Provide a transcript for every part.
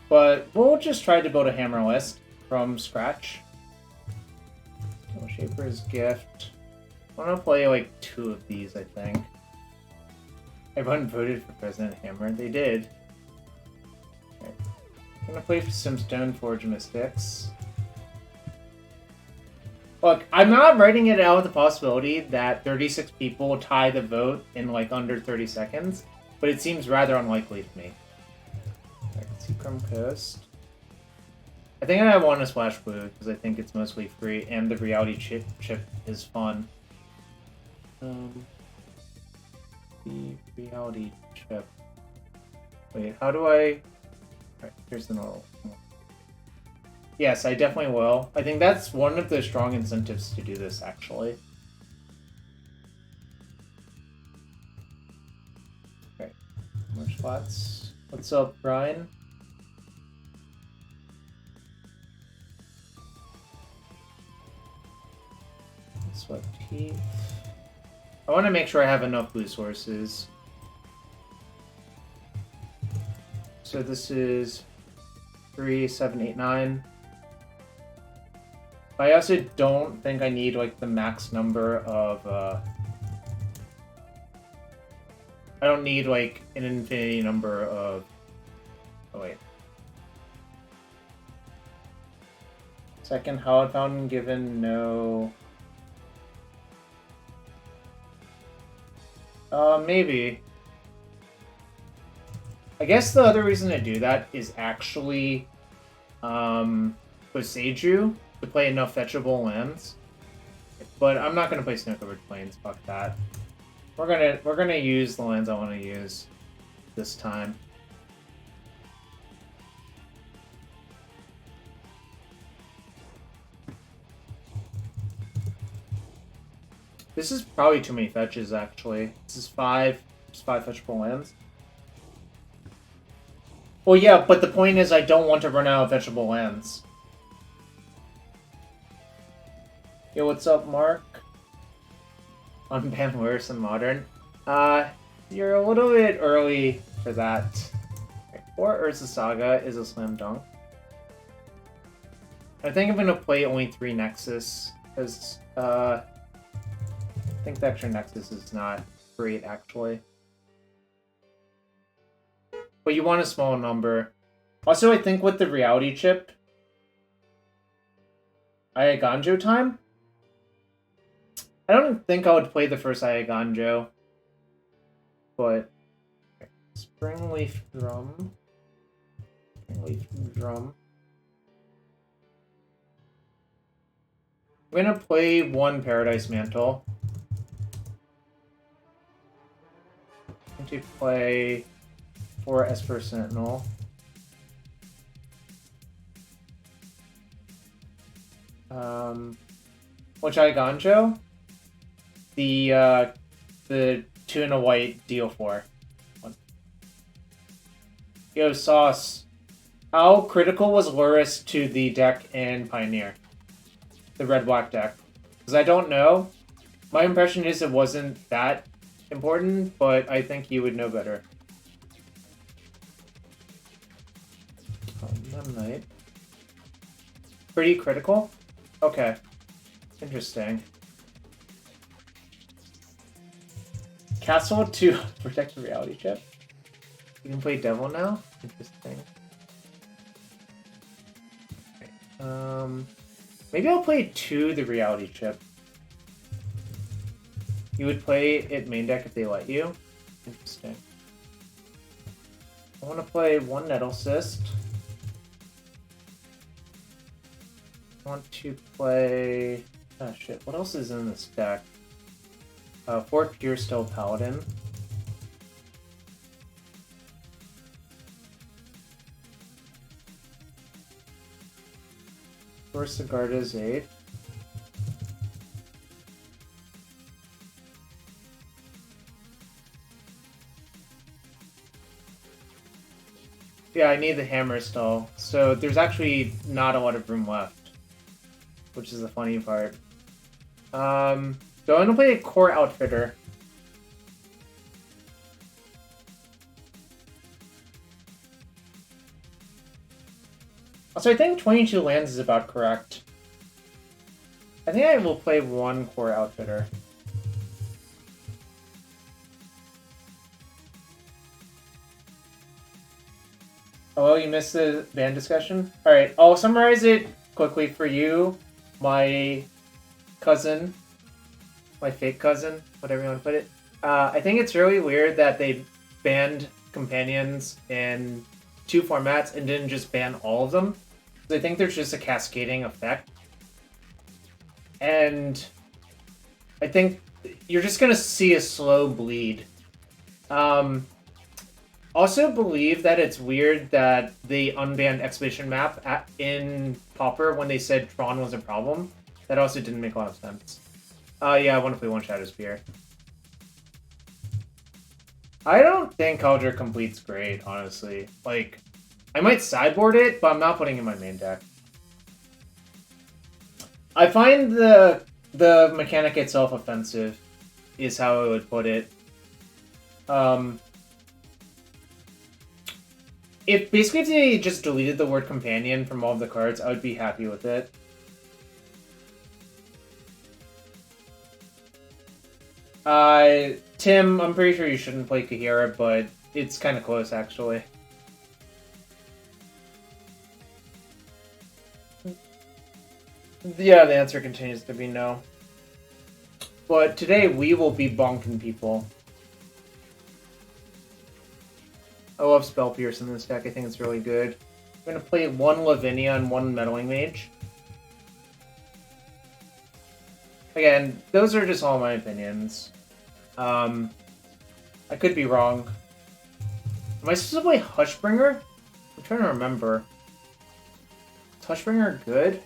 But we'll just try to build a hammer list from scratch. Shaper's Gift. I want to play like 2 of these, I think. Everyone voted for President Hammer. They did. Okay. I'm gonna play some Stoneforge Mystics. Look, I'm not writing it out with the possibility that 36 people tie the vote in like under 30 seconds, but it seems rather unlikely to me. Seacrum Coast. I think I want to Splash Blue because I think it's mostly free and the reality chip is fun. The reality chip. Wait, how do I... Alright, here's the normal. Yes, I definitely will. I think that's one of the strong incentives to do this, actually. Okay, more spots. What's up, Brian? Sweat Teeth. I want to make sure I have enough blue sources. So this is 3, 7, 8, 9. I also don't think I need like the max number of I don't need like an infinity number of... Oh wait. Second Hallowed Fountain given no... Maybe. I guess the other reason to do that is actually with Seiju to play enough fetchable lands. But I'm not gonna play Snow-Covered Plains, fuck that. We're gonna use the lands I want to use this time. This is probably too many fetches, actually. This is 5 fetchable lands. Well, yeah, but the point is I don't want to run out of fetchable lands. Yo, what's up, Mark? Unban LURRUS and Modern. You're a little bit early for that. Or Urza Saga is a slam dunk. I think I'm gonna play only 3 Nexus, because, I think the extra Nexus is not great, actually. But you want a small number. Also, I think with the reality chip, Ayaganjo time? I don't think I would play the first Ayaganjo. But... Springleaf Drum. Springleaf Drum. I'm gonna play 1 Paradise Mantle. I'm going to play 4 Esper Sentinel. Which Ayaganjo? The 2 and a white deal 4. Yo, Sauce. How critical was LURRUS to the deck in Pioneer? The red-black deck? Because I don't know. My impression is it wasn't that important, but I think you would know better. Knight. Pretty critical? Okay. Interesting. Castle to protect the reality chip. You can play Devil now? Interesting. Okay. Maybe I'll play 2 the reality chip. You would play it main deck if they let you? Interesting. I want to play 1 Nettlecyst. I want to play... Oh shit, what else is in this deck? 4 Pure Steel Paladin. Sigarda's 8. Yeah, I need the hammer still. So there's actually not a lot of room left, which is the funny part. So I'm gonna play a Core Outfitter. Also, I think 22 lands is about correct. I think I will play one core outfitter. Oh, you missed the ban discussion? Alright, I'll summarize it quickly for you. My cousin, my fake cousin, whatever you want to put it. I think it's really weird that they banned companions in 2 formats and didn't just ban all of them. I think there's just a cascading effect. And I think you're just going to see a slow bleed. Also believe that it's weird that they unbanned Expedition Map in Pauper when they said Tron was a problem. That also didn't make a lot of sense. Yeah, I want to play one Shadow Spear. I don't think Cauldron Complete's great, honestly. Like, I might sideboard it, but I'm not putting it in my main deck. I find the mechanic itself offensive, is how I would put it. If they just deleted the word companion from all of the cards, I would be happy with it. Tim, I'm pretty sure you shouldn't play Kahira, but it's kind of close, actually. Yeah, the answer continues to be no. But today, we will be bonking people. I love Spell Pierce in this deck. I think it's really good. I'm going to play one Lavinia and one Meddling Mage. Again, those are just all my opinions. I could be wrong. Am I supposed to play Hushbringer? I'm trying to remember. Is Hushbringer good?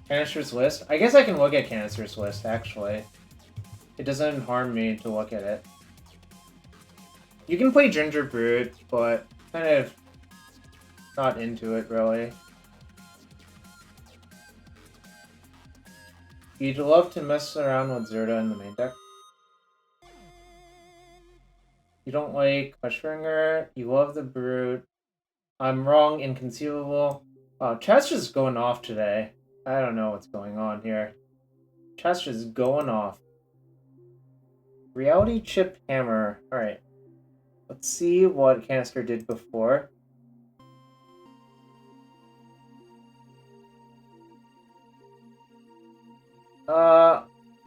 Canister's List? I guess I can look at Canister's List, actually. It doesn't harm me to look at it. You can play Ginger Brood, but kind of not into it, really. You'd love to mess around with Zerda in the main deck. You don't like Hushbringer. You love the Brood. I'm wrong, inconceivable. Wow, Chat's just going off today. I don't know what's going on here. Chat's just going off. Reality Chip Hammer. Alright. Let's see what Canister did before.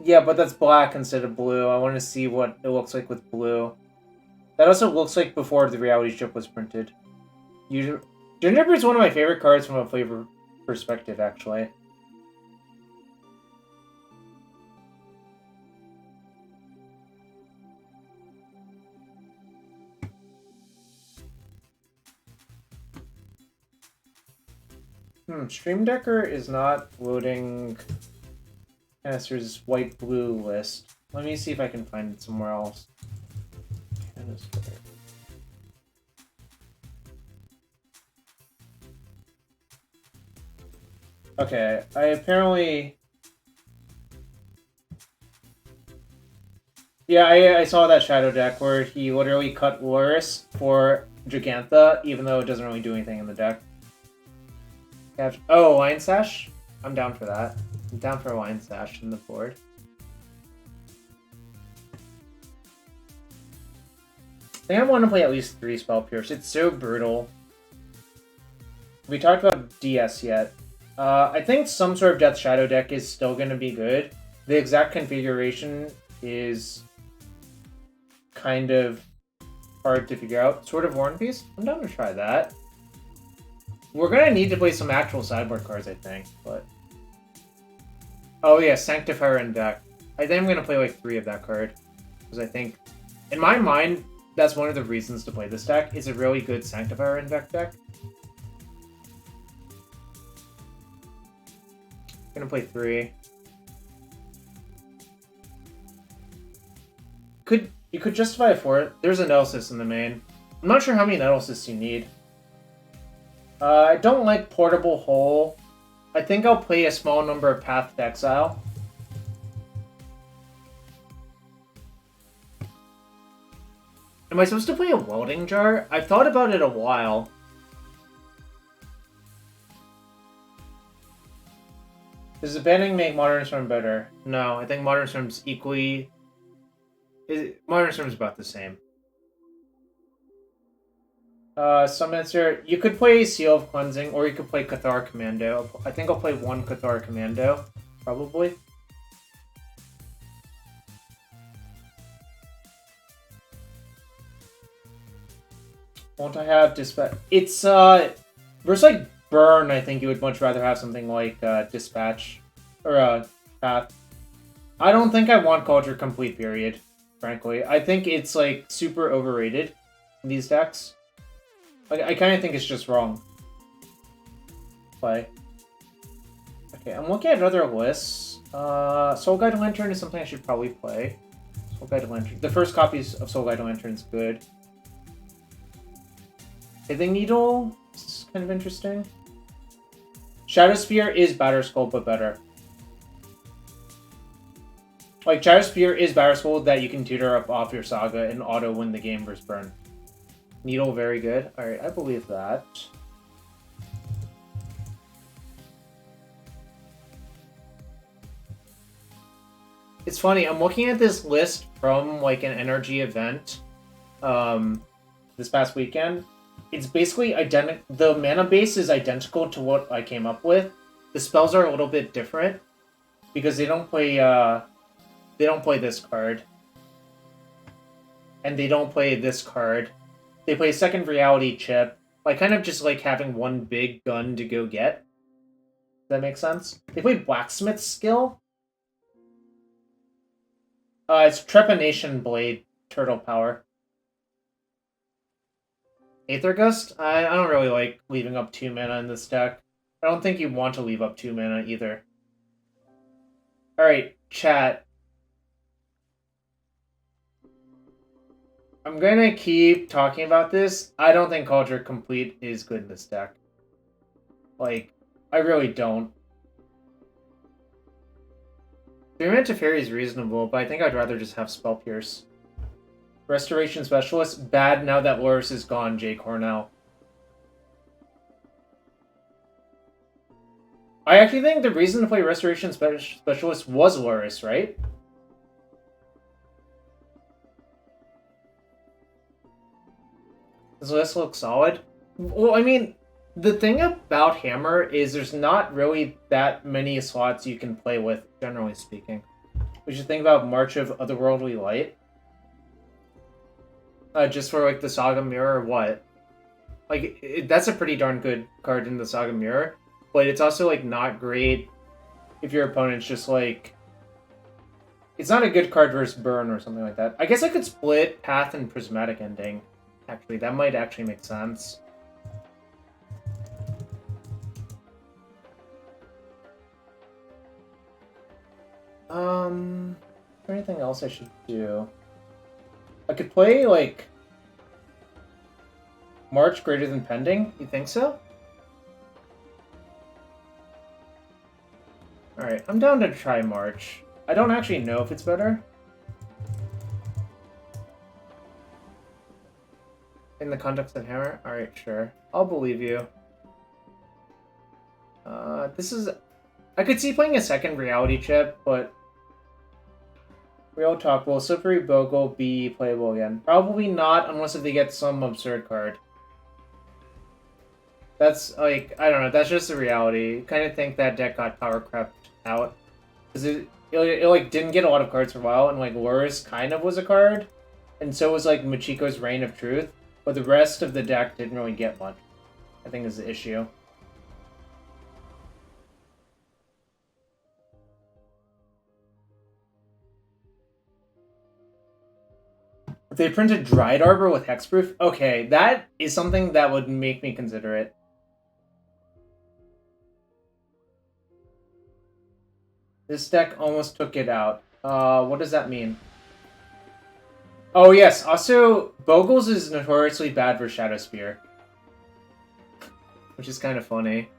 Yeah, but that's black instead of blue. I want to see what it looks like with blue. That also looks like before the Reality Chip was printed. Gingerbread is one of my favorite cards from a flavor perspective, actually. Stream Decker is not loading Canister's white-blue list. Let me see if I can find it somewhere else. Canister. Okay, I apparently... Yeah, I saw that Shadow deck where he literally cut LURRUS for Gigantha, even though it doesn't really do anything in the deck. Oh, Lion Sash? I'm down for that. I'm down for a Lion Sash in the board. I think I want to play at least 3 Spell Pierce. It's so brutal. We talked about DS yet. I think some sort of Death Shadow deck is still going to be good. The exact configuration is kind of hard to figure out. Sword of War and Peace? I'm down to try that. We're going to need to play some actual sideboard cards, I think, but... Oh yeah, Sanctifier in deck. I think I'm going to play like 3 of that card. Because I think, in my mind, that's one of the reasons to play this deck. It's a really good Sanctifier in deck. I'm going to play 3. You could justify it for it. There's a Nettlecyst in the main. I'm not sure how many Nettlecysts you need. I don't like Portable Hole. I think I'll play a small number of Path to Exile. Am I supposed to play a welding jar? I've thought about it a while. Does the banning make Modern Storm better? No, I think Modern Storm's equally... Modern Storm's about the same. Some answer. You could play Seal of Cleansing, or you could play Cathar Commando. I think I'll play one Cathar Commando, probably. Won't I have Dispatch? It's, versus, like, Burn, I think you would much rather have something like, Dispatch. Or, Path. I don't think I want Culture Complete, period. Frankly. I think it's, like, super overrated in these decks. I kind of think it's just wrong. Play. Okay, I'm looking at other lists. Soul Guide Lantern is something I should probably play. Soul Guide Lantern. The first copies of Soul Guide Lantern is good. Pithing Needle is kind of interesting. Shadow Spear is Batterskull, but better. Like, Shadow Spear is Batterskull that you can tutor up off your Saga and auto win the game versus Burn. Needle, very good. Alright, I believe that. It's funny, I'm looking at this list from, like, an energy event this past weekend. It's basically identical. The mana base is identical to what I came up with. The spells are a little bit different because they don't play this card. And they don't play this card. They play Second Reality Chip. Like, kind of just like having one big gun to go get. Does that make sense? They play Blacksmith Skill. It's Trepanation Blade, Turtle Power. Aether Gust? I don't really like leaving up 2 mana in this deck. I don't think you want to leave up 2 mana either. Alright, chat. I'm gonna keep talking about this. I don't think Culture Complete is good in this deck. Like, I really don't. 3-mana Teferi is reasonable, but I think I'd rather just have Spell Pierce. Restoration Specialist, bad now that Lurrus is gone, Jay Cornell. I actually think the reason to play Restoration Specialist was Lurrus, right? Does this look solid? Well, I mean, the thing about Hammer is there's not really that many slots you can play with, generally speaking. We should think about March of Otherworldly Light. Just for, like, the Saga Mirror or what? Like, that's a pretty darn good card in the Saga Mirror, but it's also, like, not great if your opponent's just, like... It's not a good card versus Burn or something like that. I guess I could split Path and Prismatic Ending. Actually, that might actually make sense. Is there anything else I should do? I could play, like, March greater than Pending? You think so? Alright, I'm down to try March. I don't actually know if it's better. In the context of Hammer? Alright, sure. I'll believe you. This is... I could see playing a second Reality Chip, but... Real talk, will Slippery Bogle be playable again? Probably not, unless if they get some absurd card. That's, like, I don't know, that's just the reality. I kind of think that deck got power crept out. Because it, like, didn't get a lot of cards for a while, and, like, Lurrus kind of was a card. And so was, like, Machiko's Reign of Truth. But the rest of the deck didn't really get much, I think is the issue. If they printed Dried Arbor with Hexproof, okay, that is something that would make me consider it. This deck almost took it out. What does that mean? Oh yes, also, Bogles is notoriously bad for Shadow Spear. Which is kind of funny.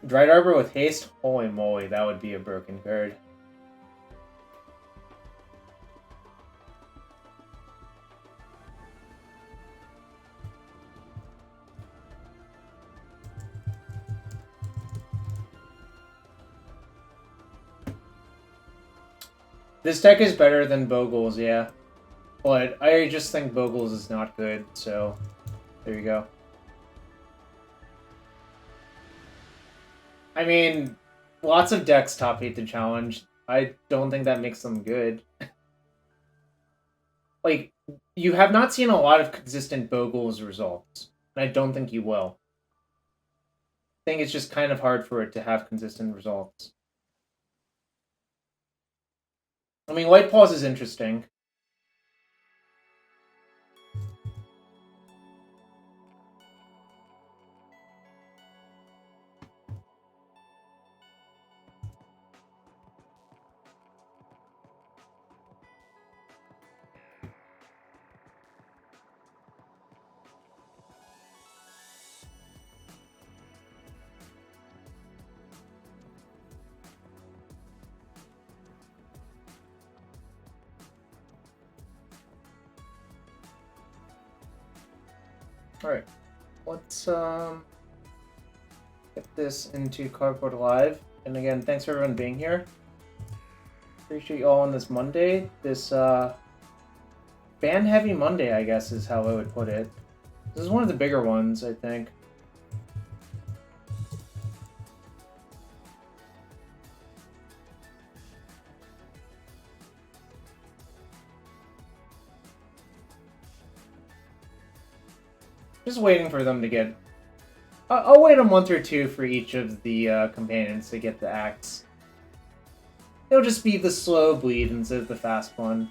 Dried Arbor with haste? Holy moly, that would be a broken card. This deck is better than Bogle's, yeah. But I just think Bogle's is not good, so there you go. I mean, lots of decks top 8 the challenge. I don't think that makes them good. Like, you have not seen a lot of consistent Bogle's results, and I don't think you will. I think it's just kind of hard for it to have consistent results. I mean, White Paws is interesting. Alright, let's get this into Cardboard Live. And again, thanks for everyone being here. Appreciate you all on this Monday. This ban heavy Monday, I guess, is how I would put it. This is one of the bigger ones, I think. Just waiting for them to get... I'll wait a month or two for each of the companions to get the axe. It'll just be the slow bleed instead of the fast one.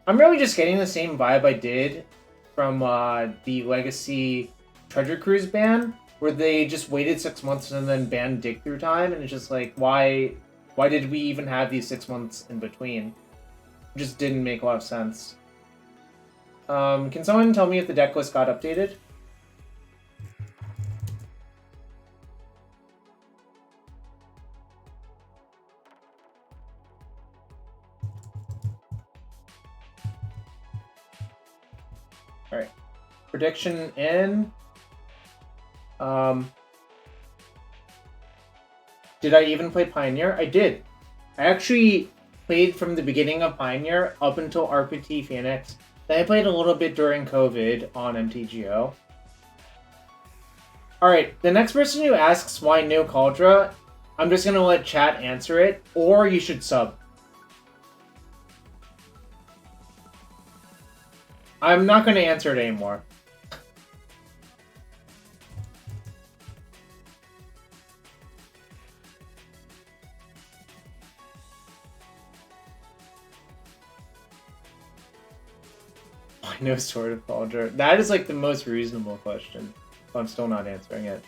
I'm really just getting the same vibe I did from the Legacy Treasure Cruise ban, where they just waited 6 months and then banned Dig Through Time, and it's just like, why did we even have these 6 months in between? It just didn't make a lot of sense. Can someone tell me if the deck list got updated? Alright. Prediction in. Did I even play Pioneer? I did. I actually played from the beginning of Pioneer up until RPT Phoenix. Then I played a little bit during COVID on MTGO. Alright, the next person who asks why no Cauldra, I'm just gonna let chat answer it, or you should sub. I'm not gonna answer it anymore. Why no Sword of Cauldra? That is like the most reasonable question. But I'm still not answering it.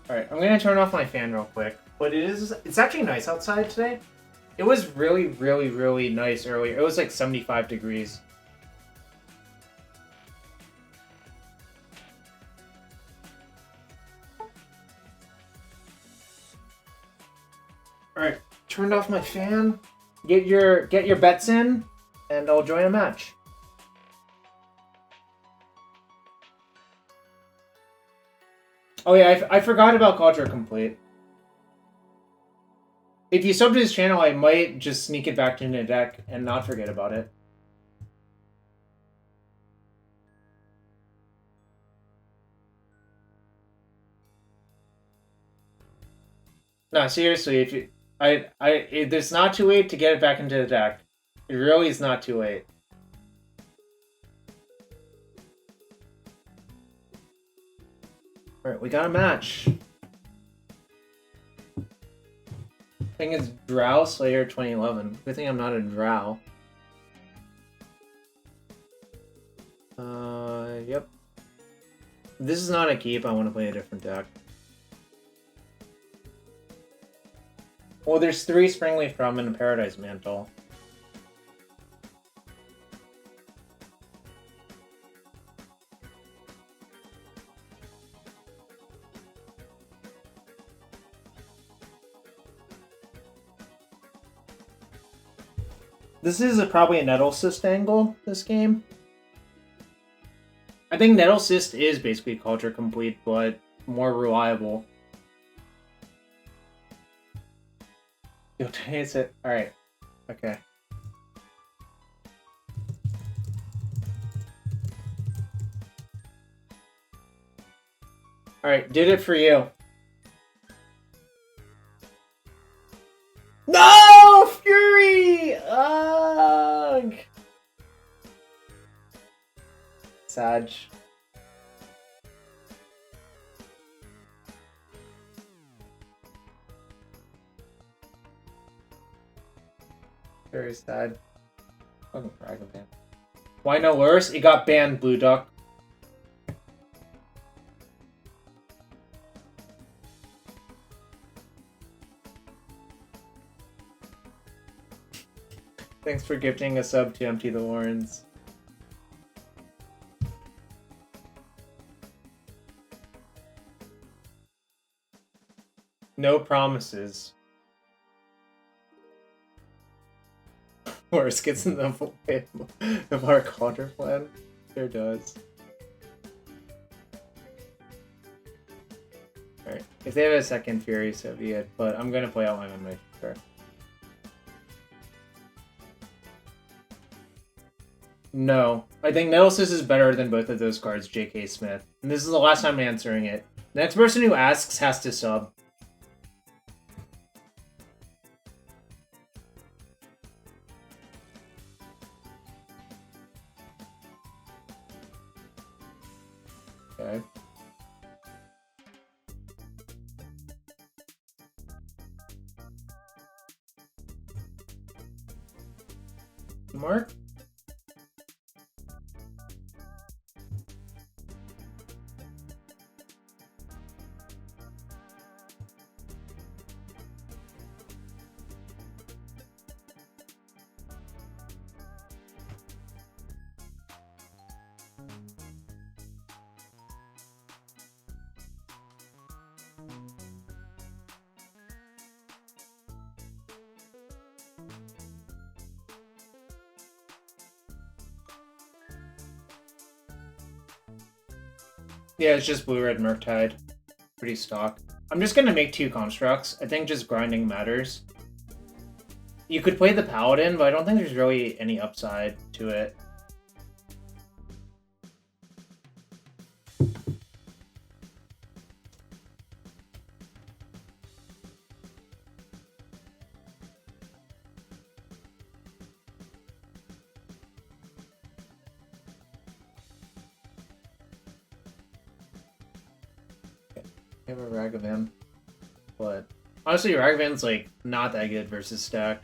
Alright, I'm gonna turn off my fan real quick. But it's actually nice outside today. It was really, really, really nice earlier. It was like 75 degrees. Alright, turned off my fan. Get your bets in, and I'll join a match. Oh yeah, I forgot about Cauldra Complete. If you sub to his channel, I might just sneak it back into the deck and not forget about it. No, seriously, if you... it's not too late to get it back into the deck. It really is not too late. Alright, we got a match. I think it's Drow Slayer 2011. Good thing I'm not a Drow. Yep. This is not a keep. I want to play a different deck. Well, there's 3 Springleaf Drum and a Paradise Mantle. This is probably a Nettlecyst angle, this game. I think Nettlecyst is basically Cauldra Complete, but more reliable. You'll taste it. Alright. Okay. Alright, did it for you. No! Fury! Ugh! Sag. Very sad. Fucking Dragon Ban. Why no worse? It got banned, Blue Duck. Thanks for gifting a sub to Empty the Horns. No promises. Worse gets in the way of our counter plan. Sure does. Alright. If they have a second Fury, so be it. But I'm gonna play out my memory for sure. No. I think Nettlecyst is better than both of those cards, J.K. Smith. And this is the last time I'm answering it. The next person who asks has to sub. Okay. Mark? Yeah, it's just blue-red Murktide. Pretty stock. I'm just gonna make 2 constructs. I think just grinding matters. You could play the Paladin, but I don't think there's really any upside to it. I have a Ragavan, but honestly, Ragavan's like not that good versus stack.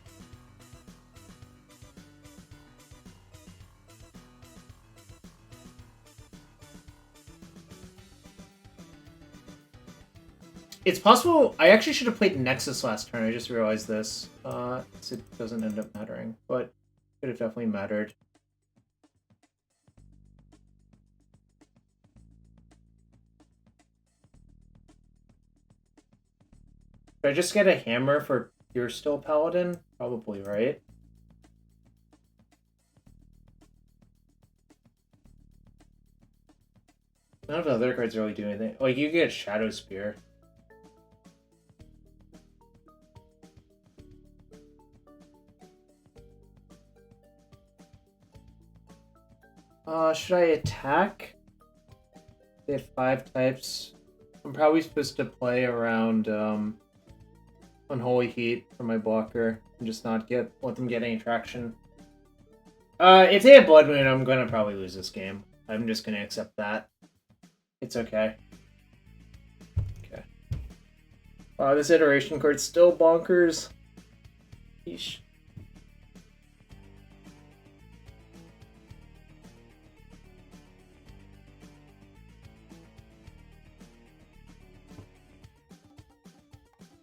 It's possible. I actually should have played Nexus last turn. I just realized this. So it doesn't end up mattering, but it could have definitely mattered. Should I just get a hammer for You're Still Paladin? Probably, right? None of the other cards really do anything. Like, you get Shadow Spear. Should I attack? They have 5 types. I'm probably supposed to play around, Unholy Heat for my blocker and just not let them get any traction. If they have Blood Moon, I'm gonna probably lose this game. I'm just gonna accept that. It's okay. Okay. Wow, this iteration card's still bonkers. Yeesh.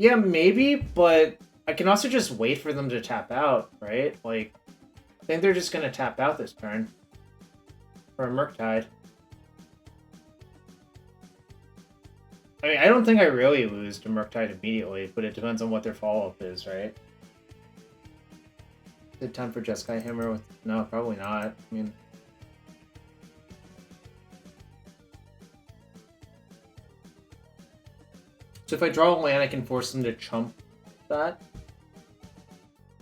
Yeah, maybe, but I can also just wait for them to tap out, right? Like, I think they're just gonna tap out this turn. For a Murktide. I mean, I don't think I really lose to Murktide immediately, but it depends on what their follow-up is, right? Is it time for Jeskai Hammer with... No, probably not. I mean... So if I draw a land, I can force them to chump that.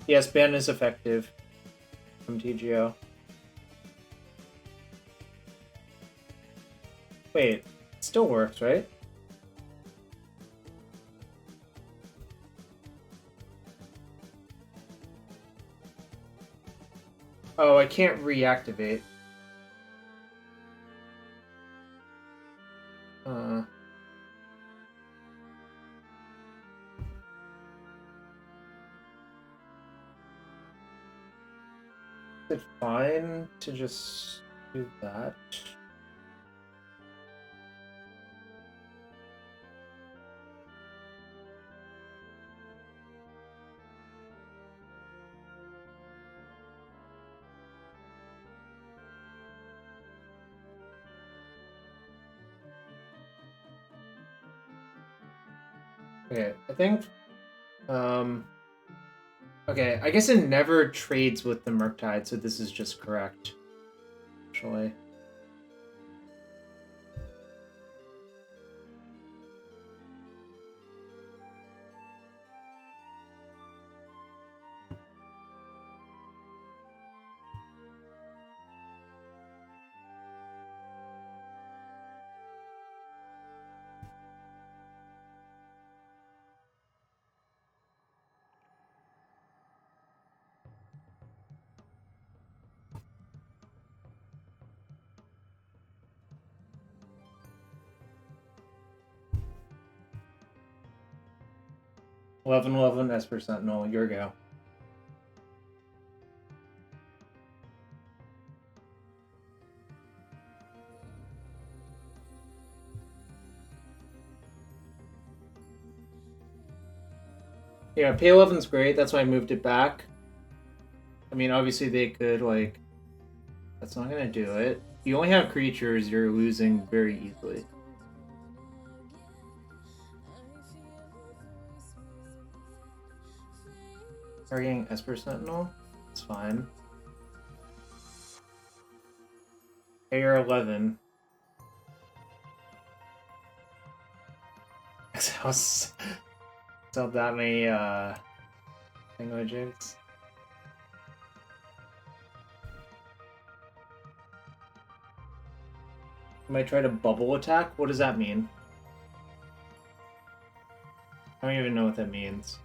Yes, ban is effective from TGO. Wait, it still works, right? Oh, I can't reactivate. Is it fine to just do that? Okay, I think, okay, I guess it never trades with the Murktide, so this is just correct, actually. $11 Esper Sentinel, your go. Yeah, pay 11's great. That's why I moved it back. I mean, obviously they could, like... That's not gonna do it. If you only have creatures, you're losing very easily. Targeting Esper Sentinel? It's fine. Payer 11. Sell that many languages. I might try to bubble attack. What does that mean? I don't even know what that means.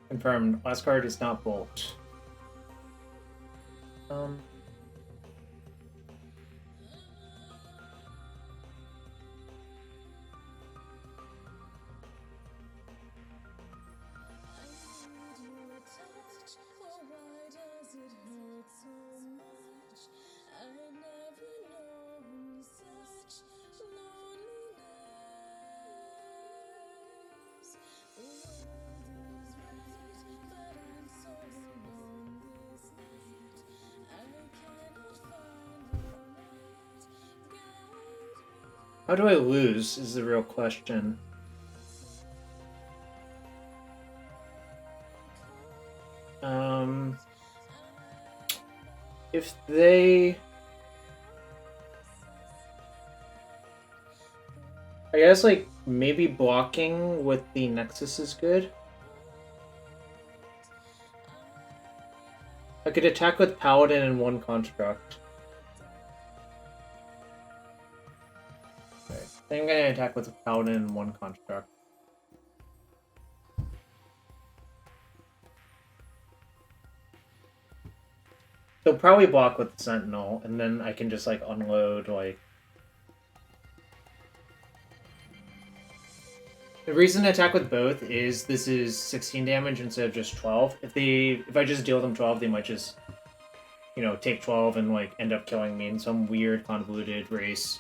Confirmed. Last card is not Bolt. How do I lose is the real question. If they... I guess, like, maybe blocking with the Nexus is good. I could attack with Paladin in one construct. Okay. I think I'm gonna attack with Paladin in one construct. They'll probably block with the Sentinel, and then I can just, like, unload, like... The reason to attack with both is this is 16 damage instead of just 12. If I just deal them 12, they might just, you know, take 12 and, like, end up killing me in some weird convoluted race.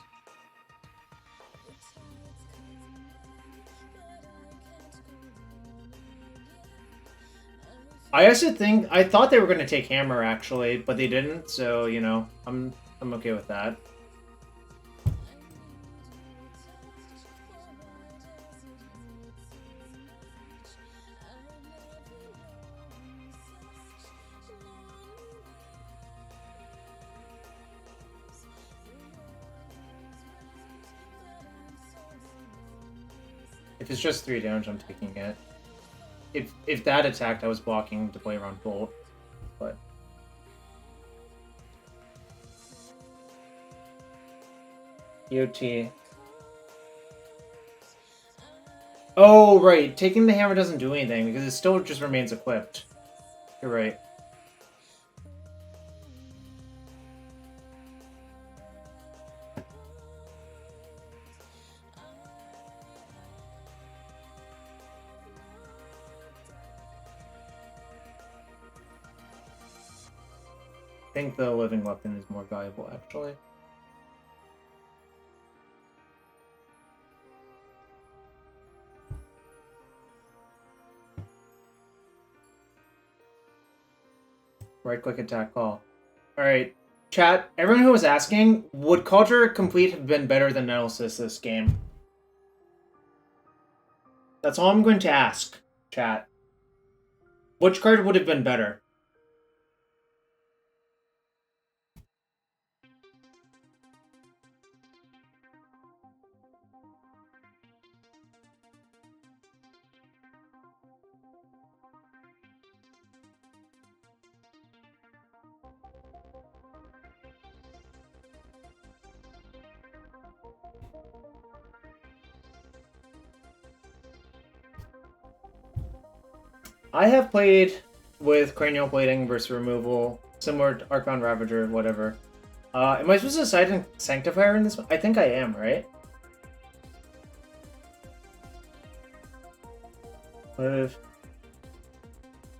I thought they were going to take Hammer, actually, but they didn't, so, you know, I'm okay with that. If it's just 3 damage, I'm taking it. If that attacked, I was blocking to play around Bolt, but... EOT. Oh, right. Taking the hammer doesn't do anything because it still just remains equipped. You're right. I think the living weapon is more valuable, actually. Right-click attack call. Alright, chat, everyone who was asking, would Culture Complete have been better than Nettlecyst this game? That's all I'm going to ask, chat. Which card would have been better? I have played with Cranial Plating versus Removal, similar to Archon Ravager, whatever. Am I supposed to decide Sanctifier in this one? I think I am, right?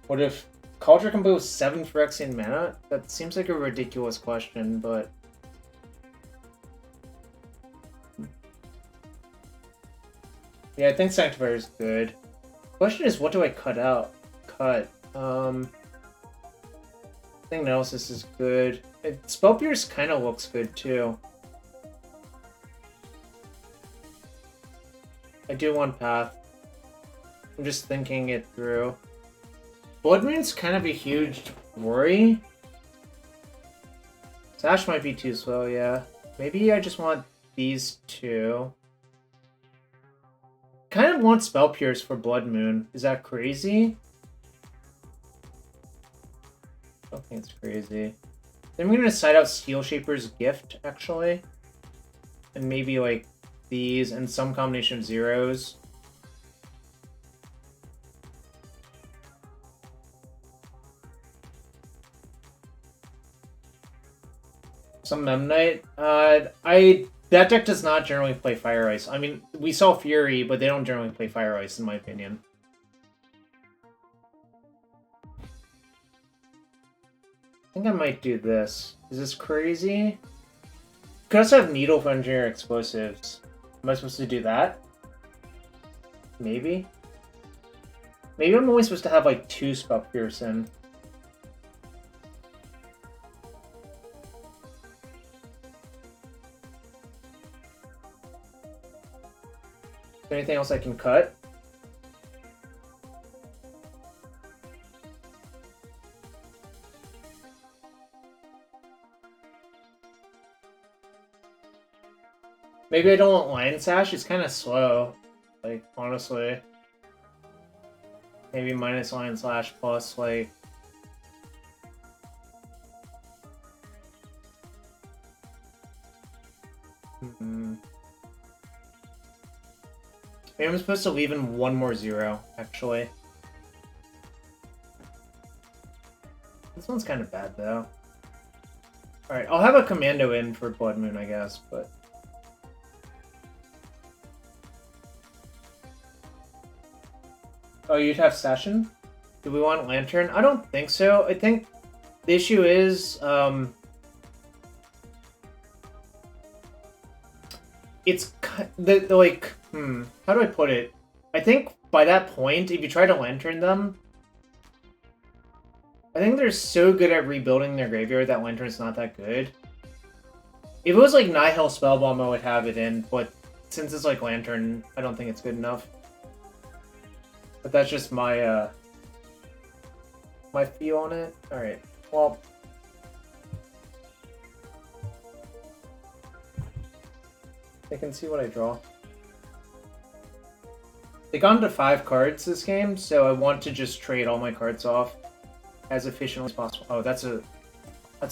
What if Culture can boost 7 Phyrexian mana? That seems like a ridiculous question, but... Yeah, I think Sanctifier is good. Question is, what do I cut out? I think Nettlecyst is good. Spell Pierce kind of looks good too. I do want Path. I'm just thinking it through. Blood Moon's kind of a huge worry. Sash might be too slow, yeah. Maybe I just want these two. Kind of want Spell Pierce for Blood Moon. Is that crazy? I don't think it's crazy. Then we're gonna side out Steel Shaper's Gift, actually. And maybe like these and some combination of zeros. Some Memnite. That deck does not generally play Fire Ice. I mean, we saw Fury, but they don't generally play Fire Ice, in my opinion. I think I might do this. Is this crazy? Could also have Needle for Engineer Explosives. Am I supposed to do that? Maybe? Maybe I'm only supposed to have like 2 Spell Pierce in. Is there anything else I can cut? Maybe I don't want Lion Sash, it's kind of slow. Like, honestly. Maybe minus Lion Slash plus, like... Maybe I'm supposed to leave in 1 more 0, actually. This one's kind of bad, though. Alright, I'll have a Commando in for Blood Moon, I guess, but... Oh, you'd have Session? Do we want Lantern? I don't think so. I think the issue is, it's like, how do I put it? I think by that point, if you try to Lantern them, I think they're so good at rebuilding their graveyard that Lantern's not that good. If it was like Nihil Spellbomb, I would have it in, but since it's like Lantern, I don't think it's good enough. But that's just my, my feel on it. Alright, well... I can see what I draw. They got into 5 cards this game, so I want to just trade all my cards off as efficiently as possible. Oh, that's a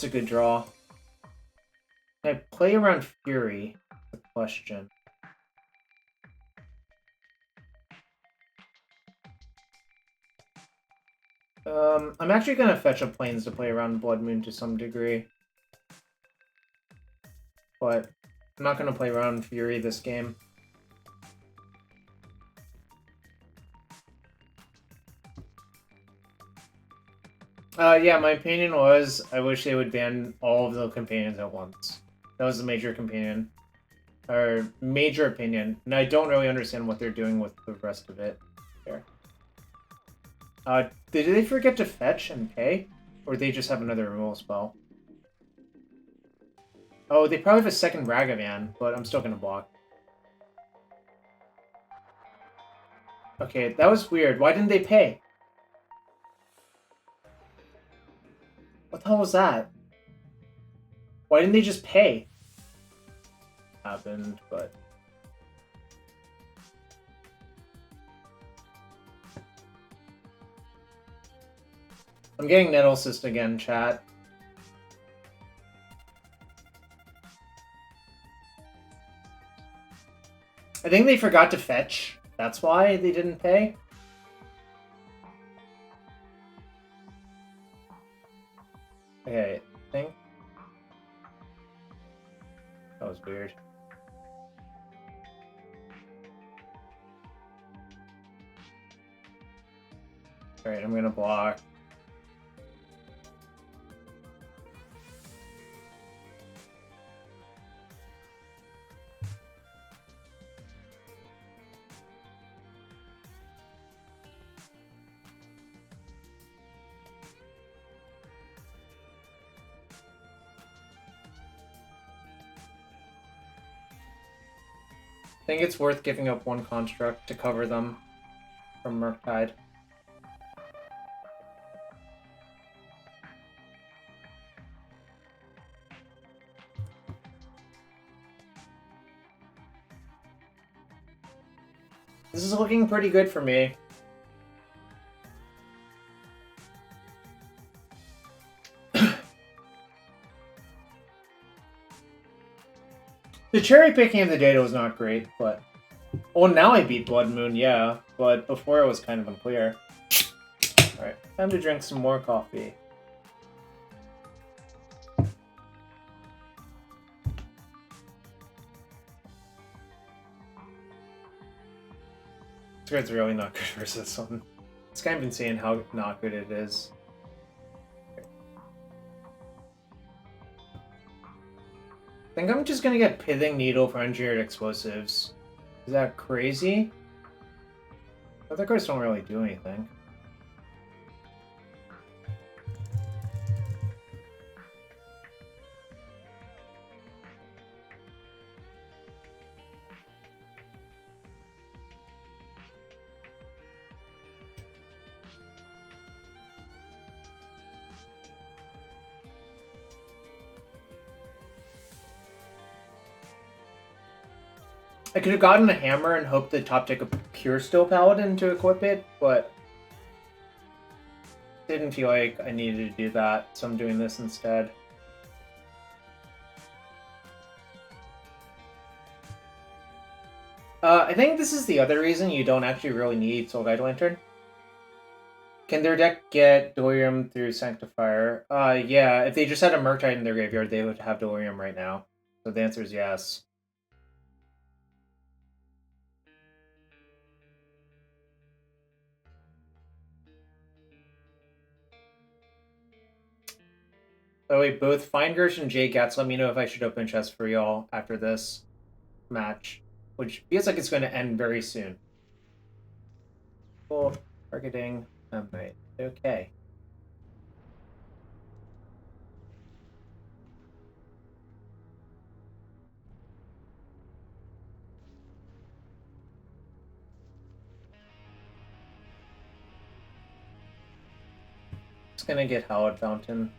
good draw. Can I play around Fury? The question. I'm actually gonna fetch a Plains to play around Blood Moon to some degree. But I'm not gonna play around Fury this game. Yeah, my opinion was I wish they would ban all of the companions at once. That was the major companion. Or major opinion. And I don't really understand what they're doing with the rest of it. There. Did they forget to fetch and pay? Or they just have another removal spell? Oh, they probably have a second Ragavan, but I'm still gonna block. Okay, that was weird. Why didn't they pay? What the hell was that? Why didn't they just pay? Happened, but... I'm getting Nettlecyst again, chat. I think they forgot to fetch. That's why they didn't pay. Okay, I think... That was weird. Alright, I'm gonna block. I think it's worth giving up one construct to cover them from Murktide. This is looking pretty good for me. The cherry picking of the data was not great, but... Well, now I beat Blood Moon, yeah, but before it was kind of unclear. Alright, time to drink some more coffee. This card's really not good versus this one. It's kind of insane how not good it is. I think I'm just gonna get Pithing Needle for Engineered Explosives. Is that crazy? Other cards don't really do anything. I could have gotten a hammer and hoped to top deck a Pure Steel Paladin to equip it, but didn't feel like I needed to do that, so I'm doing this instead. I think this is the other reason you don't actually really need Soul Guide Lantern. Can their deck get Delirium through Sanctifier? Yeah, if they just had a Murktide in their graveyard, they would have Delirium right now. So the answer is yes. Oh wait, both Feingersh and Jay Gatz let me know if I should open chest for y'all after this match, which feels like it's going to end very soon. Cool. Targeting. Right. Okay. Just gonna get Hallowed Fountain.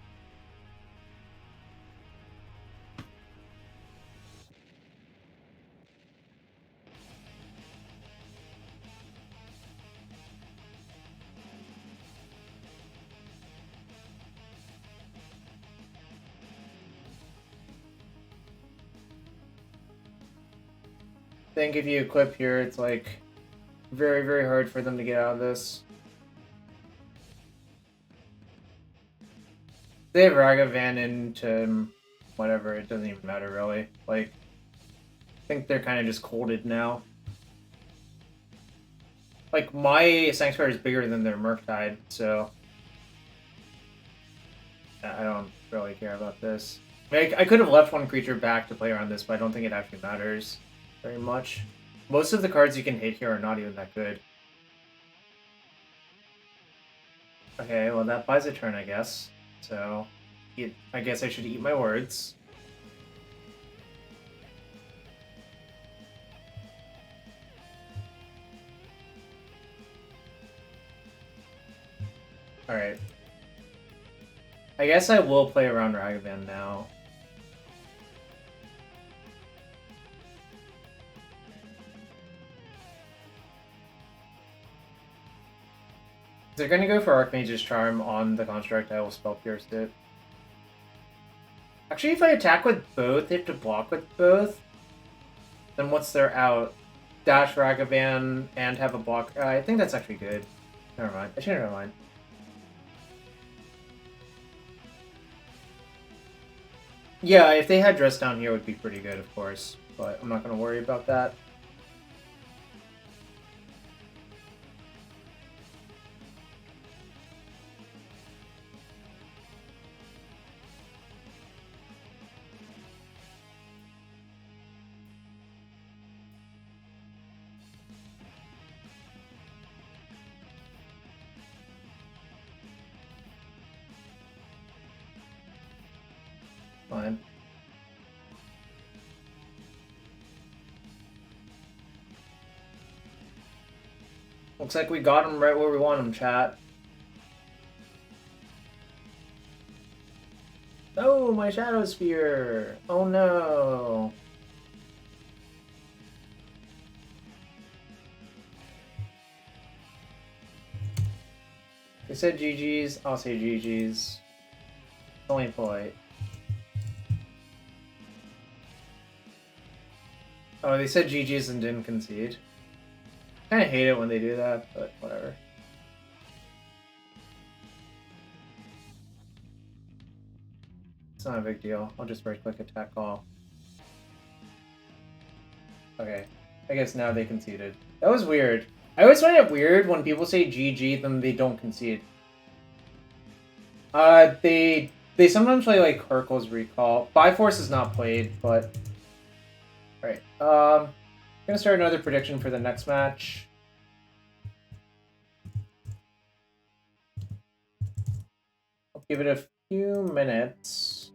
think if you equip here, it's like very, very hard for them to get out of this. They have Ragavan into whatever, it doesn't even matter really. Like, I think they're kind of just colded now. Like, my Sanctuary is bigger than their Murktide, so I don't really care about this. I could have left one creature back to play around this, but I don't think it actually matters very much. Most of the cards you can hit here are not even that good. Okay, well that buys a turn, I guess. So, I guess I should eat my words. Alright. I guess I will play around Ragavan now. If they're gonna go for Archmage's Charm on the construct, I will Spell Pierce it. Actually, if I attack with both, they have to block with both. Then what's their out? Dash Ragavan and have a block. I think that's actually good. Never mind. I changed my mind. Yeah, if they had Dress down here, it would be pretty good, of course. But I'm not going to worry about that. Fine. Looks like we got him right where we want him, chat. Oh, my Shadow Spear! Oh no! They said GG's, I'll say GG's. Only polite. Oh, they said GG's and didn't concede. I kind of hate it when they do that, but whatever. It's not a big deal. I'll just right-click attack call. Okay. I guess now they conceded. That was weird. I always find it weird when people say GG, then they don't concede. They sometimes play like Urkel's Recall. Biforce is not played, but... Alright, gonna start another prediction for the next match. I'll give it a few minutes.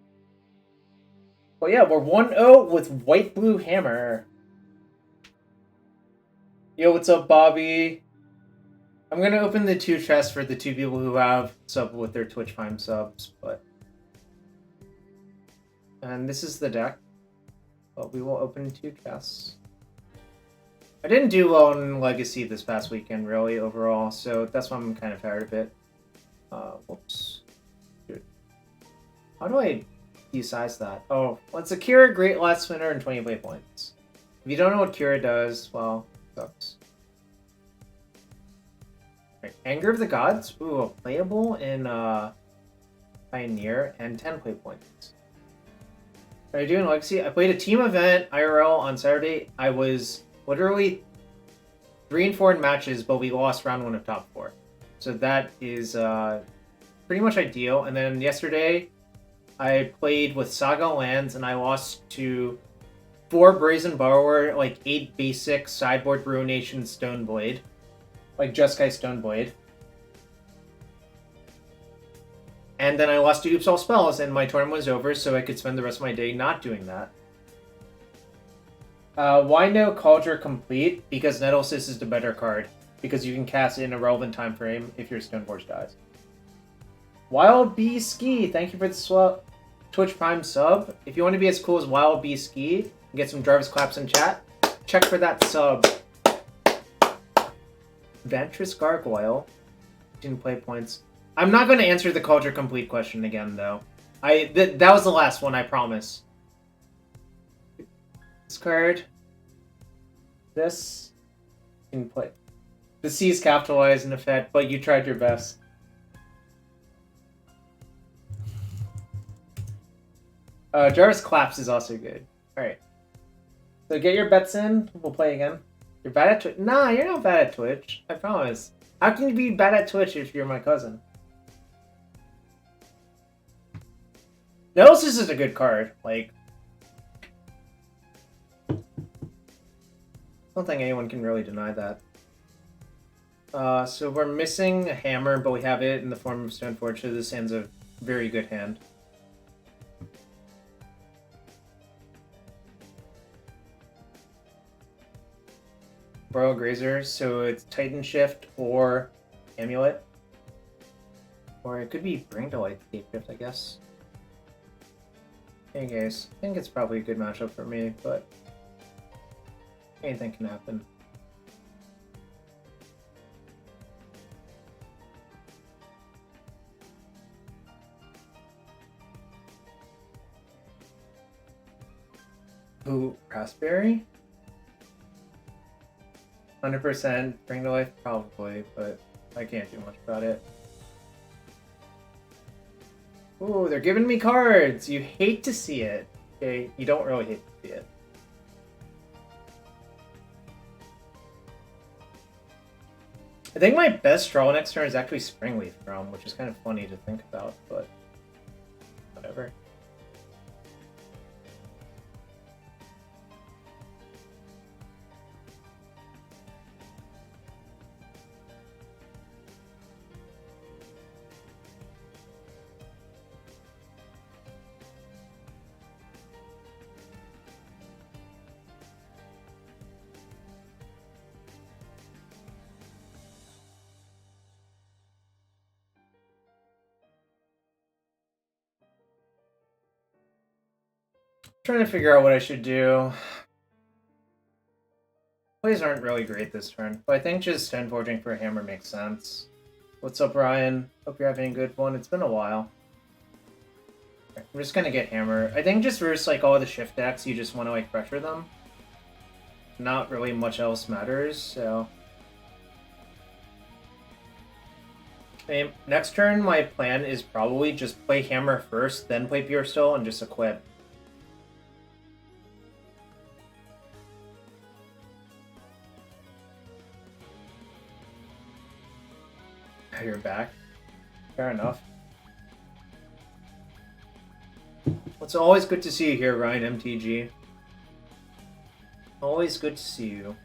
Well, yeah, we're 1-0 with White Blue Hammer. Yo, what's up, Bobby? I'm gonna open the 2 chests for the 2 people who have sub with their Twitch Prime subs, but... And this is the deck. But we will open 2 chests. I didn't do well in Legacy this past weekend, really, overall, so that's why I'm kind of tired of it. Whoops. Dude. How do I de-size that? Oh, well, it's a Kira Great Last Winner and 20 play points. If you don't know what Kira does, well, it sucks. Right. Anger of the Gods? Ooh, playable in Pioneer and 10 play points. What did I do in Legacy? I played a team event IRL on Saturday. I was literally 3 and 4 in matches, but we lost round 1 of top 4. So that is pretty much ideal. And then yesterday, I played with Saga Lands, and I lost to 4 Brazen Borrower, like 8 basic sideboard Ruination Stoneblade, like Jeskai Stoneblade. And then I lost to Oops All Spells, and my tournament was over, so I could spend the rest of my day not doing that. Why no Cauldron Complete? Because Nettlecyst is the better card, because you can cast it in a relevant time frame if your Stoneforge dies. Wild Bee Ski, thank you for the Twitch Prime sub. If you want to be as cool as Wild Bee Ski and get some Jarvis claps in chat, check for that sub. Ventress Gargoyle, 15 play points. I'm not going to answer the Cauldron Complete question again, though. That was the last one, I promise. This card. this in play. The C is capitalized in effect, but you tried your best. Jarvis claps is also good. Alright. So get your bets in. We'll play again. You're bad at Twitch? Nah, you're not bad at Twitch. I promise. How can you be bad at Twitch if you're my cousin? Nettlecyst is a good card. Like, I don't think anyone can really deny that. So we're missing a hammer, but we have it in the form of Stoneforge, so this hand's a very good hand. Royal Grazer, so it's Titan Shift or Amulet. Or it could be Bring to Light Cape Shift, I guess. Hey guys, I think it's probably a good matchup for me, but anything can happen. Ooh, Raspberry? 100% Bring to Life? Probably, but I can't do much about it. Ooh, they're giving me cards! You hate to see it. Okay, you don't really hate to see it. I think my best draw next turn is actually Springleaf Drum, which is kind of funny to think about, but whatever. Trying to figure out what I should do. Plays aren't really great this turn, but I think just Stoneforging for a hammer makes sense. What's up, Ryan? Hope you're having a good one. It's been a while. I'm just gonna get hammer. I think just versus like all the shift decks, you just want to like pressure them. Not really much else matters, so. Okay, next turn, my plan is probably just play hammer first, then play pure steel and just equip. You're back. Fair enough. It's always good to see you here, Ryan MTG. Always good to see you.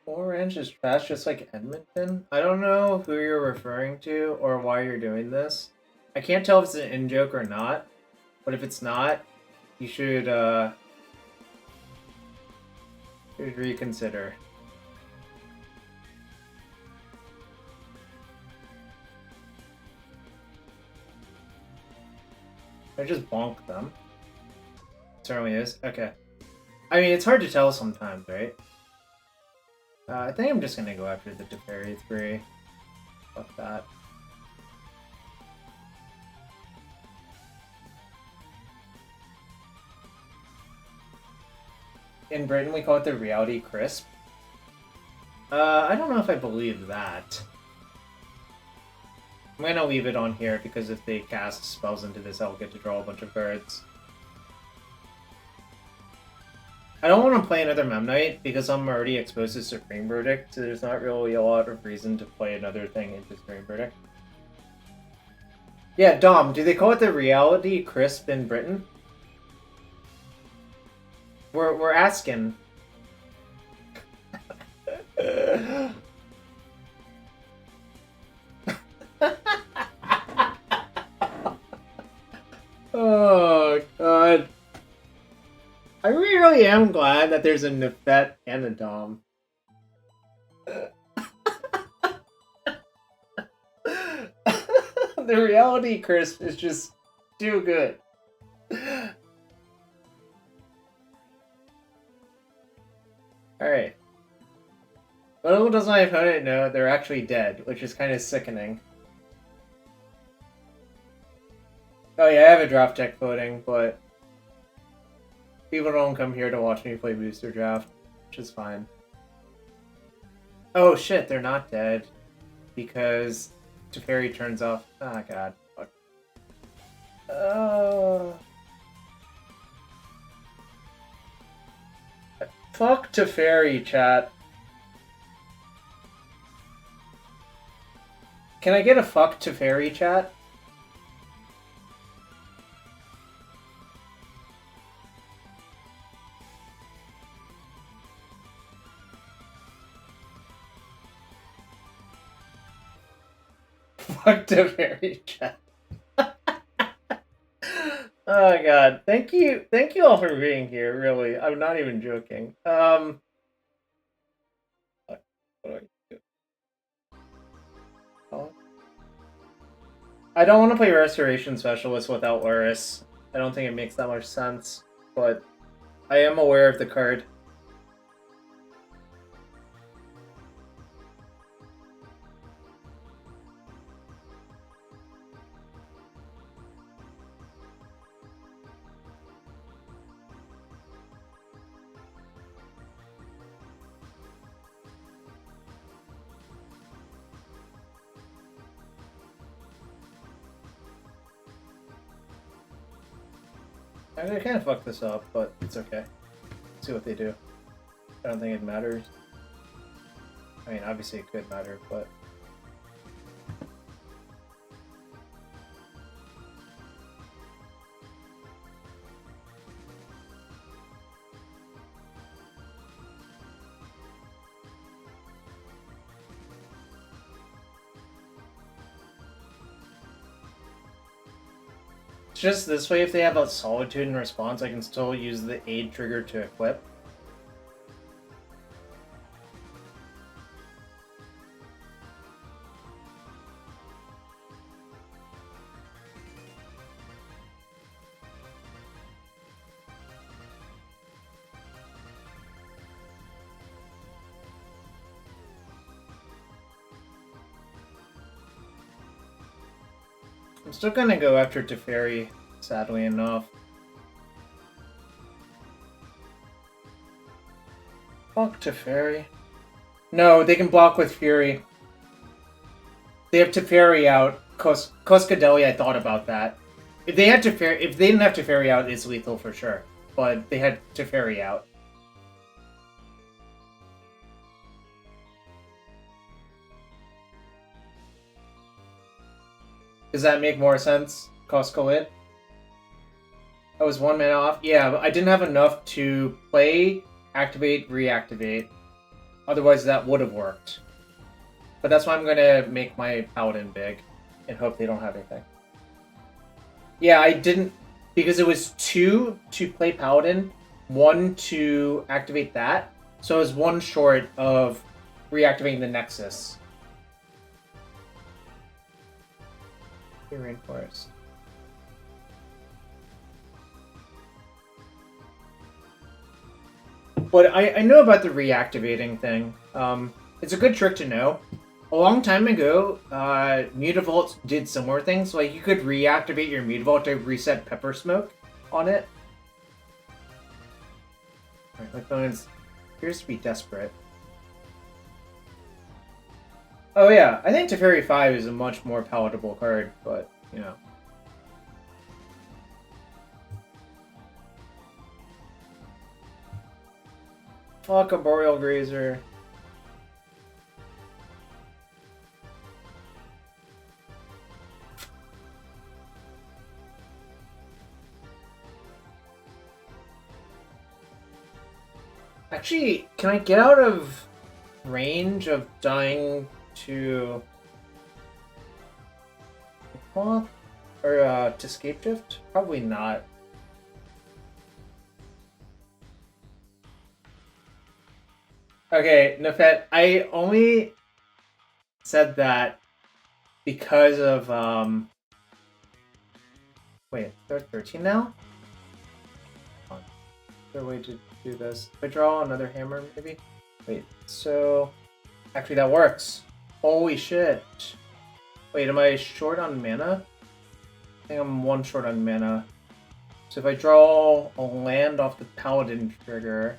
Orange is trash just like Edmonton? I don't know who you're referring to or why you're doing this. I can't tell if it's an in-joke or not, but if it's not, you should reconsider. I just bonk them. It certainly is. Okay. I mean, it's hard to tell sometimes, right? I think I'm just gonna go after the Teferi 3. Fuck that. In Britain, we call it the Reality Crisp. I don't know if I believe that. I'm gonna leave it on here because if they cast spells into this, I'll get to draw a bunch of cards. I don't want to play another Memnite because I'm already exposed to Supreme Verdict, so there's not really a lot of reason to play another thing into Supreme Verdict. Yeah, Dom, do they call it the Reality Crisp in Britain? We're asking. Oh, God. I really am glad that there's a Nefet and a Dom. The reality crisp is just too good. Alright. Little does my opponent know they're actually dead, which is kind of sickening. Oh yeah, I have a draft deck voting, but people don't come here to watch me play booster draft, which is fine. Oh shit, they're not dead. Because Teferi turns off... Oh god. Fuck. Fuck Teferi, chat. Can I get a fuck Teferi, chat? Fuck Teferi, chat. Oh god, thank you all for being here, really. I'm not even joking. What do I do? Oh. I don't want to play Restoration Specialist without LURRUS. I don't think it makes that much sense, but I am aware of the card. I kind of fucked this up, but it's okay. Let's see what they do. I don't think it matters. I mean, obviously it could matter, but... It's just this way, if they have a Solitude in response, I can still use the aid trigger to equip. I'm still gonna go after Teferi, sadly enough. Fuck Teferi. No, they can block with Fury. They have Teferi out. Koskadeli, I thought about that. If they didn't have Teferi out, it's lethal for sure. But they had Teferi out. Does that make more sense, Koskolit? I was 1 minute off. Yeah, but I didn't have enough to play, activate, reactivate. Otherwise, that would have worked. But that's why I'm going to make my Paladin big and hope they don't have anything. Yeah, I didn't... Because it was 2 to play Paladin, 1 to activate that. So I was 1 short of reactivating the Nexus. Rainforest. But I know about the reactivating thing. It's a good trick to know. A long time ago, Mutavaults did similar things. Like, you could reactivate your Mutavault to reset Pepper Smoke on it. Alright, my opponent appears to be desperate. Oh yeah, I think Teferi 5 is a much more palatable card, but, you know. Fuck a Boreal Grazer. Actually, can I get out of range of dying to... Or to Scape Drift? Probably not. Okay, Nefet, I only said that because of Wait, they're 13 now? Is there a way to do this? If I draw another hammer, maybe? Wait, so... Actually, that works. Holy shit. Wait, am I short on mana? I think I'm 1 short on mana. So if I draw a land off the Paladin trigger...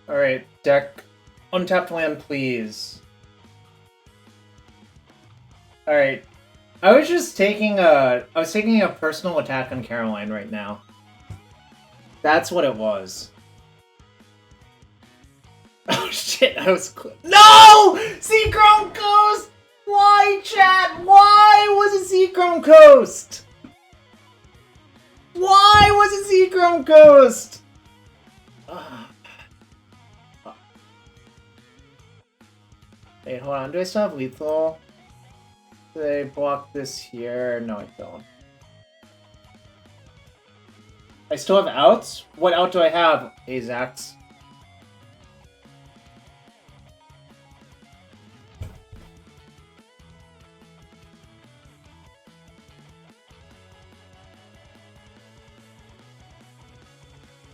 Alright, deck. Untapped land, please. Alright. I was just taking a personal attack on Caroline right now. That's what it was. Oh shit, I was no! Seachrome Coast! Why, chat? Why was it Seachrome Coast? Why was it Seachrome Coast? Wait, hold on. Do I still have lethal? Do I block this here? No, I don't. I still have outs? What out do I have? Azax.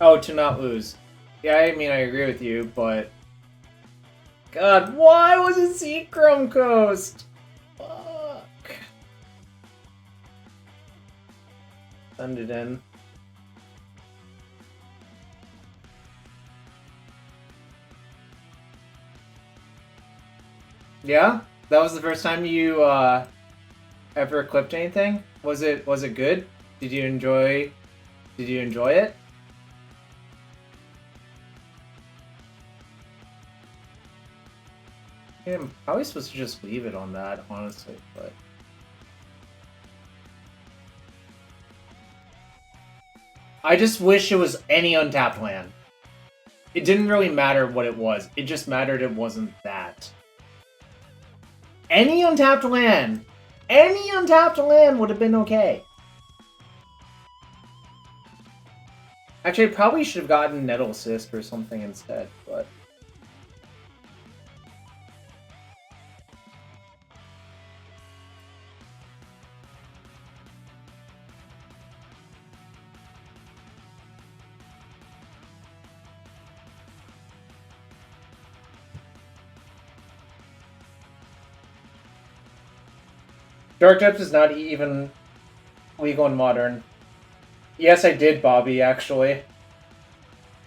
Oh, to not lose. Yeah, I mean, I agree with you, but... God, why was it Seachrome Coast? Fuck. Send it in. Yeah? That was the first time you, ever equipped anything? Was it good? Did you enjoy it? Yeah, I'm probably supposed to just leave it on that, honestly, but... I just wish it was any untapped land. It didn't really matter what it was. It just mattered it wasn't that. Any untapped land! Any untapped land would have been okay. Actually, I probably should have gotten Nettlecyst or something instead, but... Dark Depths is not even legal in Modern. Yes, I did, Bobby, actually.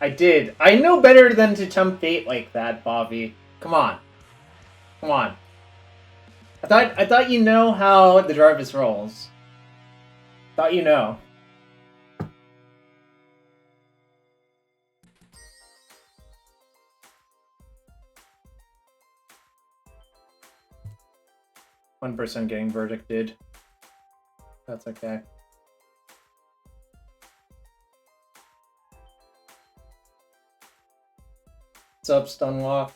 I did. I know better than to tempt fate like that, Bobby. Come on. Come on. I thought you know how the Jarvis rolls. Thought you know. One person getting verdicted. That's okay. What's up, Stunlock?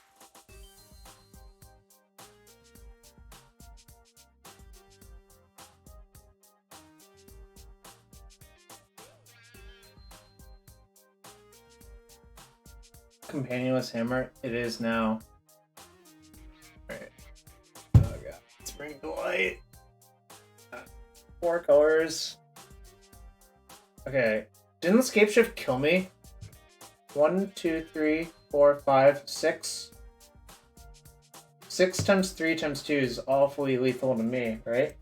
Companionless hammer? It is now. Alright. Oh god. Let's bring the light. 4 colors. Okay. Didn't Escape Shift kill me? 1, 2, 3, 4, 5, 6. 6 times 3 times 2 is awfully lethal to me, right?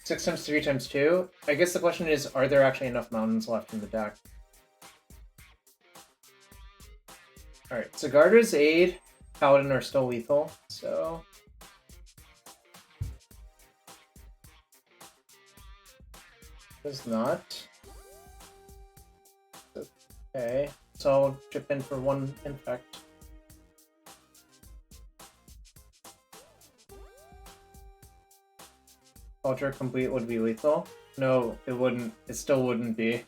6 times 3 times 2? I guess the question is, are there actually enough mountains left in the deck? Alright, so Garter's Aid, Paladin are still lethal, so... Does not. Okay, so I'll chip in for 1 infect. Ultra complete would be lethal? No, it wouldn't. It still wouldn't be.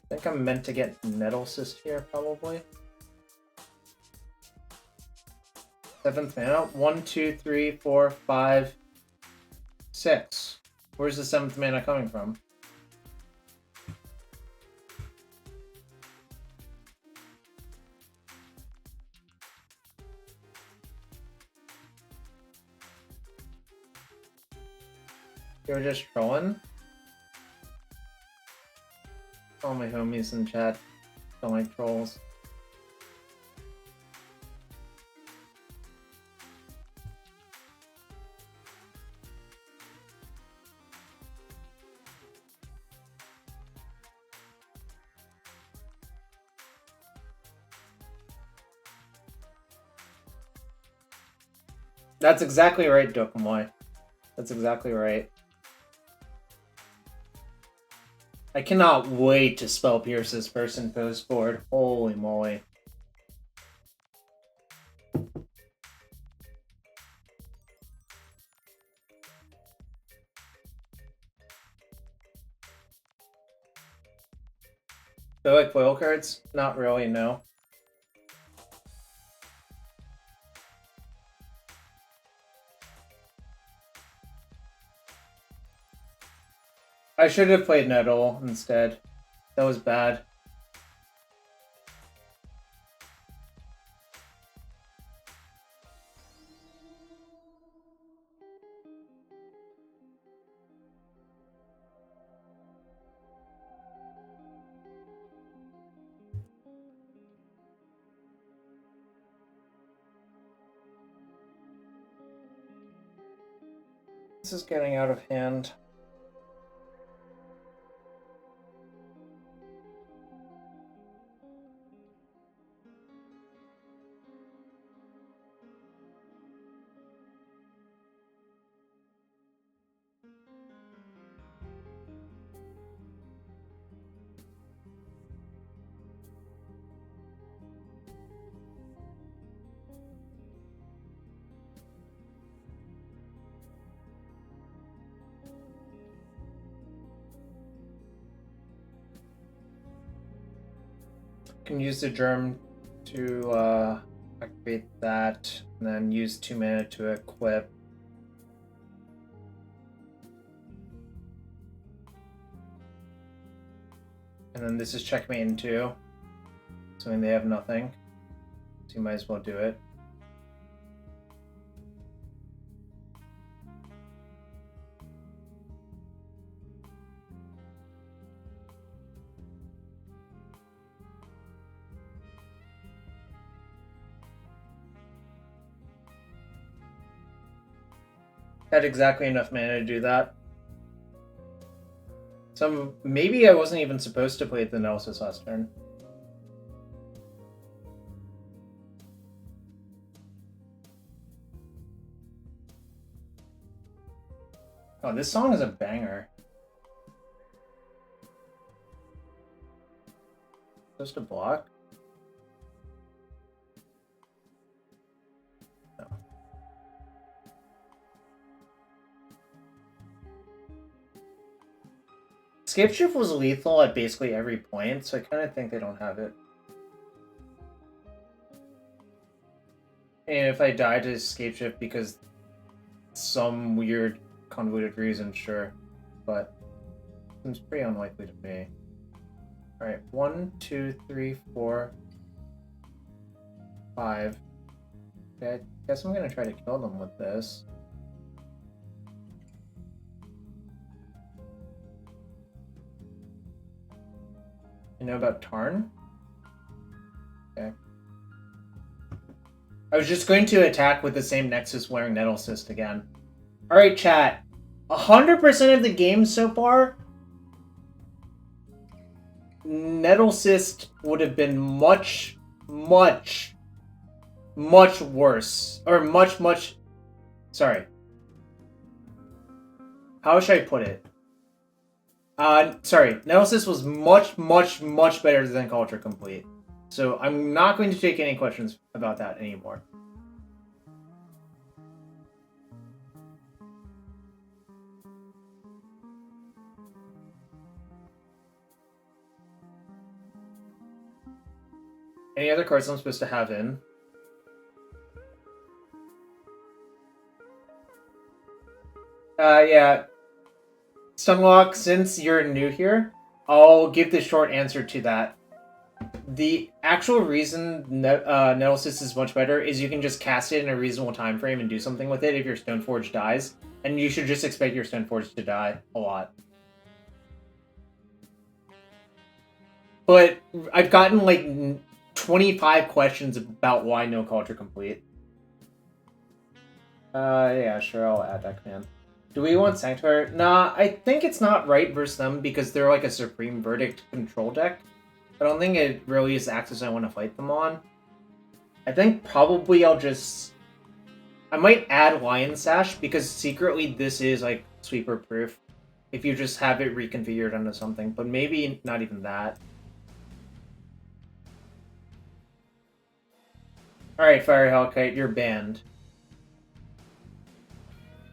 I think I'm meant to get Nettlecyst here, probably. 7th mana. 1, 2, 3, 4, 5, 6. Where's the 7th mana coming from? You were just trolling? All my homies in chat don't like trolls. That's exactly right, Dokamoy. That's exactly right. I cannot wait to spell Pierce this person post board. Holy moly. Do I like foil cards? Not really, no. I should have played Nettle instead. That was bad. This is getting out of hand. Can use the germ to activate that, and then use 2 mana to equip. And then this is checkmate in 2. So they have nothing. So you might as well do it. Had exactly enough mana to do that. So maybe I wasn't even supposed to play the Nettlecyst last turn. Oh, this song is a banger. Supposed to block? No. Escape Shift was lethal at basically every point, so I kind of think they don't have it. And if I die to Escape Shift because some weird convoluted reason, sure. But seems pretty unlikely to me. Alright, 1, 2, 3, 4, 5. Okay, I guess I'm gonna try to kill them with this. You know about Tarn? Okay. I was just going to attack with the same Nexus wearing Nettlecyst again. Alright, chat. 100% of the games so far, Nettlecyst would have been much worse. Or sorry. How should I put it? Sorry, Nettlecyst was much better than Culture Complete. So I'm not going to take any questions about that anymore. Any other cards I'm supposed to have in? Yeah. Stunlock, since you're new here, I'll give the short answer to that. The actual reason Nettlecyst is much better is you can just cast it in a reasonable time frame and do something with it if your Stoneforge dies. And you should just expect your Stoneforge to die a lot. But I've gotten like 25 questions about why no Culture Complete. Yeah, sure, I'll add that command. Do we want Sanctuary? Nah, I think it's not right versus them because they're like a Supreme Verdict control deck. I don't think it really is the axis I want to fight them on. I think probably I'll just... I might add Lion Sash because secretly this is like sweeper proof if you just have it reconfigured onto something, but maybe not even that. Alright, Fire Hellkite, you're banned.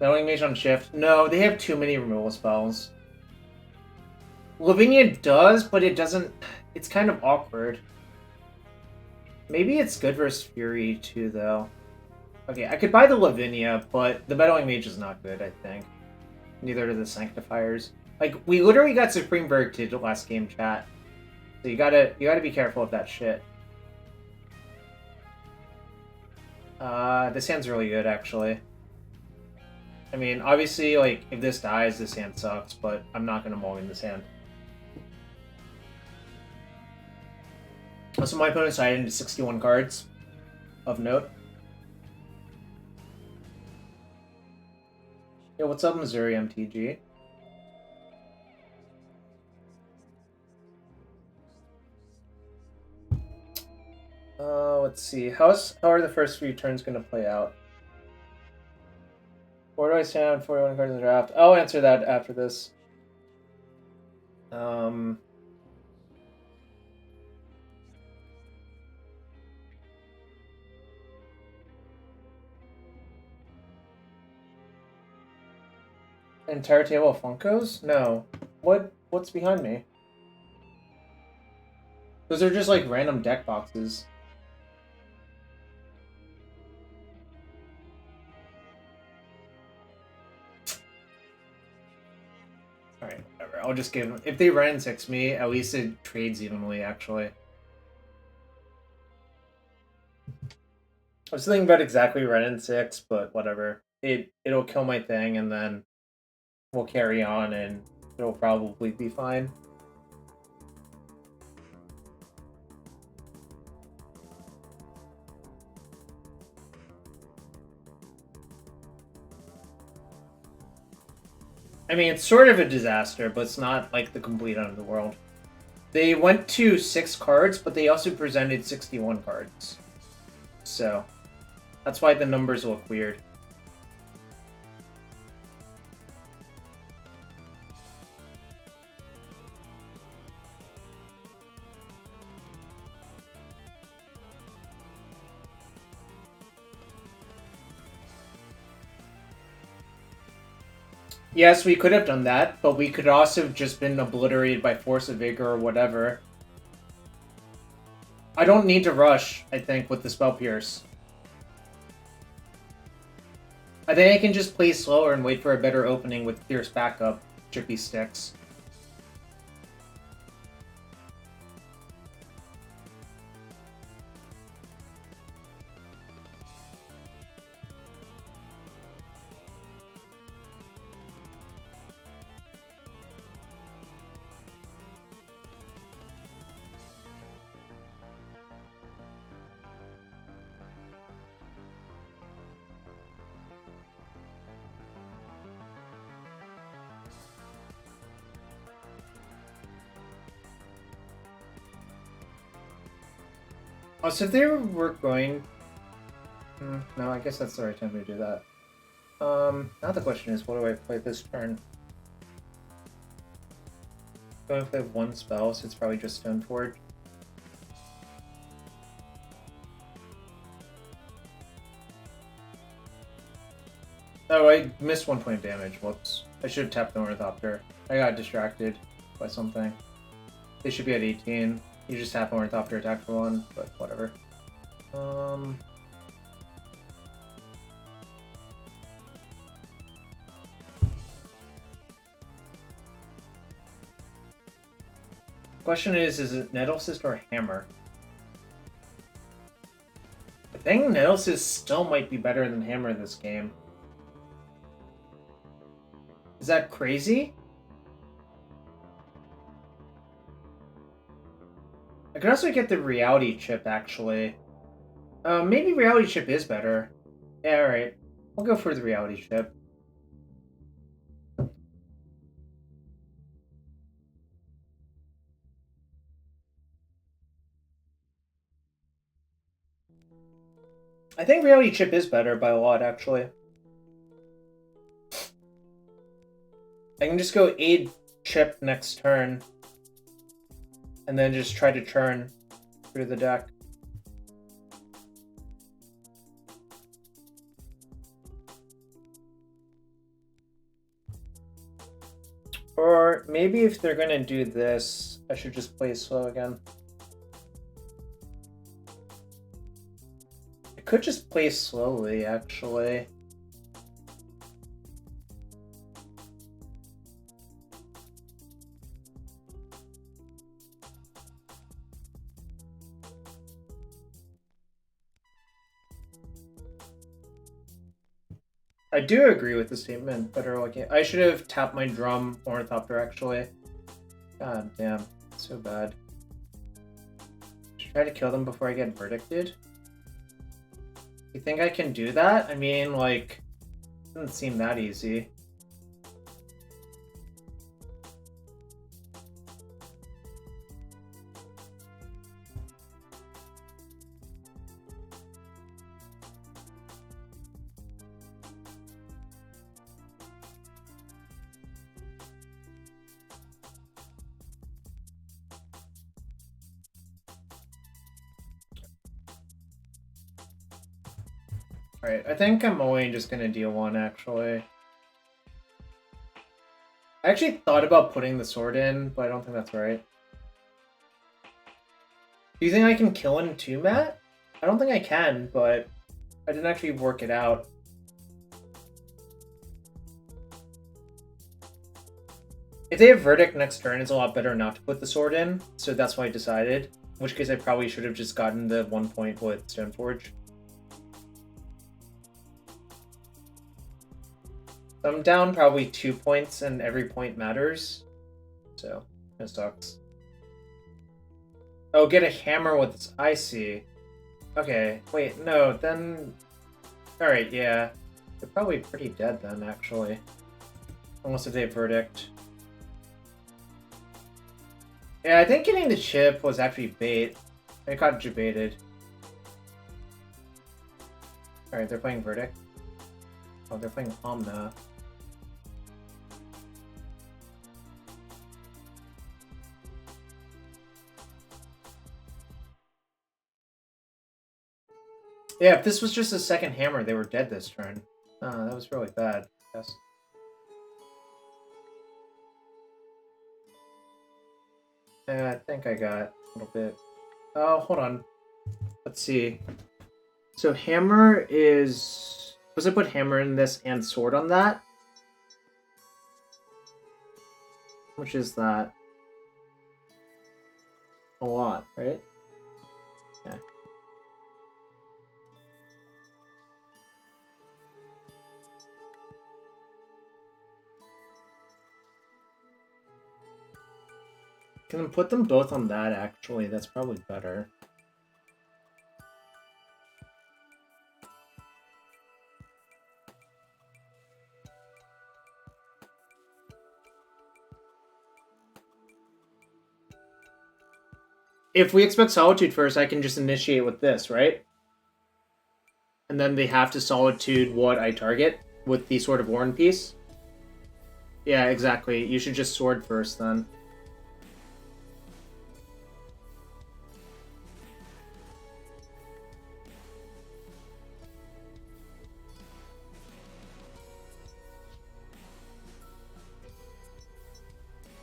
Meddling Mage on Shift. No, they have too many removal spells. Lavinia does, but it doesn't... It's kind of awkward. Maybe it's good versus Fury, too, though. Okay, I could buy the Lavinia, but the Meddling Mage is not good, I think. Neither are the Sanctifiers. Like, we literally got Supreme Verdict last game, chat. So you gotta be careful of that shit. This hand's really good, actually. I mean, obviously, like, if this dies, this hand sucks, but I'm not going to mulligan this hand. Also, my opponent's side into 61 cards of note. Yo, what's up, Missouri MTG? Let's see. How are the first few turns going to play out? Where do I stand on 41 cards in the draft? I'll answer that after this. Entire table of Funkos? No. What's behind me? Those are just like random deck boxes. Alright, whatever. I'll just give them... If they Ren 6 me, at least it trades evenly, actually. I was thinking about exactly Ren 6, but whatever. It'll kill my thing, and then we'll carry on, and it'll probably be fine. I mean, it's sort of a disaster, but it's not like the complete end of the world. They went to 6 cards, but they also presented 61 cards. So, that's why the numbers look weird. Yes, we could have done that, but we could also have just been obliterated by Force of Vigor or whatever. I don't need to rush, I think, with the Spell Pierce. I think I can just play slower and wait for a better opening with Fierce backup, Chippy Sticks. Also, if they were going... No, I guess that's the right time to do that. Now the question is, what do I play this turn? Going to play one spell, so it's probably just Stoneforge. Oh, I missed 1 point of damage. Whoops. I should have tapped the Ornithopter. I got distracted by something. They should be at 18. You just tap Ornithopter attack for 1, but whatever. Question is it Nettlecyst or Hammer? I think Nettlecyst still might be better than Hammer this game. Is that crazy? I could also get the Reality Chip, actually. Maybe Reality Chip is better. Yeah, alright. I'll go for the Reality Chip. I think Reality Chip is better by a lot, actually. I can just go aid chip next turn, and then just try to churn through the deck. Or maybe if they're gonna do this, I should just play slow again. I could just play slowly, actually. I do agree with the statement. Better looking. I should have tapped my drum Ornithopter, actually. God damn. So bad. Should try to kill them before I get verdicted? You think I can do that? I mean, like, it doesn't seem that easy. Alright, I think I'm only just gonna deal 1, actually. I actually thought about putting the sword in, but I don't think that's right. Do you think I can kill in 2, Matt? I don't think I can, but I didn't actually work it out. If they have Verdict next turn, it's a lot better not to put the sword in, so that's why I decided. In which case I probably should have just gotten the 1 point with Stoneforge. I'm down probably 2 points, and every point matters. So, it sucks. Oh, get a hammer with this. I see. Okay, wait, no, then... Alright, yeah. They're probably pretty dead then, actually. Unless if they have Verdict. Yeah, I think getting the chip was actually bait. I got baited. Alright, they're playing Verdict. Oh, they're playing Omna. Yeah, if this was just a second hammer, they were dead this turn. That was really bad, I guess. I think I got a little bit. Oh, hold on. Let's see. So hammer is... Was I put hammer in this and sword on that? Which is that? A lot, right? Yeah. Can I put them both on that, actually? That's probably better. If we expect Solitude first, I can just initiate with this, right? And then they have to Solitude what I target with the Sword of Warren piece. Yeah, exactly. You should just sword first, then.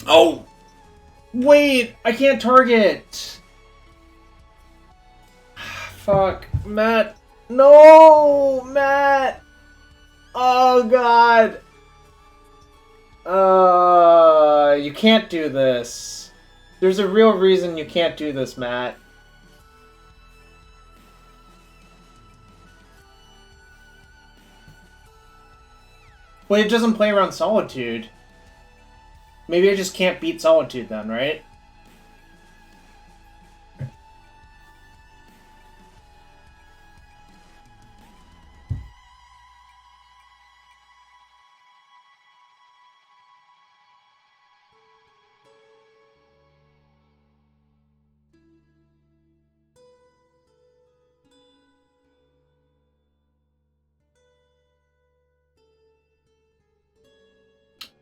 Oh! Wait! I can't target! Fuck. Matt. No! Matt! Oh, God! You can't do this. There's a real reason you can't do this, Matt. But it doesn't play around Solitude. Maybe I just can't beat Solitude then, right?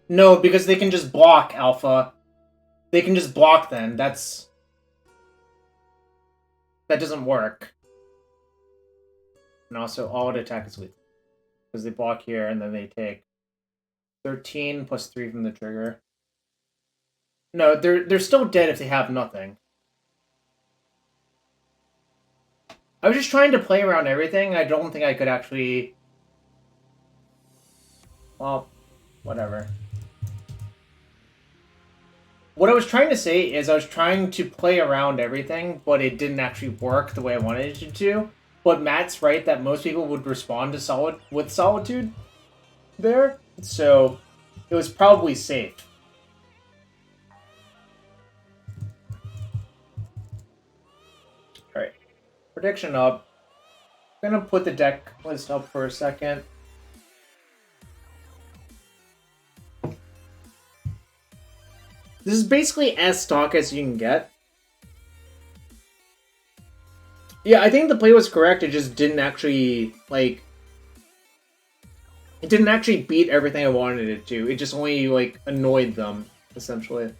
No, because they can just block, Alpha. They can just block then. That doesn't work. And also, all attack is weak. Because they block here, and then they take 13 plus 3 from the trigger. No, they're still dead if they have nothing. I was just trying to play around everything. I don't think I could actually... Well, whatever. What I was trying to say is I was trying to play around everything, but it didn't actually work the way I wanted it to. But Matt's right that most people would respond to Solitude there, so it was probably safe. Alright, prediction up. I'm gonna put the deck list up for a second. This is basically as stock as you can get. Yeah, I think the play was correct. It just didn't actually, like... It didn't actually beat everything I wanted it to. It just only, like, annoyed them, essentially.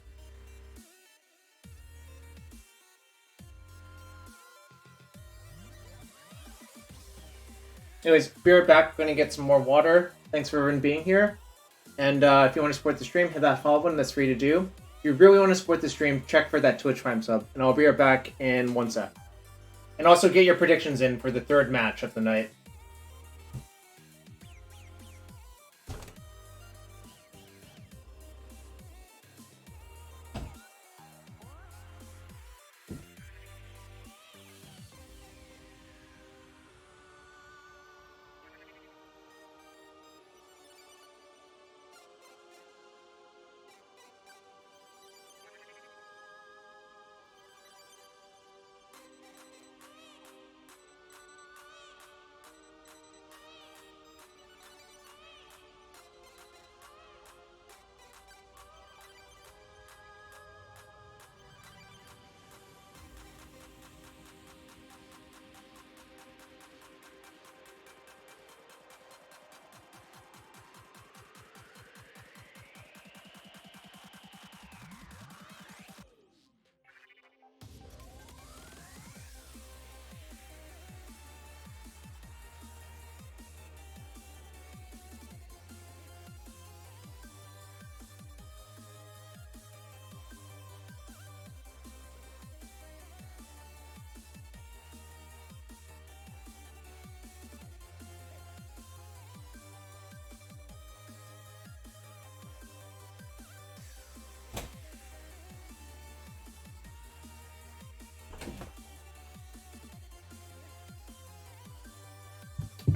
Anyways, be right back. Gonna get some more water. Thanks for everyone being here. And if you want to support the stream, hit that follow button. That's free to do. If you really want to support the stream, check for that Twitch Prime sub. And I'll be right back in 1 sec. And also get your predictions in for the third match of the night.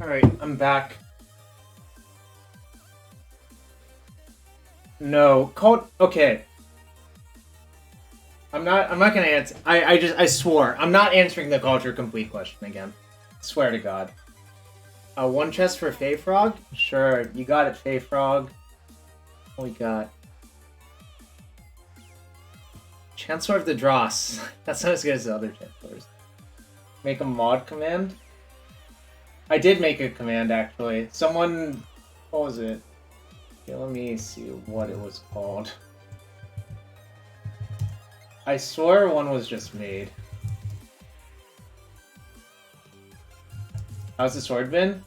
Alright, I'm back. No, okay. I'm not gonna answer. I swore. I'm not answering the culture complete question again. Swear to God. One chest for Fey Frog? Sure, you got it, Fey Frog. What we got? Chancellor of the Dross. That's not as good as the other Chancellors. Make a mod command? I did make a command, actually. Someone... What was it? Okay, let me see what it was called. I swear one was just made. How's the sword been?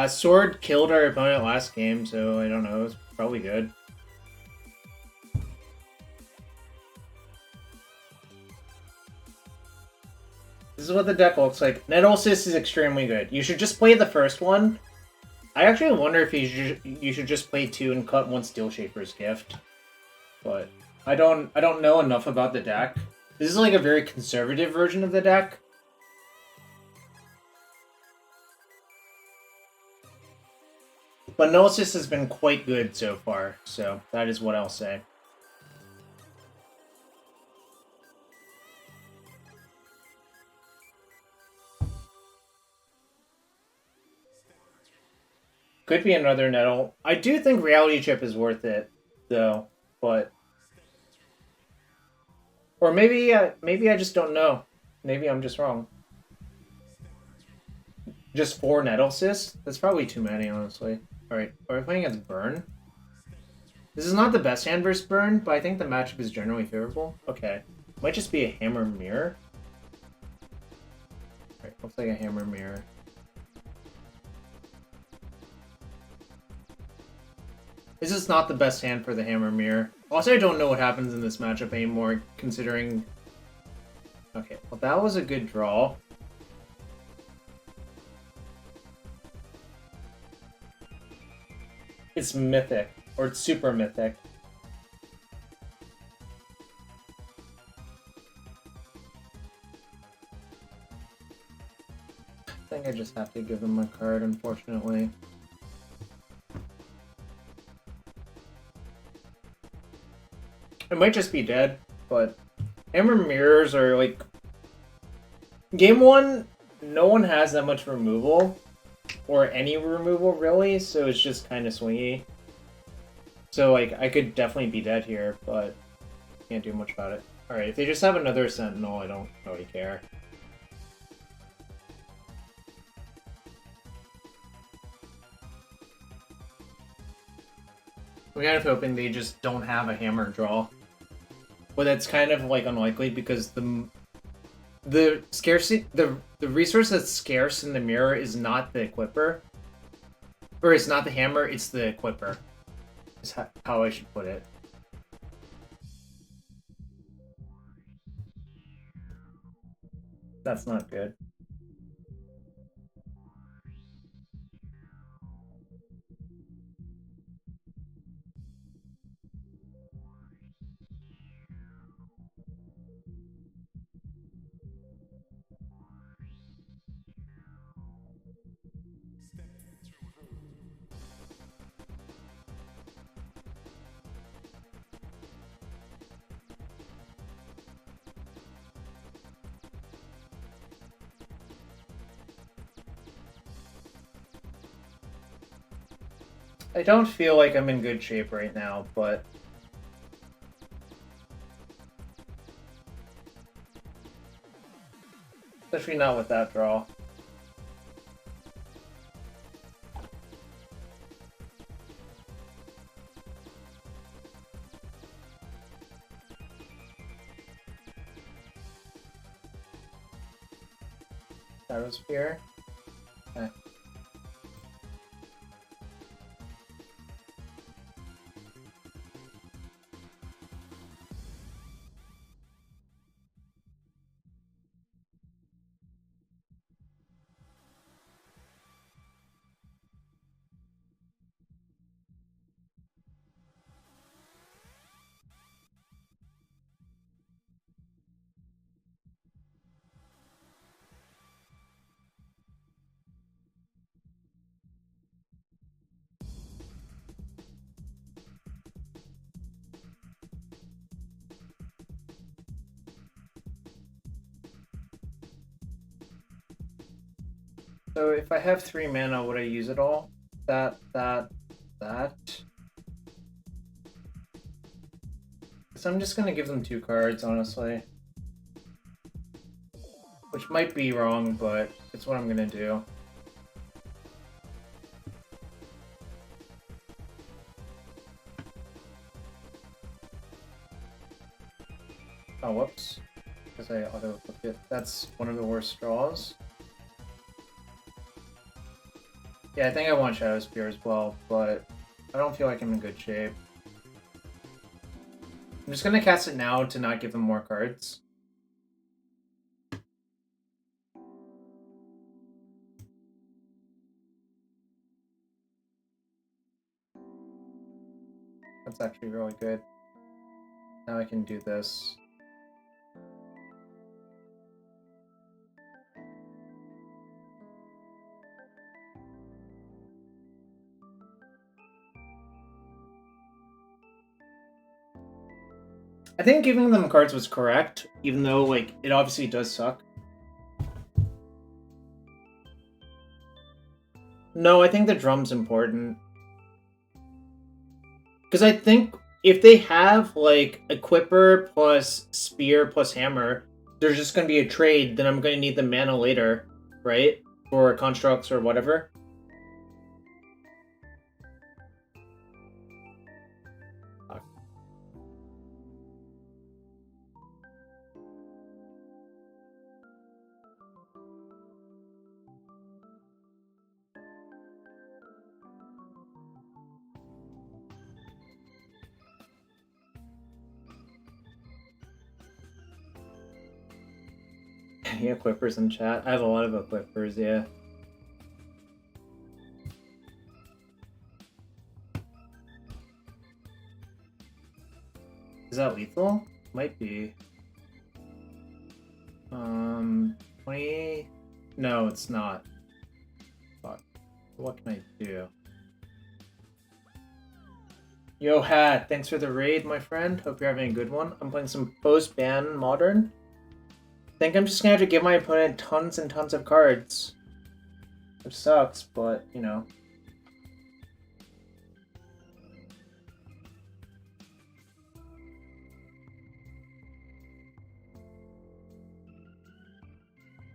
Sword killed our opponent last game, so I don't know. It's probably good. This is what the deck looks like. Nettlecyst is extremely good. You should just play the first one. I actually wonder if you should just play 2 and cut 1 Steel Shaper's Gift. But I don't know enough about the deck. This is like a very conservative version of the deck. But Nettlecyst has been quite good so far, so that is what I'll say. Could be another Nettle. I do think Reality Chip is worth it, though, but... Or maybe I just don't know. Maybe I'm just wrong. Just 4 Nettlecyst? That's probably too many, honestly. Alright, are we playing against Burn? This is not the best hand versus Burn, but I think the matchup is generally favorable. Okay. Might just be a Hammer Mirror. Alright, looks like a Hammer Mirror. This is not the best hand for the Hammer Mirror. Also, I don't know what happens in this matchup anymore, considering... Okay, well that was a good draw. It's mythic, or it's super mythic. I think I just have to give him a card, unfortunately. It might just be dead, but Hammer Mirrors are like... Game 1, no one has that much removal. Or any removal, really, so it's just kind of swingy. So, like, I could definitely be dead here, but can't do much about it. Alright, if they just have another Sentinel, I don't really care. I'm kind of hoping they just don't have a hammer draw. But that's kind of, like, unlikely, because the scarcity, the resource that's scarce in the mirror is not the equipper. Or it's not the hammer, it's the equipper. Is how I should put it. That's not good. I don't feel like I'm in good shape right now, but... Especially not with that draw. Shadow Spear. Okay. So if I have 3 mana, would I use it all? That. So I'm just gonna give them 2 cards, honestly. Which might be wrong, but it's what I'm gonna do. Oh, whoops. Because I auto-clicked it. That's one of the worst draws. Yeah, I think I want Shadow Spear as well, but I don't feel like I'm in good shape. I'm just gonna cast it now to not give them more cards. That's actually really good. Now I can do this. I think giving them cards was correct, even though, like, it obviously does suck. No, I think the drum's important. Because I think if they have, like, Equipper plus Spear plus Hammer, there's just going to be a trade, then I'm going to need the mana later, right? For Constructs or whatever. Any Equippers in chat? I have a lot of Equippers, yeah. Is that lethal? Might be. 20... No, it's not. Fuck. What can I do? Yo, Hat, thanks for the raid, my friend. Hope you're having a good one. I'm playing some post-ban Modern. I think I'm just gonna have to give my opponent tons and tons of cards. Which sucks, but, you know.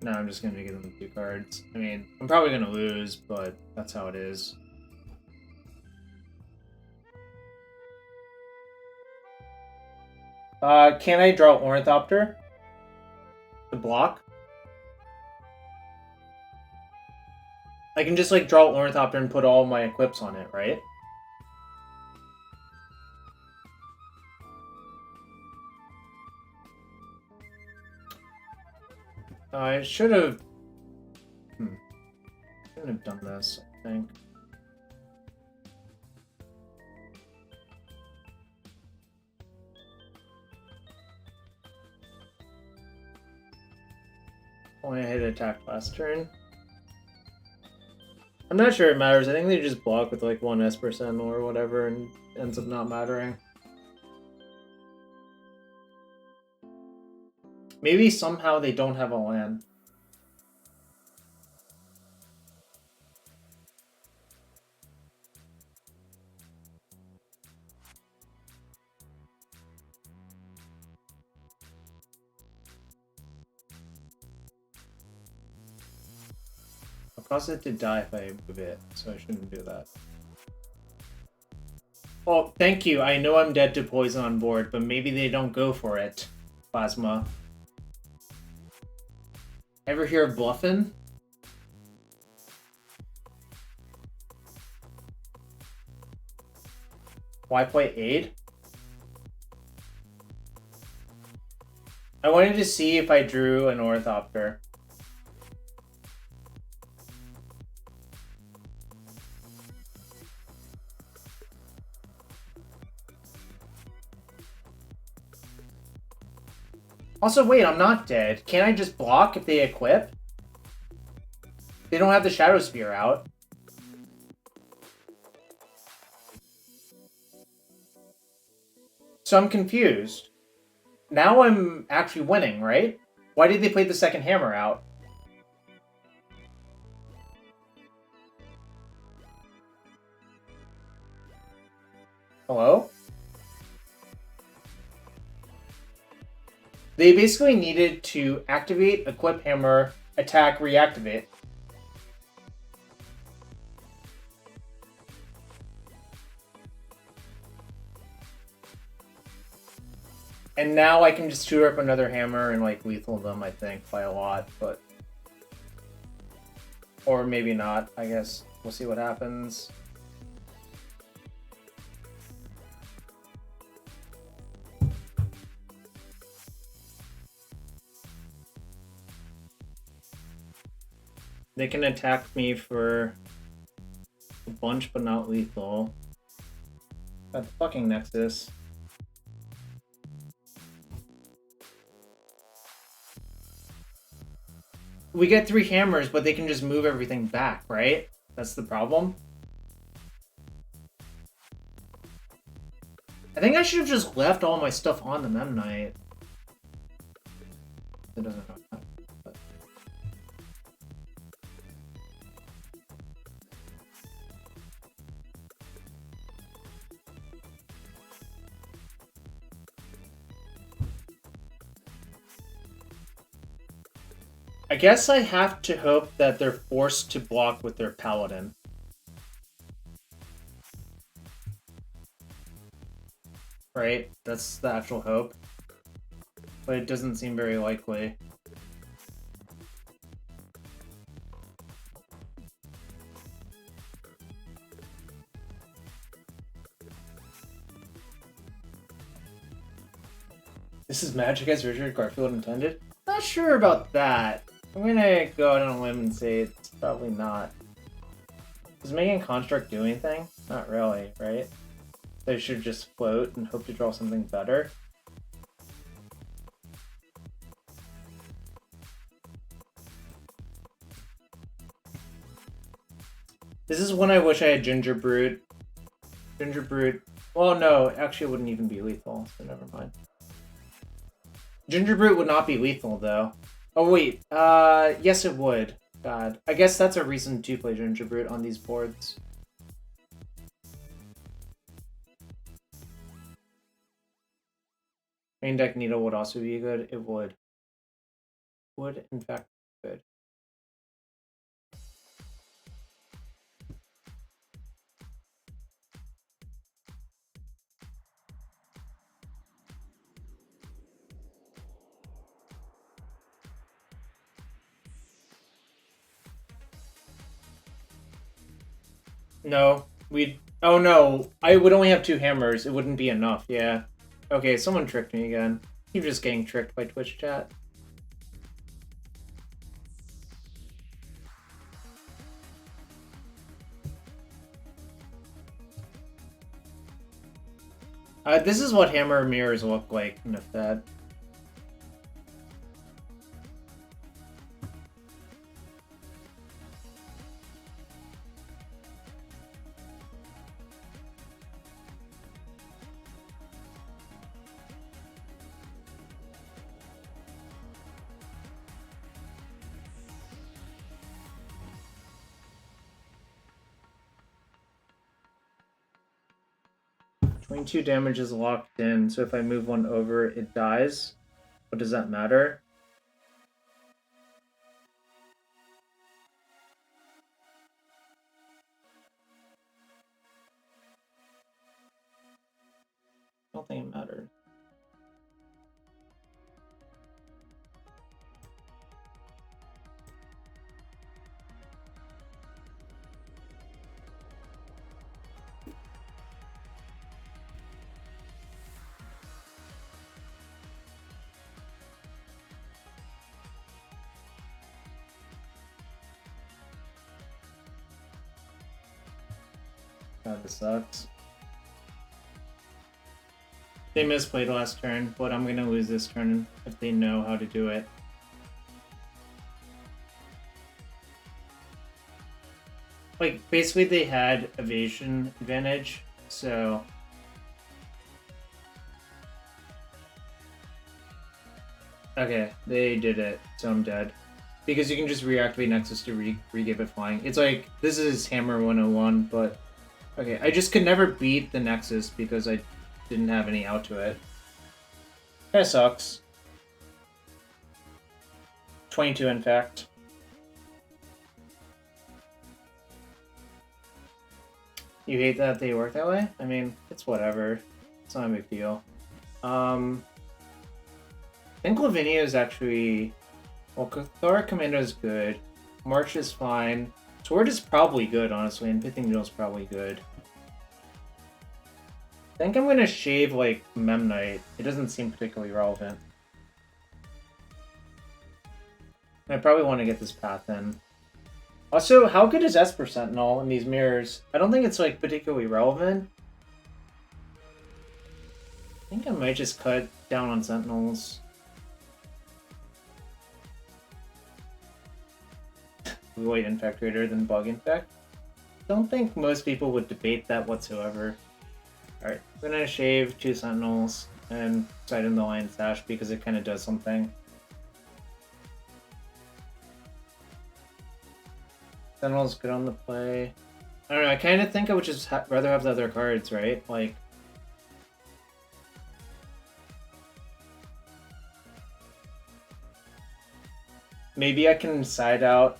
No, I'm just gonna give them 2 cards. I mean, I'm probably gonna lose, but that's how it is. Can I draw Ornithopter? To block? I can just, like, draw Ornithopter and put all my equips on it, right? I should have... shouldn't have done this, I think. Only I hit attack last turn. I'm not sure it matters. I think they just block with like 1 S% or whatever and ends up not mattering. Maybe somehow they don't have a land. I'll cause it to die if I move it, so I shouldn't do that. Oh, thank you. I know I'm dead to poison on board, but maybe they don't go for it. Plasma. Ever hear of bluffing? Why play Aid? I wanted to see if I drew an Ornithopter. Also, wait, I'm not dead. Can't I just block if they equip? They don't have the Shadow Spear out. So I'm confused. Now I'm actually winning, right? Why did they play the second hammer out? Hello? They basically needed to activate, equip hammer, attack, reactivate. And now I can just shoot up another hammer and like lethal them, I think, by a lot, but... Or maybe not, I guess. We'll see what happens. They can attack me for a bunch, but not lethal. That fucking Nexus. We get 3 hammers, but they can just move everything back, right? That's the problem. I think I should have just left all my stuff on the Mem Knight. It doesn't know. But... I guess I have to hope that they're forced to block with their Paladin. Right? That's the actual hope. But it doesn't seem very likely. This is Magic as Richard Garfield intended? Not sure about that. I'm gonna go out on a limb and say it's probably not. Does making Construct do anything? Not really, right? They should just float and hope to draw something better. This is when I wish I had Ginger Brute. Ginger Brute... Well, no, actually it wouldn't even be lethal, so never mind. Ginger Brute would not be lethal, though. Oh, wait. Yes, it would. God. I guess that's a reason to play Ginger Brute on these boards. Main deck Needle would also be good. It would. Would, in fact, be good. No, we'd... Oh no, I would only have 2 hammers. It wouldn't be enough, yeah. Okay, someone tricked me again. You're just getting tricked by Twitch chat. This is what hammer mirrors look like in a Fed. .2 damage is locked in, so if I move one over, it dies. What does that matter? I don't think it mattered. God, this sucks. They misplayed last turn, but I'm gonna lose this turn if they know how to do it. Like, basically they had evasion advantage, so... Okay, they did it, so I'm dead. Because you can just reactivate Nexus to re-give it flying. It's like, this is Hammer 101, but... Okay, I just could never beat the Nexus because I didn't have any out to it. That sucks. 22, in fact. You hate that they work that way? I mean, it's whatever. It's not a big deal. I think Lavinia is actually... Well, Catharic Commando is good. March is fine. Sword is probably good, honestly, and Pithing Needle is probably good. I think I'm gonna shave, like, Mem Knight. It doesn't seem particularly relevant. I probably want to get this path in. Also, how good is Esper Sentinel in these mirrors? I don't think it's, like, particularly relevant. think I might just cut down on Sentinels. Void Infect greater than Bug Infect. Don't think most people would debate that whatsoever. Alright, I'm gonna shave 2 Sentinels and side in the Lion Sash because it kind of does something. Sentinel's good on the play. I don't know, I kind of think I would just rather have the other cards, right? Like... maybe I can side out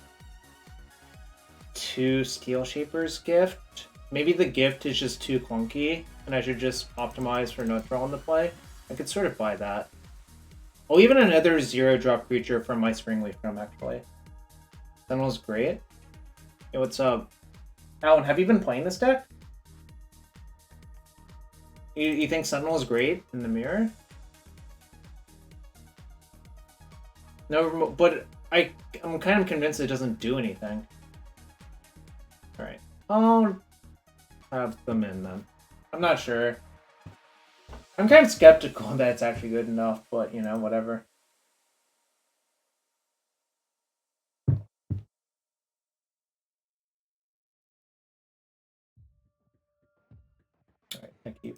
2 Steel Shaper's Gift. Maybe the gift is just too clunky, and I should just optimize for no draw on the play. I could sort of buy that. Oh, even another 0-drop creature from my Springleaf Gnome, actually. Sentinel's great. Hey, what's up? Alan, have you been playing this deck? You think Sentinel's great in the mirror? No, but I'm kind of convinced it doesn't do anything. Alright. I'll have them in then. I'm not sure. I'm kind of skeptical that it's actually good enough, but you know, whatever. Alright, thank you.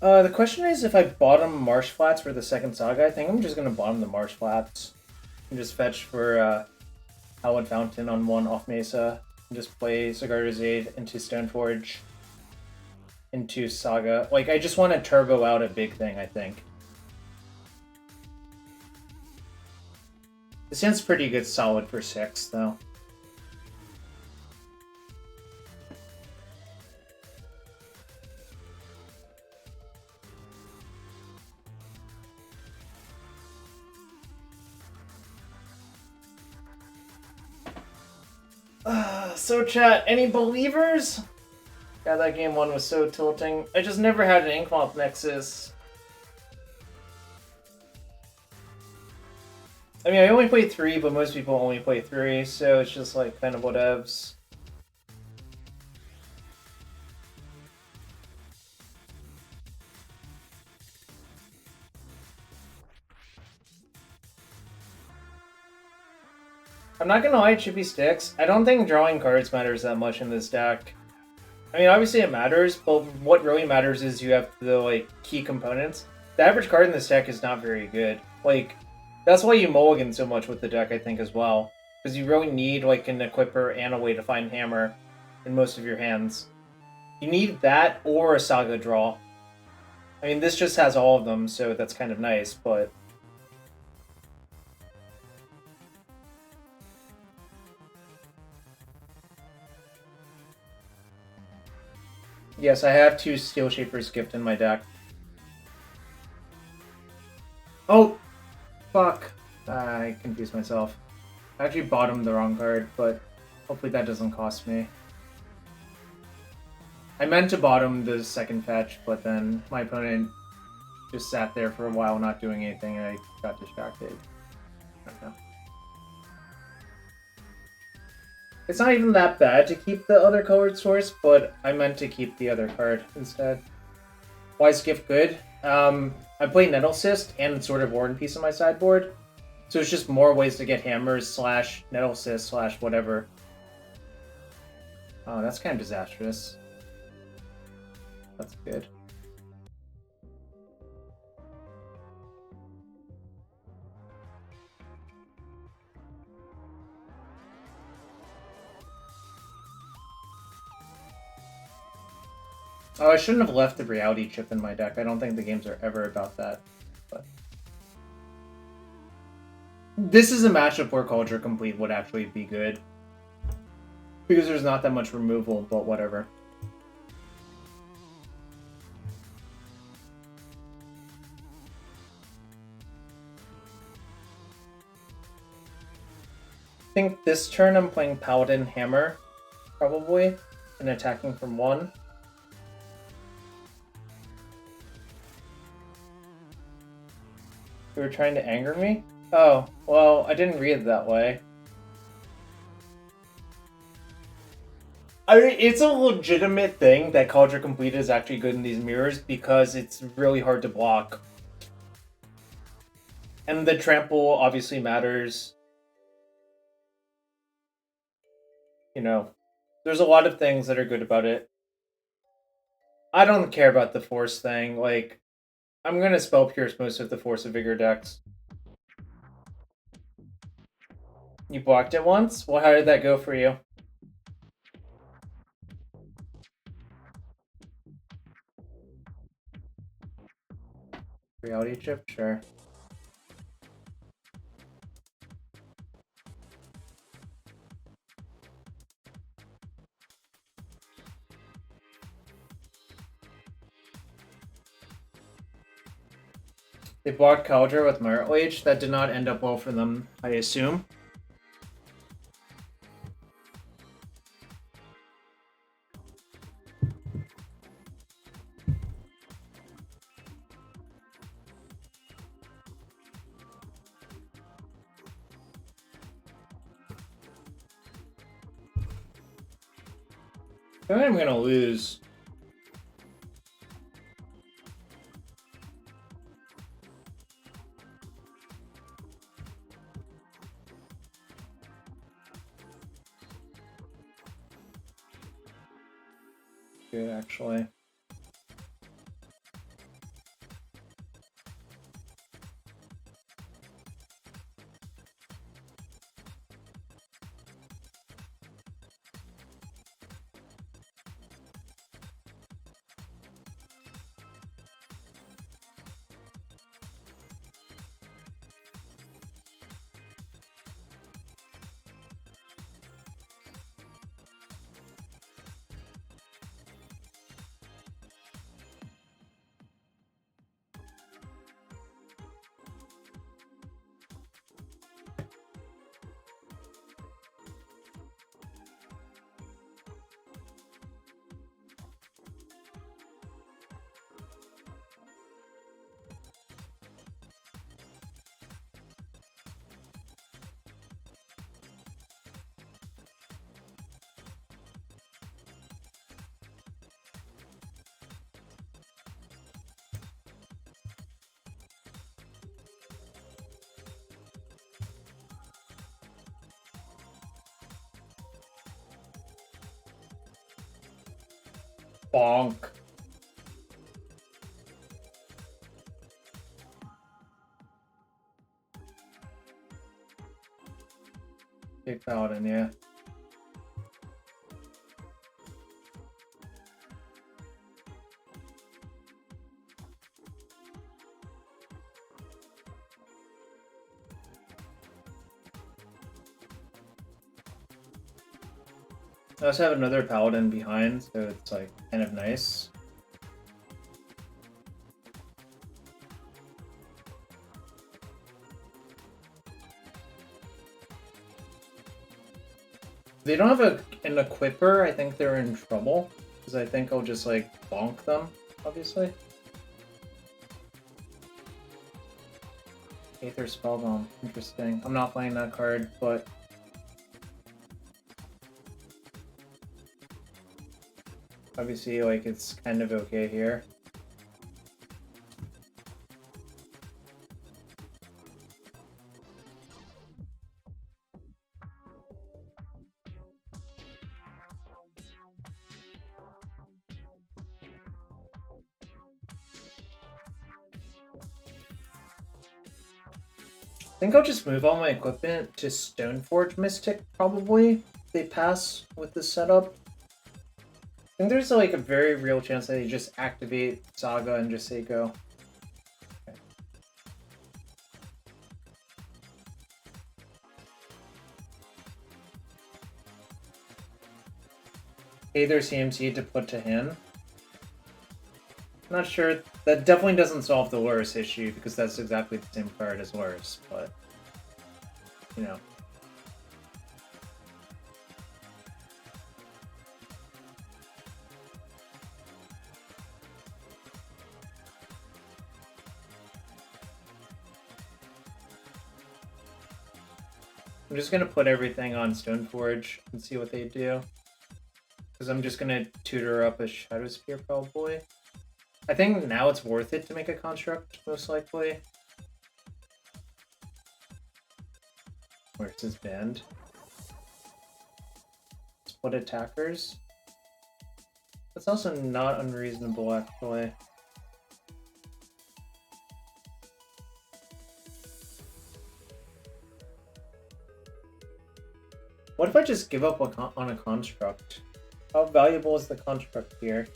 The question is if I bottom Marsh Flats for the second Saga. I think I'm just going to bottom the Marsh Flats. And just fetch for Howled Fountain on 1 off Mesa. And just play Sigarda's Aid into Stoneforge. Into Saga. Like, I just want to turbo out a big thing, I think. This hand's pretty good solid for 6, though. So chat, any believers? God, that game 1 was so tilting. I just never had an Inkmoth Nexus. I mean, I only play 3, but most people only play 3, so it's just like kind of whatevs. I'm not gonna lie, Chippy Sticks. I don't think drawing cards matters that much in this deck. I mean, obviously it matters, but what really matters is you have the, like, key components. The average card in this deck is not very good. Like, that's why you mulligan so much with the deck, I think, as well. Because you really need, like, an equipper and a way to find hammer in most of your hands. You need that or a Saga draw. I mean, this just has all of them, so that's kind of nice, but... yes, I have 2 Steel Shaper's Gift in my deck. Oh! Fuck. I confused myself. I actually bottomed the wrong card, but hopefully that doesn't cost me. I meant to bottom the second fetch, but then my opponent just sat there for a while not doing anything and I got distracted. I don't know. It's not even that bad to keep the other colored source, but I meant to keep the other card instead. Why is Gift good? I play Nettlecyst and sort of War and Peace on my sideboard, so it's just more ways to get hammers slash Nettlecyst slash whatever. Oh, that's kind of disastrous. That's good. Oh, I shouldn't have left the reality chip in my deck. I don't think the games are ever about that. But this is a matchup where Culture Complete would actually be good. Because there's not that much removal, but whatever. I think this turn I'm playing Paladin Hammer, probably, and attacking from 1. You were trying to anger me? Oh, well, I didn't read it that way. I mean, it's a legitimate thing that Culture Complete is actually good in these mirrors because it's really hard to block. And the trample obviously matters. You know, there's a lot of things that are good about it. I don't care about the Force thing. Like, I'm gonna Spell Pierce most of the Force of Vigor decks. You blocked it once? Well, how did that go for you? Reality chip? Sure. They blocked Caldra with Murktide. That did not end up well for them, I assume. I think I'm gonna lose. Good, actually. Bonk. Big Paladin, yeah. I also have another Paladin behind, so it's like kind of nice. If they don't have an equipper, I think they're in trouble. Because I think I'll just like bonk them, obviously. Aether Spellbomb, interesting. I'm not playing that card, but obviously, like, it's kind of okay here. I think I'll just move all my equipment to Stoneforge Mystic, probably. If they pass with this setup. I think there's like a very real chance that they just activate Saga and just say go. Okay. Either CMC to put to hand. Not sure. That definitely doesn't solve the LURRUS issue because that's exactly the same card as LURRUS, but you know. I'm just gonna put everything on Stoneforge and see what they do. because I'm just gonna tutor up a Shadow Spear probably. I think now it's worth it to make a construct, most likely. Where's his band? Split attackers. That's also not unreasonable, actually. What if I just give up on a construct? How valuable is the construct here?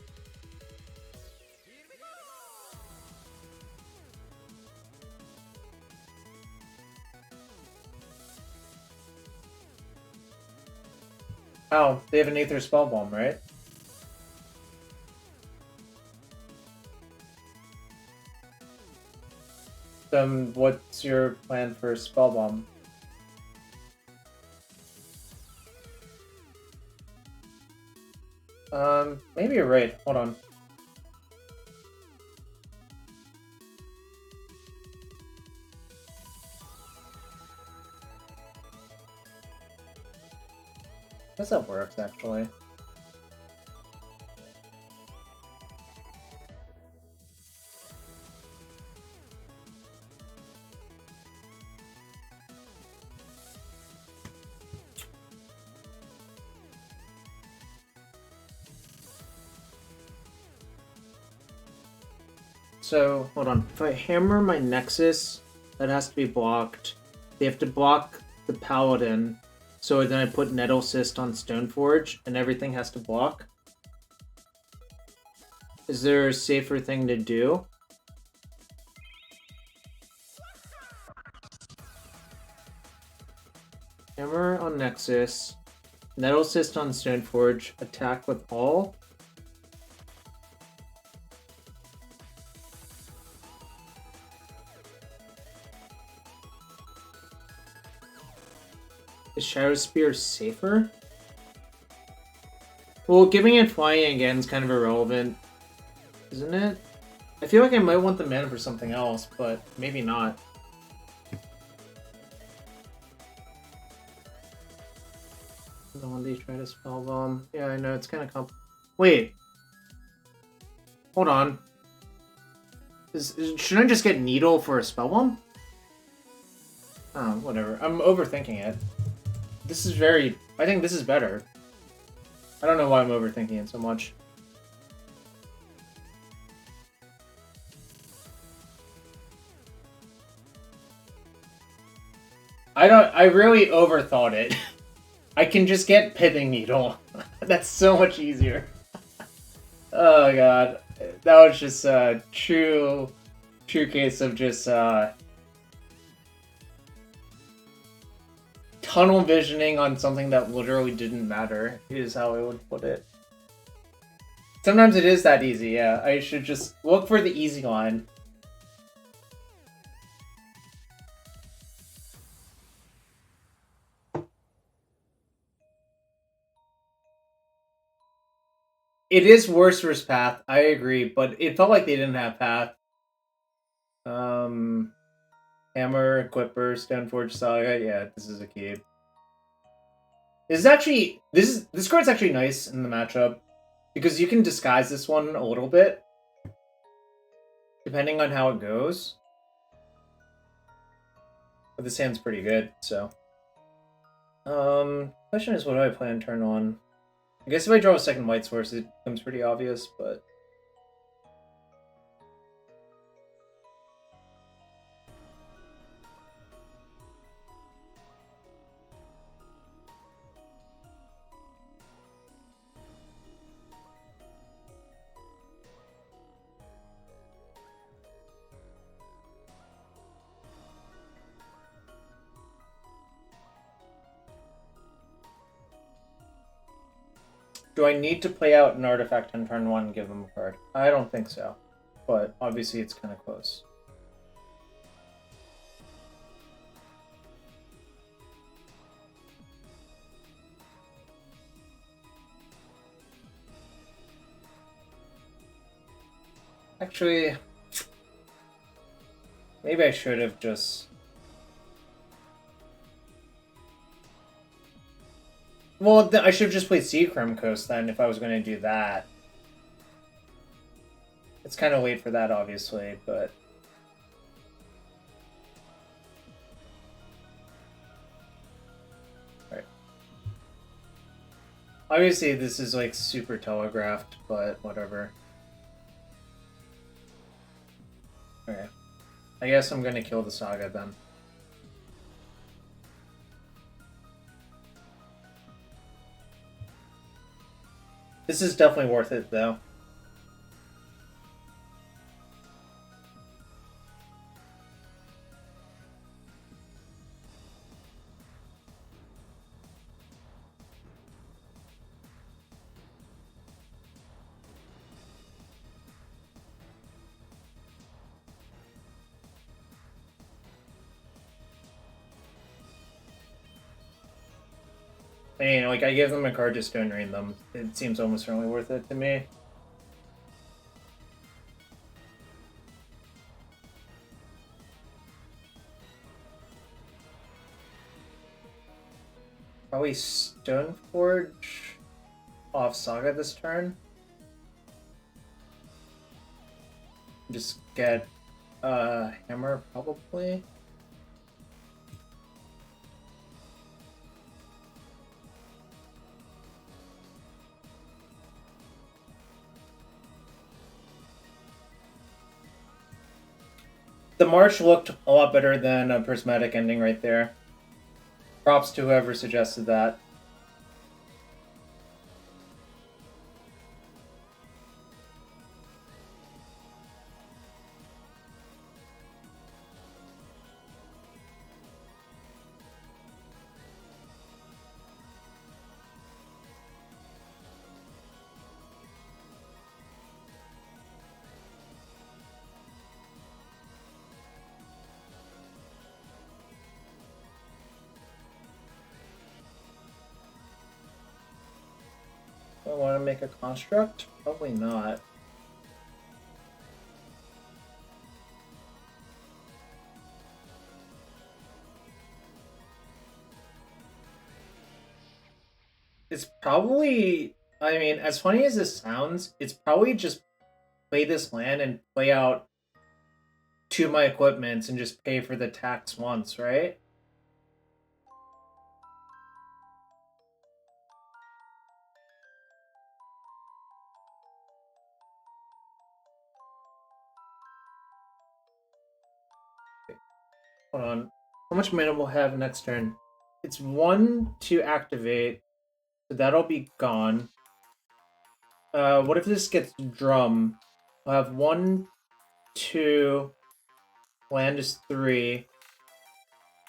Oh, they have an Aether Spell Bomb, right? Then what's your plan for Spell Bomb? Maybe you're right. Hold on. I guess that works, actually. So, hold on. If I hammer my Nexus, that has to be blocked. They have to block the Paladin. So then I put Nettlecyst on Stoneforge, and everything has to block. Is there a safer thing to do? Hammer on Nexus. Nettlecyst on Stoneforge. Attack with all. Is Shadow Spear safer? Well, giving it flying again is kind of irrelevant, isn't it? I feel like I might want the mana for something else, but maybe not. The one they try to spell bomb. Yeah, I know, it's kind of Wait. Hold on. Should I just get Needle for a spell bomb? Oh, whatever. I'm overthinking it. This is very... I think this is better. I don't know why I'm overthinking it so much. I really overthought it. I can just get Pithing Needle. That's so much easier. Oh god. That was just a true case of just tunnel visioning on something that literally didn't matter, is how I would put it. Sometimes it is that easy, yeah. I should just look for the easy line. It is worse versus Path, I agree, but it felt like they didn't have Path. Hammer, Equipper, Stoneforge Saga, yeah, this is a keep. This card's actually nice in the matchup, because you can disguise this one a little bit, depending on how it goes. But this hand's pretty good, so. Question is, what do I plan to turn on? I guess if I draw a second white source, it becomes pretty obvious, but... Do I need to play out an artifact on turn 1 and give them a card? I don't think so, but obviously it's kind of close. Actually, maybe I should have just... Well, I should have just played Seachrome Coast then if I was going to do that. It's kind of late for that, obviously, but... Alright. Obviously, this is, like, super telegraphed, but whatever. Okay. I guess I'm gonna kill the Saga, then. This is definitely worth it, though. I mean, like, I give them a card just to drain them. It seems almost certainly worth it to me. Probably Stoneforge off Saga this turn. Just get Hammer, probably. The March looked a lot better than a Prismatic ending right there. Props to whoever suggested that. Do I want to make a construct? Probably not. It's probably, I mean, as funny as this sounds, it's probably just play this land and play out 2 of my equipments and just pay for the tax once, right? Hold on. How much mana we'll have next turn? It's 1 to activate, so that'll be gone. What if this gets drum? I'll have 1, 2, land is 3.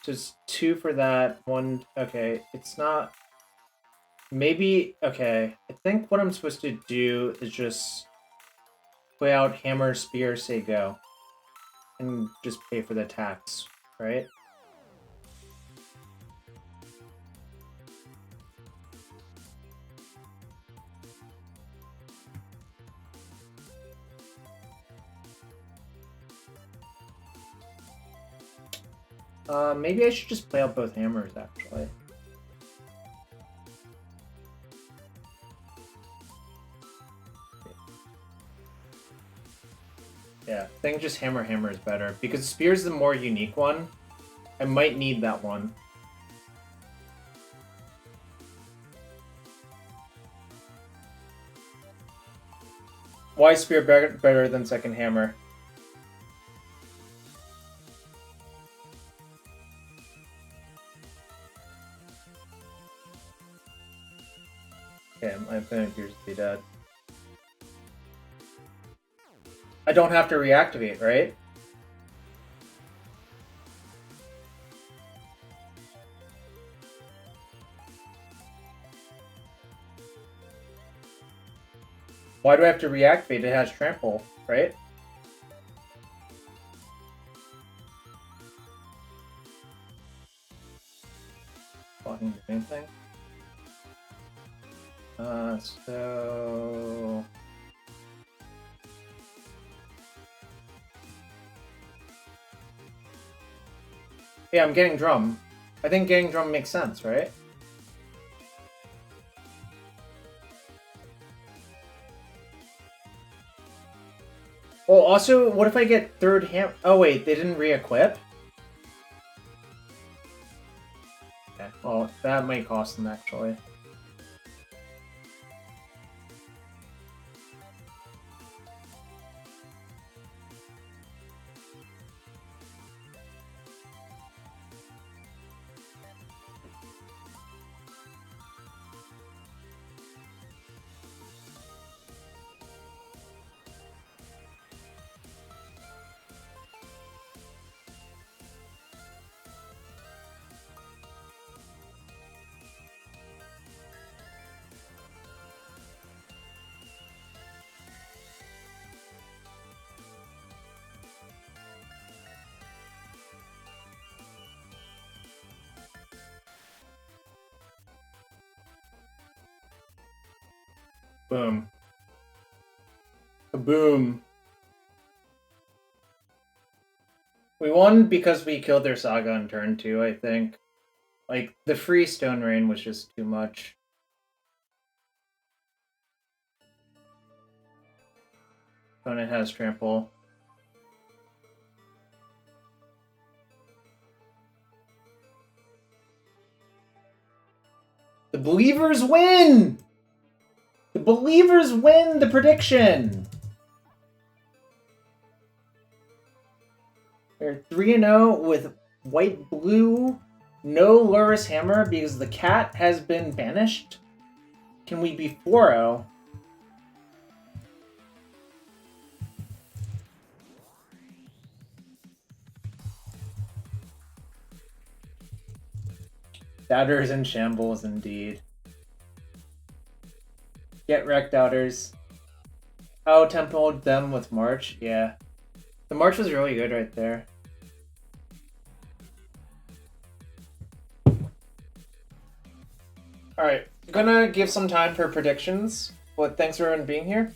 So it's 2 for that, 1, okay, it's not... Maybe, okay, I think what I'm supposed to do is just play out Hammer, Spear, say go. And just pay for the tax, right? Maybe I should just play out both hammers, actually. Yeah, I think just hammer is better, because Spear's the more unique one. I might need that one. Why is Spear better than second hammer? Okay, my opponent appears to be dead. I don't have to reactivate, right? Why do I have to reactivate? It has trample, right? Blocking the main thing. So... Yeah, I'm getting drum. I think getting drum makes sense, right? Oh, also, what if I get third ham? Oh wait, they didn't re-equip? Okay, well, that might cost them actually. Boom. Kaboom. We won because we killed their Saga on turn 2, I think. Like, the free Stone Rain was just too much. Opponent has trample. The Believers win! The Believers win the prediction! We're 3-0 with white-blue, no LURRUS Hammer because the cat has been banished. Can we be 4-0? Doubters in shambles, indeed. Get wrecked, Doubters. Oh, tempoed them with March? Yeah. The March was really good right there. Alright, gonna give some time for predictions, but thanks for everyone being here.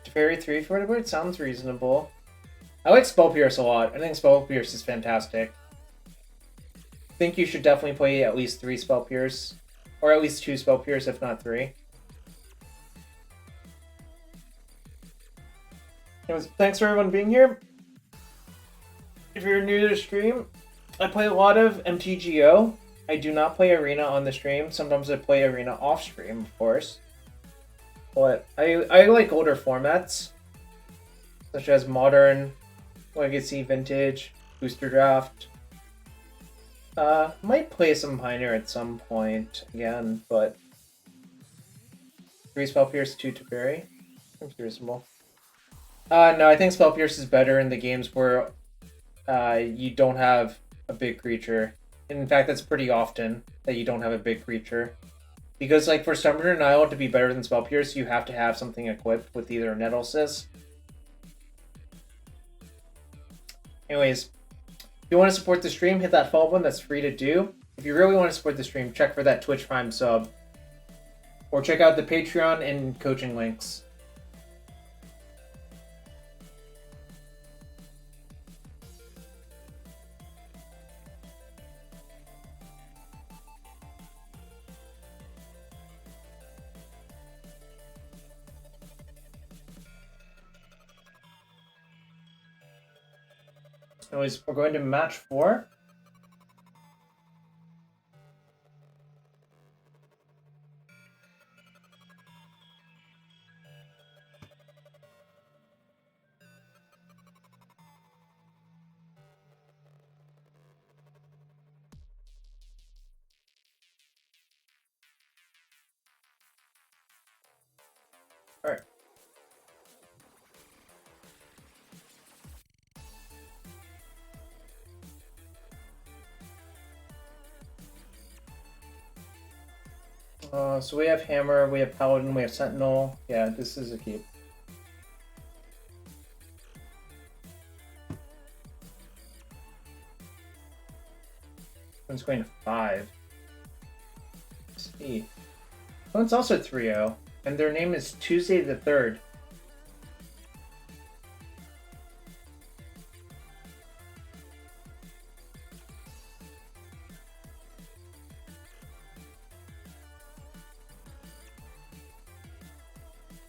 Teferi 3 for the board sounds reasonable. I like Spell Pierce a lot. I think Spell Pierce is fantastic. I think you should definitely play at least 3 Spell Pierce, or at least 2 Spell Pierce, if not 3. Anyways, thanks for everyone being here. If you're new to the stream, I play a lot of MTGO. I do not play Arena on the stream. Sometimes I play Arena off stream, of course. But I like older formats, such as Modern, Legacy, Vintage, Booster Draft. Might play some Pioneer at some point again, but 3 Spell Pierce, 2 Teferi. Seems reasonable. No, I think Spell Pierce is better in the games where you don't have a big creature. In fact, that's pretty often that you don't have a big creature. Because, like, for Summoner Denial to be better than Spell Pierce, you have to have something equipped with either Nettlecyst. Anyways, if you want to support the stream, hit that follow button. That's free to do. If you really want to support the stream, check for that Twitch Prime sub. Or check out the Patreon and coaching links. Anyways, we're going to match 4. Alright. So we have Hammer, we have Paladin, we have Sentinel. Yeah, this is a keep. One's going to 5. Let's see. One's also 3-0, and their name is Tuesday the 3rd.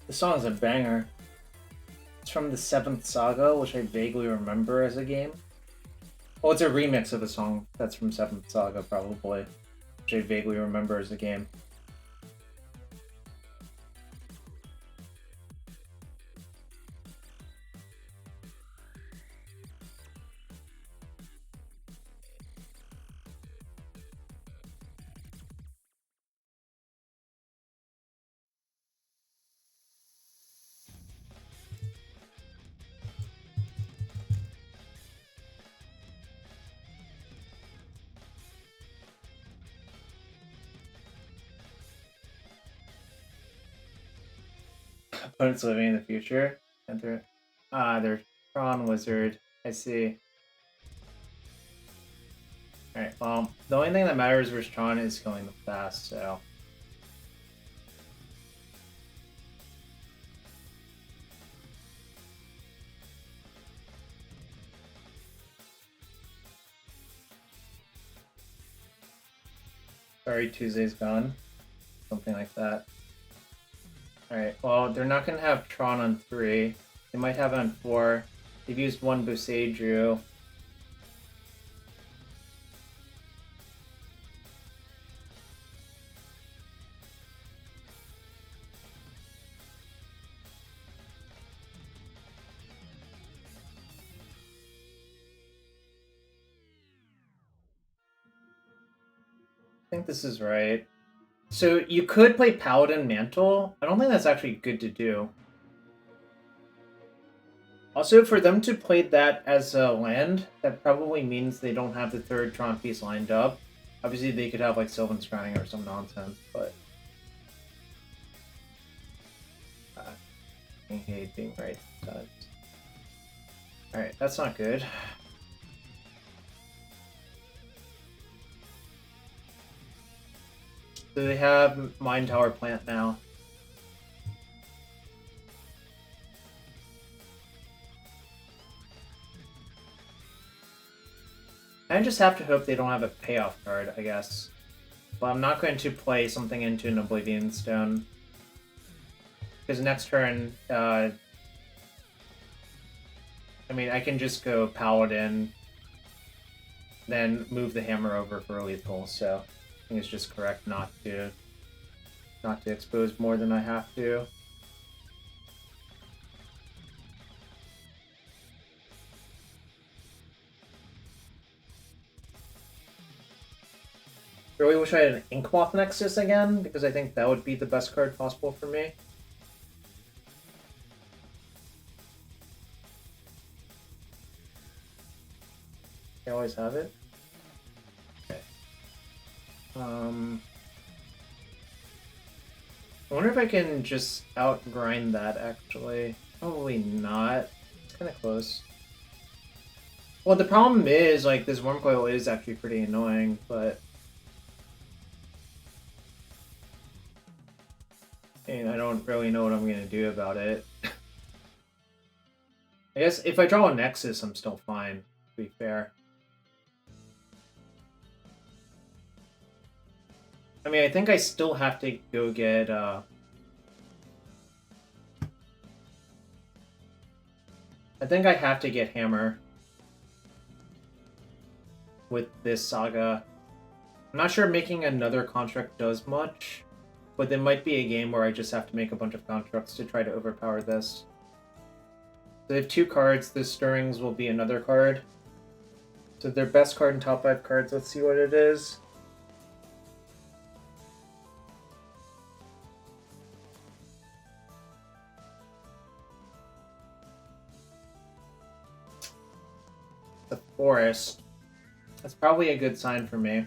The song's a banger. It's from the 7th Saga, which I vaguely remember as a game. Well, it's a remix of a song that's from 7th Saga, probably, which I vaguely remember as a game. Opponents living in the future. Enter. They're Tron Wizard. I see. Alright, well, the only thing that matters versus Tron is killing them fast, so. Sorry, Tuesday's gone. Something like that. Alright, well, they're not going to have Tron on 3. They might have it on 4. They've used 1 Boseiju. I think this is right. So you could play Paladin Mantle. I don't think that's actually good to do. Also, for them to play that as a land, that probably means they don't have the 3rd Tron piece lined up. Obviously, they could have like Sylvan Scrying or some nonsense, but I hate being right sometimes. Alright, that's not good. So they have Mind Tower Plant now. I just have to hope they don't have a payoff card, I guess. But I'm not going to play something into an Oblivion Stone. Because next turn, I mean, I can just go Paladin, then move the hammer over for a lethal, so I think it's just correct not to expose more than I have to. Really wish I had an Inkmoth Nexus again, because I think that would be the best card possible for me. I always have it. Okay. I wonder if I can just outgrind that, actually. Probably not. It's kind of close. Well, the problem is, like, this Wormcoil is actually pretty annoying, but... and I don't really know what I'm going to do about it. I guess if I draw a Nexus, I'm still fine, to be fair. I mean, I think I still have to go get, I think I have to get Hammer with this Saga. I'm not sure making another construct does much, but there might be a game where I just have to make a bunch of constructs to try to overpower this. So they have 2 cards. The Stirrings will be another card. So their best card and top 5 cards, let's see what it is. The Forest. That's probably a good sign for me.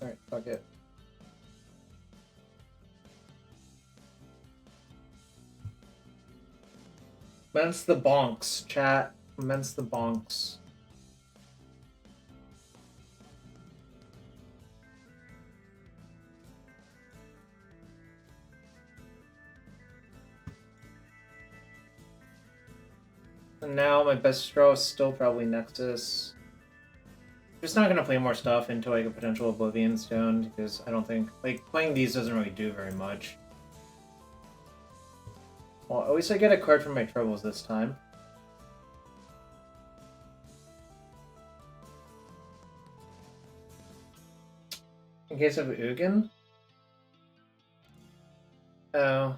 Alright, fuck it. Commence the bonks, chat. Commence the bonks. And now my best draw is still probably Nexus. I'm just not gonna play more stuff into like a potential Oblivion Stone because I don't think like playing these doesn't really do very much. Well, at least I get a card from my troubles this time. In case of Ugin? Oh,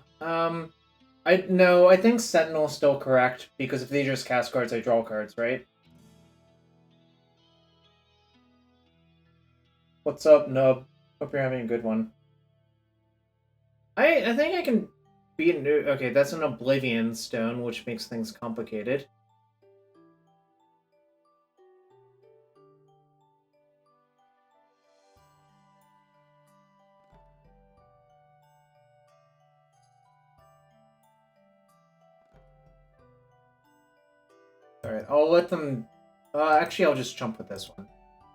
I think Sentinel's still correct because if they just cast cards, I draw cards, right? What's up, Nub? Hope you're having a good one. I think I can beat an... Okay, that's an Oblivion Stone, which makes things complicated. Alright, I'll let them... actually, I'll just jump with this one.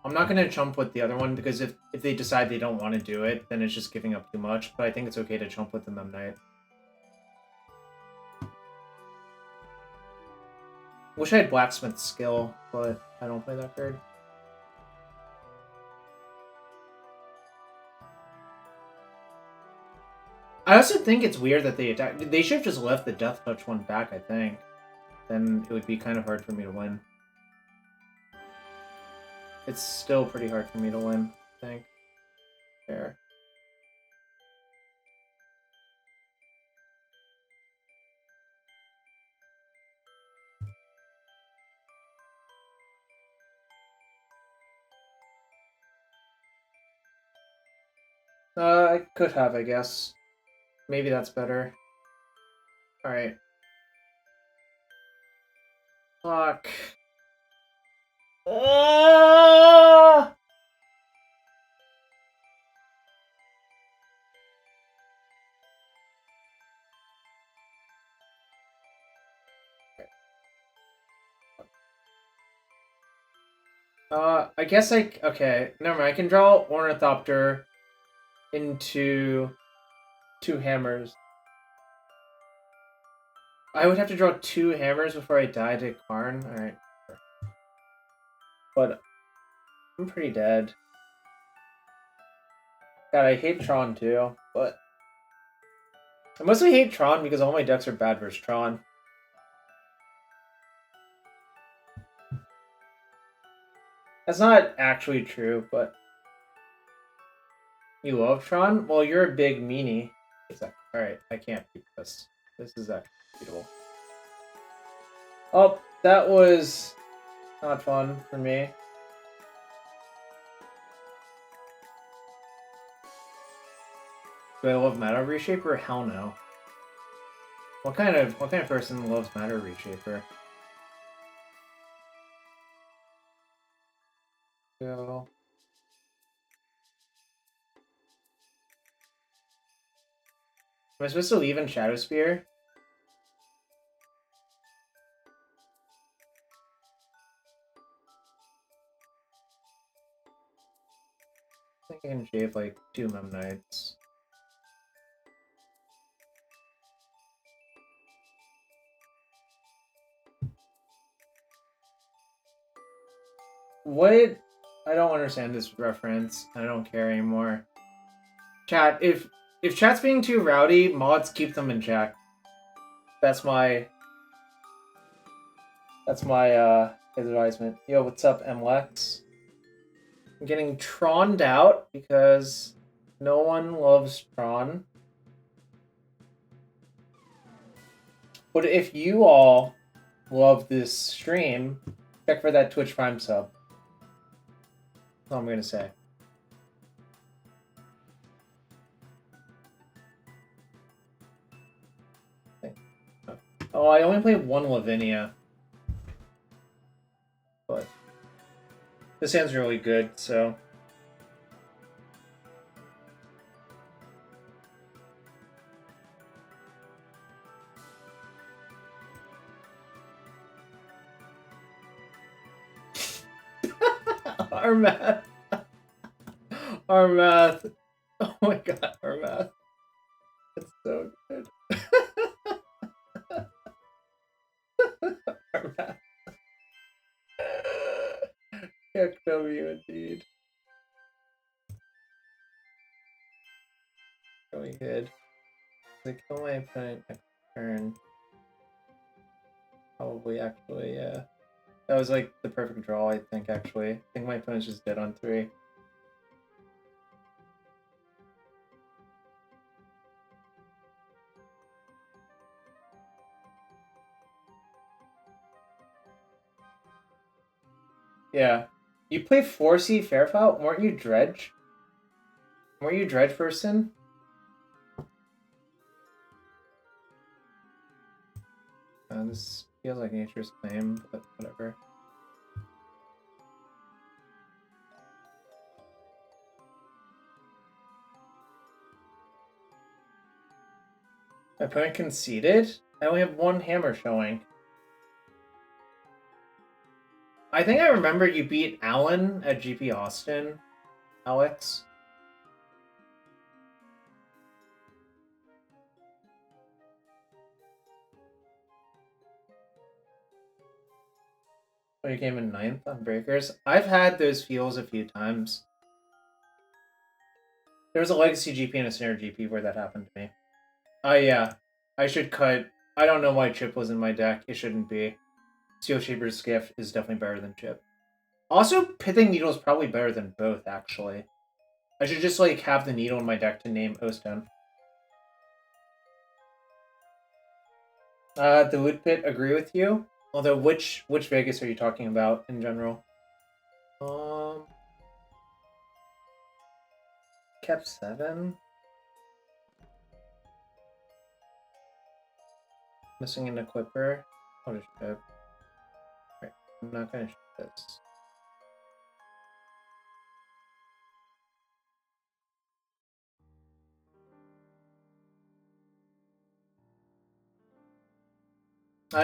I'm not going to jump with the other one, because if they decide they don't want to do it, then it's just giving up too much, but I think it's okay to jump with the Memnite. Wish I had Blacksmith skill, but I don't play that card. I also think it's weird that they attack. They should have just left the Death Touch one back, I think. Then it would be kind of hard for me to win. It's still pretty hard for me to win, I think. There. I could have, I guess. Maybe that's better. Alright. Fuck. I guess okay, never mind. I can draw Ornithopter into 2 hammers. I would have to draw 2 hammers before I die to Karn. Alright. But I'm pretty dead. God, I hate Tron too, but I mostly hate Tron because all my decks are bad versus Tron. That's not actually true, but you love Tron? Well, you're a big meanie. Alright, I can't beat this. This is actually beatable. Oh, that was not fun for me. Do I love Matter Reshaper? Hell no. What kind of person loves Matter Reshaper? Go. Am I supposed to leave in Shadow Spear? I think I can shave like 2 Memnites. What? I don't understand this reference. I don't care anymore. Chat, if chat's being too rowdy, mods keep them in check. That's my advisement. Yo, what's up, MLex? I'm getting Troned out because no one loves Tron. But if you all love this stream, check for that Twitch Prime sub. That's all I'm gonna say. Oh, I only played 1 Lavinia. But this hand's really good, so... Our math. Our math. Oh my god, our math. It's so good. Our math. Heck W indeed. Really good. They kill my opponent next turn. Probably, actually, yeah. That was like the perfect draw, I think, actually. I think my opponent's just dead on 3. Yeah. You play 4C Fairfowl? Weren't you Dredge? Weren't you Dredge person? This feels like Nature's Claim, but whatever. My opponent conceded? I only have 1 hammer showing. I think I remember you beat Alan at GP Austin, Alex. Oh, you came in 9th on Breakers? I've had those feels a few times. There was a Legacy GP and a Snare GP where that happened to me. Yeah. I should cut. I don't know why Chip was in my deck. It shouldn't be. Steel Shaper's Skiff is definitely better than Chip. Also, Pithing Needle is probably better than both, actually. I should just, like, have the needle in my deck to name O-Stone. The Loot Pit, agree with you. Although, which Vegas are you talking about in general? Kept 7. Missing an Equipper. I'll just ship. Right, I'm not gonna ship this.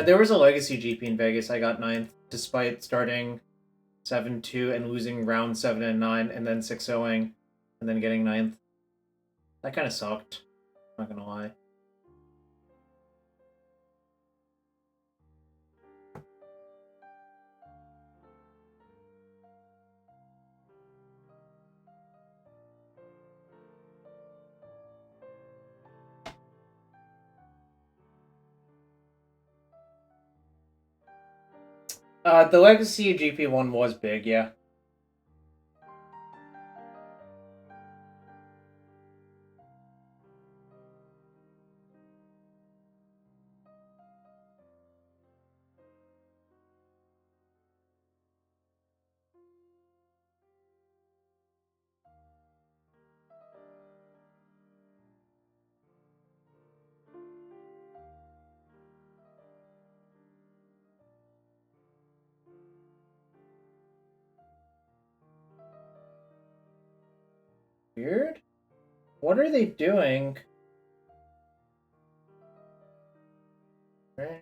There was a Legacy GP in Vegas. I got 9th, despite starting 7-2 and losing round 7 and 9, and then 6-0ing, and then getting 9th. That kind of sucked. I'm not gonna lie. The Legacy GP one was big, yeah. Weird? What are they doing? Right.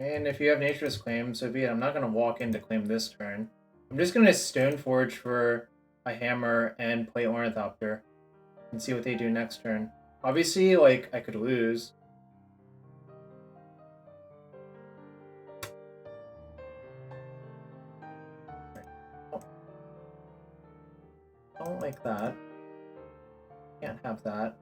And if you have Nature's Claim, so be it. I'm not gonna walk in to claim this turn. I'm just gonna Stoneforge for a hammer and play Ornithopter and see what they do next turn. Obviously, like, I could lose. I don't like that. Can't have that.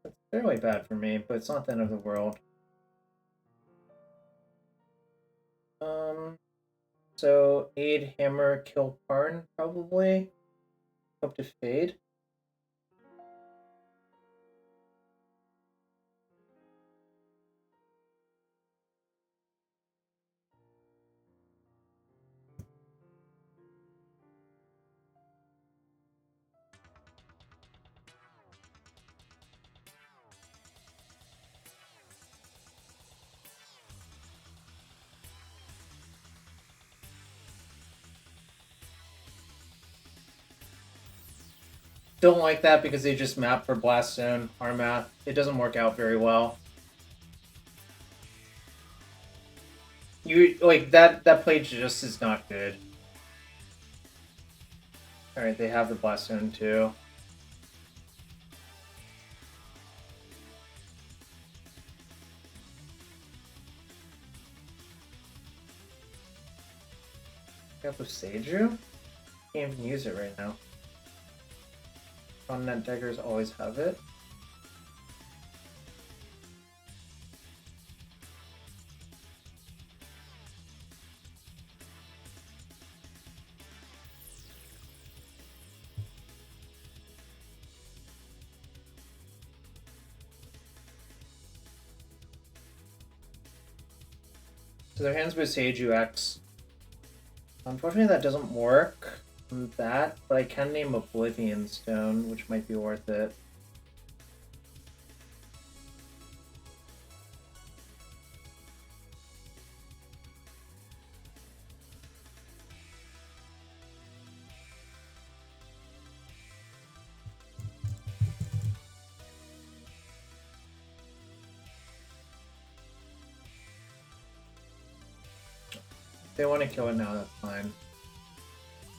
It's fairly bad for me, but it's not the end of the world. So aid, hammer, kill Karn, probably. Hope to fade. don't like that because they just map for Blast Zone, Armath. It doesn't work out very well. You like that play just is not good. Alright, they have the Blast Zone too. Got the Seiju? Can't even use it right now. On-net deckers always have it. So their hands with Seiju X. Unfortunately, that doesn't work on that, but I can name Oblivion Stone, which might be worth it. If they want to kill it now, that's fine.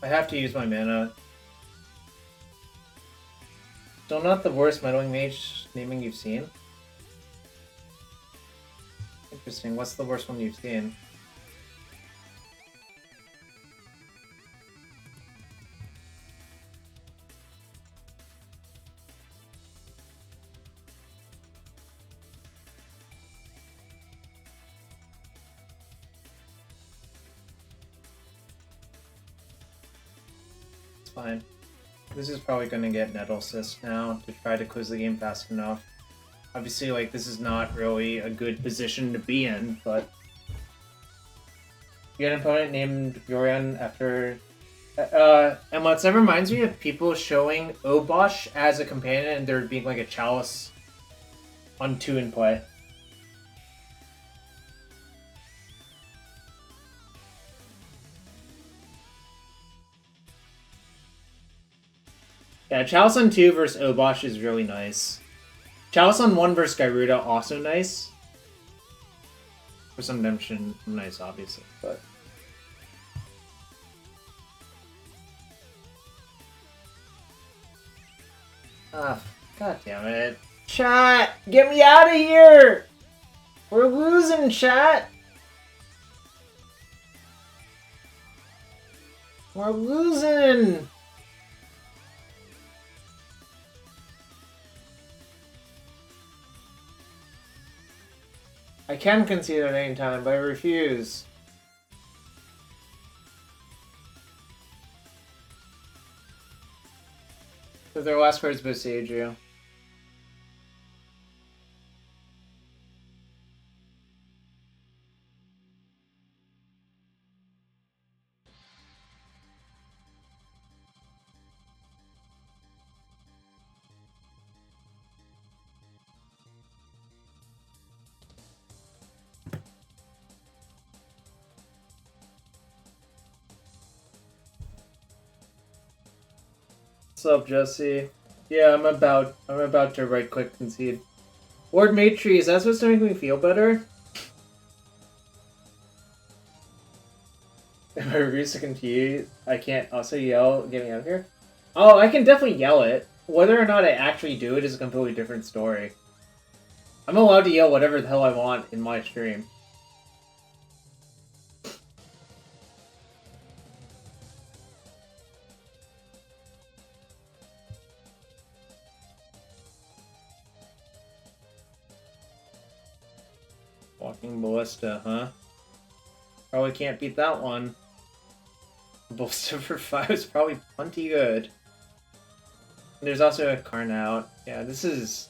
I have to use my mana. Still not the worst Meddling Mage naming you've seen. Interesting. What's the worst one you've seen? Fine. This is probably going to get Nettlecyst now to try to close the game fast enough. Obviously, like, this is not really a good position to be in, but... You had an opponent named Yorian after... and that reminds me of people showing Obosh as a companion and there being, like, a Chalice on 2 in play. Yeah, Chalice on 2 versus Obosh is really nice. Chalice on 1 versus Gyruda also nice. For some dimension, nice obviously, but... Ah, god damn it. Chat! Get me out of here! We're losing, chat! We're losing! I can concede at any time, but I refuse. So their last card is Boseiju. What's up, Jesse? Yeah, I'm about to right click concede. Lord Matri, is that supposed to make me feel better? If I refuse to concede, I can't also yell, get me out of here? Oh, I can definitely yell it. Whether or not I actually do it is a completely different story. I'm allowed to yell whatever the hell I want in my stream. Walking Ballista, huh? Probably can't beat that one. Ballista for 5 is probably plenty good. And there's also a Carnout. Yeah, this is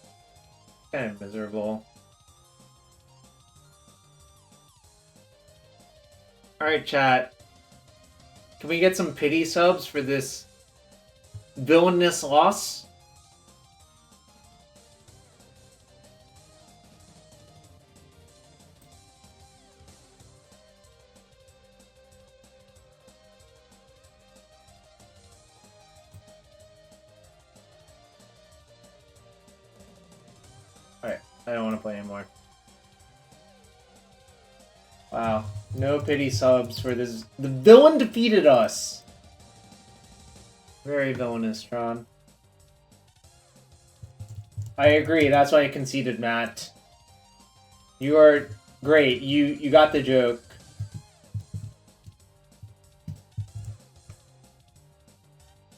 kind of miserable. Alright, chat. Can we get some pity subs for this villainous loss? I don't want to play anymore. Wow. No pity subs for this. The villain defeated us. Very villainous, Tron. I agree. That's why I conceded, Matt. You are great. You got the joke.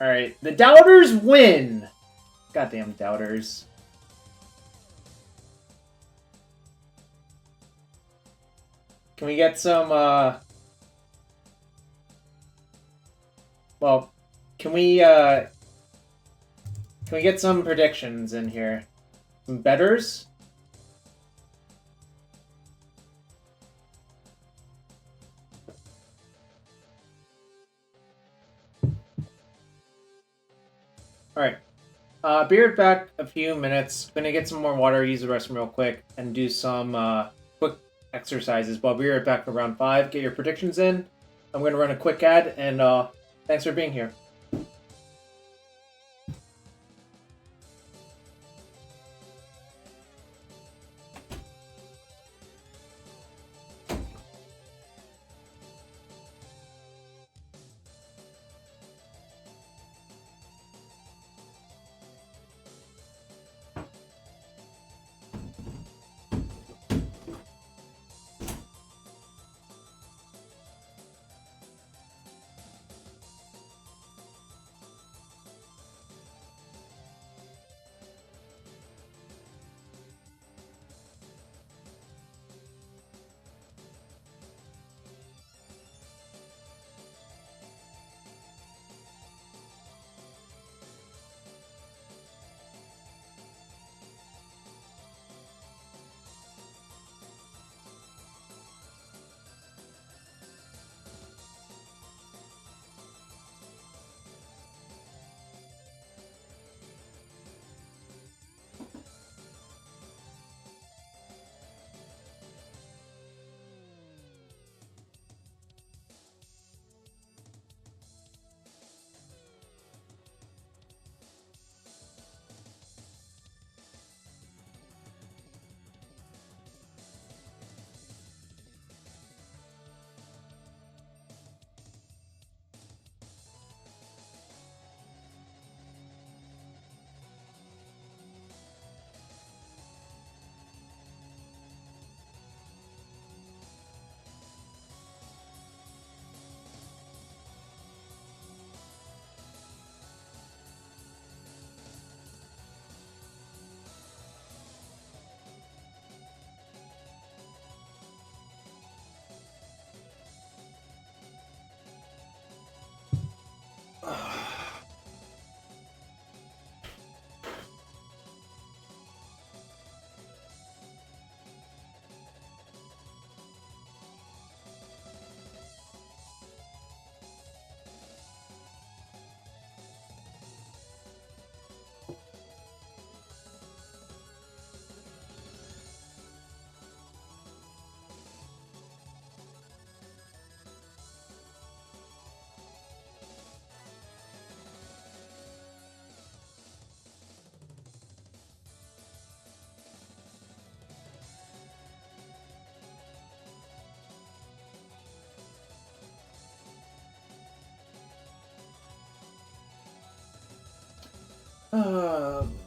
Alright. The doubters win! Goddamn doubters. Can we get some, well, can we get some predictions in here? Some betters? Alright. Be right back a few minutes. Gonna get some more water, use the restroom real quick, and do some, quick exercises. But I'll be right back for round 5. Get your predictions in. I'm gonna run a quick ad, and, thanks for being here.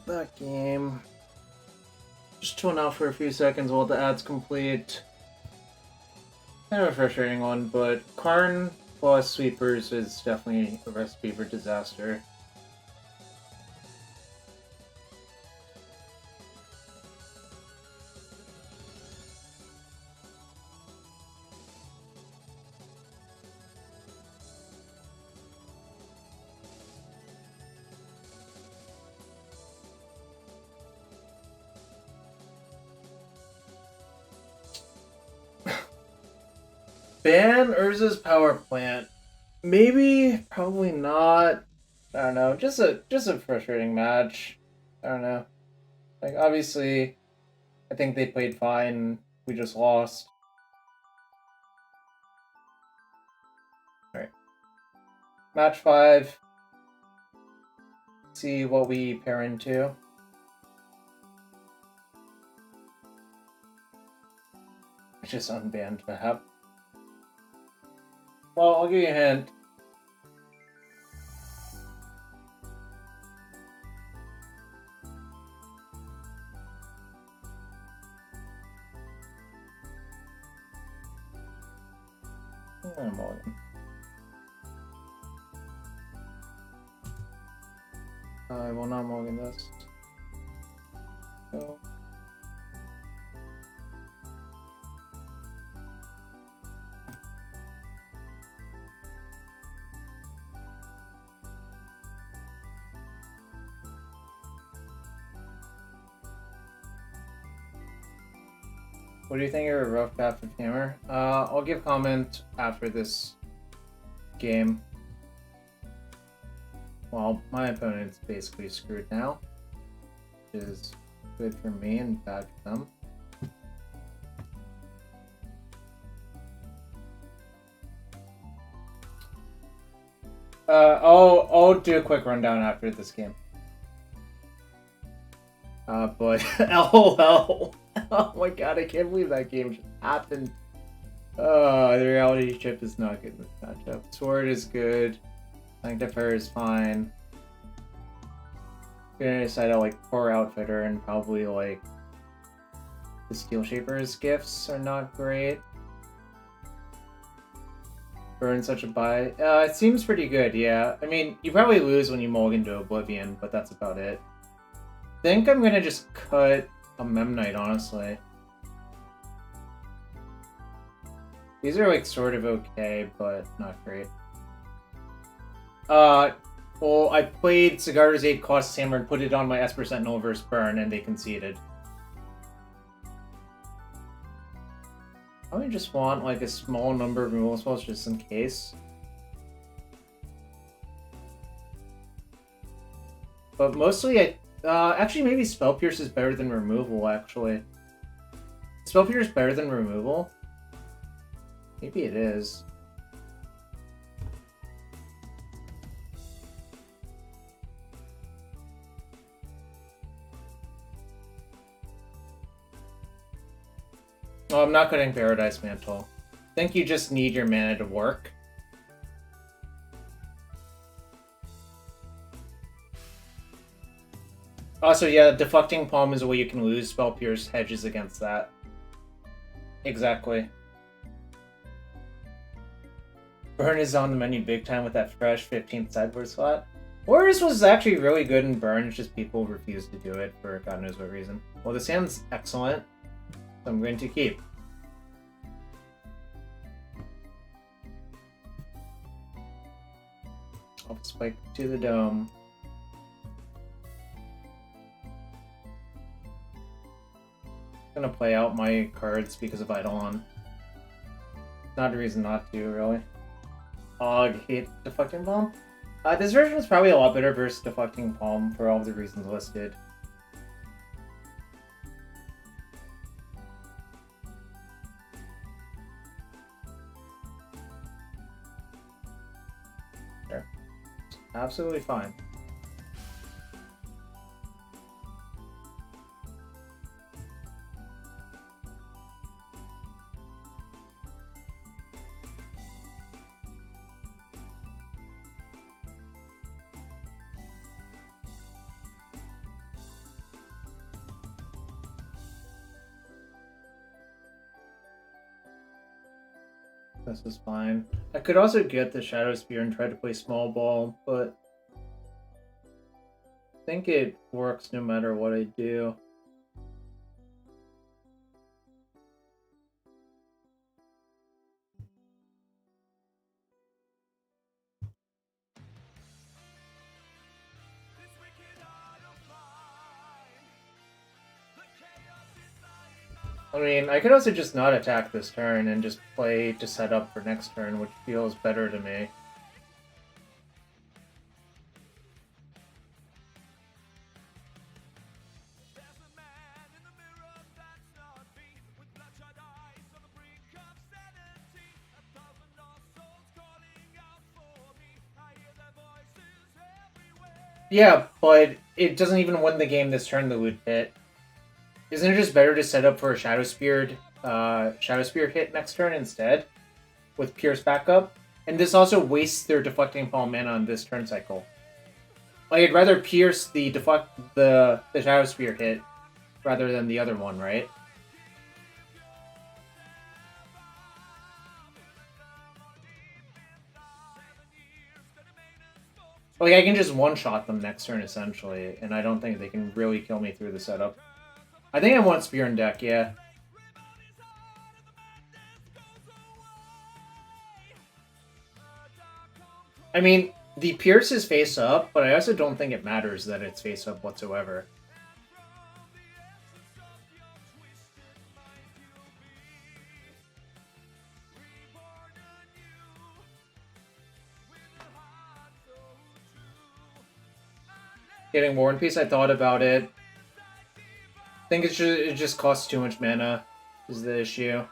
That game. Just tune out for a few seconds while the ad's complete. Kind of a frustrating one, but Karn plus sweepers is definitely a recipe for disaster. Ban Urza's power plant. Maybe, probably not. I don't know. Just a frustrating match. I don't know. Like, obviously, I think they played fine. We just lost. Alright. Match 5. See what we pair into. I just unbanned the hub. Well, I'll give you a hint. I'm all in. I will not mulligan this. So. What do you think of a rough draft of Hammer? I'll give comment after this game. Well, my opponent's basically screwed now, which is good for me and bad for them. I'll do a quick rundown after this game. But LOL. Oh my god, I can't believe that game just happened. The reality chip is not good in this matchup. Sword is good. Sanctifier is fine. I'm gonna decide on like poor outfitter and probably like the Steel Shaper's gifts are not great. Burn such a buy. It seems pretty good, yeah. I mean, you probably lose when you mulligan to Oblivion, but that's about it. I think I'm gonna just cut a Memnite, honestly. These are like sort of okay, but not great. Well, I played Sigarda's 8 cost Hammer and put it on my Esper Sentinel versus Burn, and they conceded. I just want like a small number of removal spells just in case. But mostly, actually maybe Spell Pierce is better than removal, actually. Spell Pierce is better than removal? Maybe it is. Oh, I'm not cutting Paradise Mantle. I think you just need your mana to work. Also, yeah, Deflecting Palm is a way you can lose. Spell Pierce hedges against that. Exactly. Burn is on the menu big time with that fresh 15th sideboard slot. LURRUS was actually really good in Burn, it's just people refuse to do it for God knows what reason. Well, this hand's excellent. I'm going to keep. I'll spike to the dome. I'm gonna play out my cards because of Eidolon. Not a reason not to, really. I hate Deflecting Palm. This version is probably a lot better versus Deflecting Palm for all of the reasons listed. Absolutely fine. This is fine. I could also get the Shadow Spear and try to play small ball, but I think it works no matter what I do. I mean, I could also just not attack this turn and just play to set up for next turn, which feels better to me. Yeah, but it doesn't even win the game this turn, the loot pit. Isn't it just better to set up for a Shadow Spear Shadow Spear hit next turn instead, with Pierce backup. And this also wastes their Deflecting Palm mana on this turn cycle. Like, I'd rather Pierce the Shadow Spear hit rather than the other one, right? Like, I can just one-shot them next turn, essentially, and I don't think they can really kill me through the setup. I think I want Spear in deck, yeah. I mean, the Pierce is face up, but I also don't think it matters that it's face up whatsoever. Getting War and Peace, I thought about it. I think it just costs too much mana, is the issue.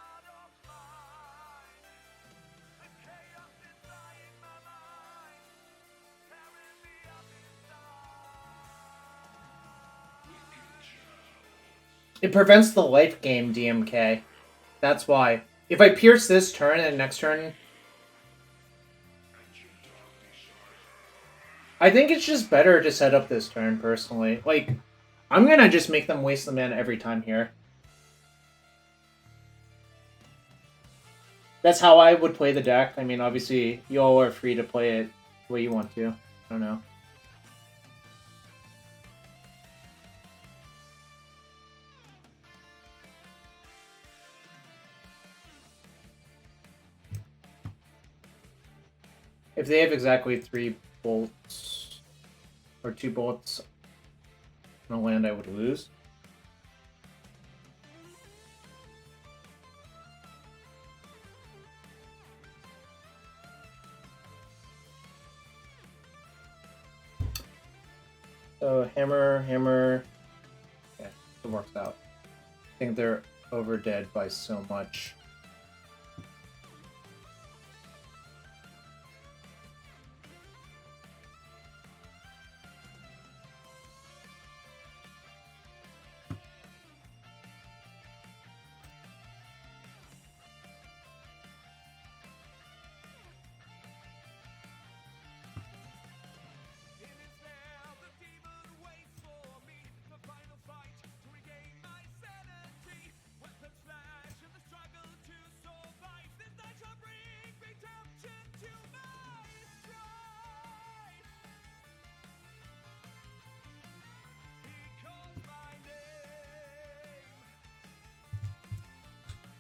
It prevents the life game DMK. That's why. If I pierce this turn and next turn... I think it's just better to set up this turn, personally. Like, I'm gonna just make them waste the mana every time here. That's how I would play the deck. I mean, obviously, you all are free to play it the way you want to. I don't know. If they have exactly 3 bolts, or 2 bolts on a land, I would lose. So, hammer. Yeah, it works out. I think they're over dead by so much.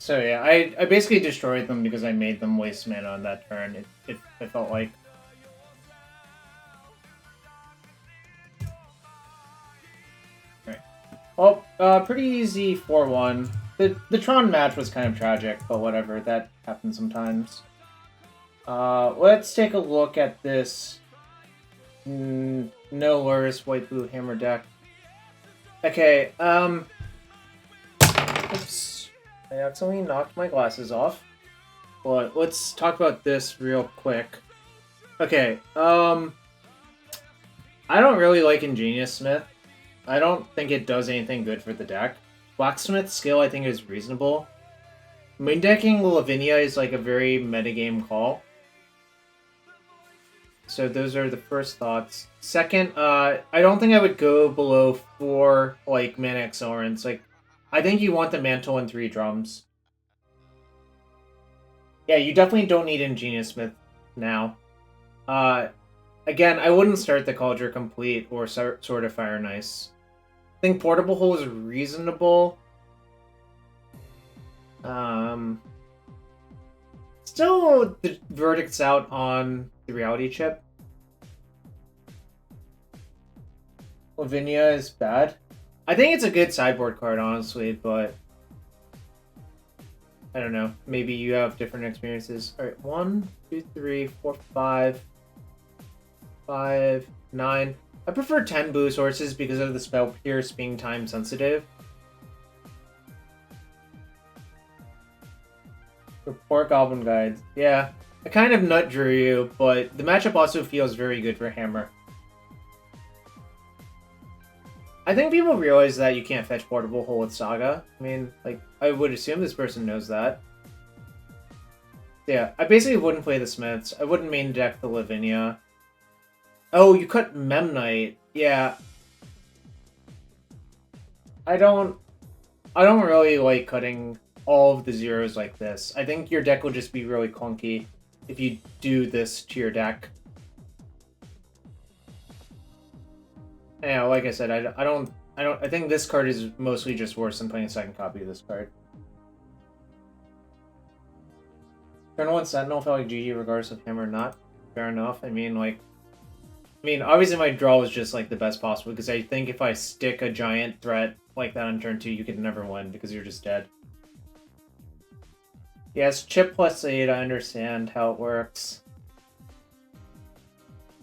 So yeah, I basically destroyed them because I made them waste mana on that turn. It felt like. Right. Well, pretty easy 4-1. The Tron match was kind of tragic, but whatever, that happens sometimes. Let's take a look at this no LURRUS white-blue hammer deck. Okay, oops. I accidentally knocked my glasses off. But let's talk about this real quick. Okay, I don't really like Ingenious Smith. I don't think it does anything good for the deck. Blacksmith skill, I think, is reasonable. Main decking Lavinia is like a very metagame call. So those are the first thoughts. Second, I don't think I would go below 4 like mana accelerants. Like, I think you want the Mantle and 3 drums. Yeah, you definitely don't need Ingenious Smith now. Again, I wouldn't start the Cauldron Complete or Sword of Fire and Ice. I think Portable Hole is reasonable. Still, the verdict's out on the Reality Chip. Lavinia is bad. I think it's a good sideboard card, honestly, but I don't know. Maybe you have different experiences. Alright, 1, 2, 3, 4, 5, 5, 9. I prefer 10 blue sources because of the spell Pierce being time sensitive. Report Goblin Guides. Yeah, I kind of nut drew you, but the matchup also feels very good for Hammer. I think people realize that you can't fetch portable hole with Saga. I mean, like, I would assume this person knows that. Yeah, I basically wouldn't play the Smiths. I wouldn't main deck the Lavinia. Oh, you cut Memnite. Yeah. I don't really like cutting all of the zeros like this. I think your deck will just be really clunky if you do this to your deck. Yeah, like I said, I think this card is mostly just worse than playing a second copy of this card. Turn 1 Sentinel felt like GG regardless of hammer or not. Fair enough. I mean, obviously my draw was just like the best possible because I think if I stick a giant threat like that on turn 2, you could never win because you're just dead. Yes, chip +8, I understand how it works.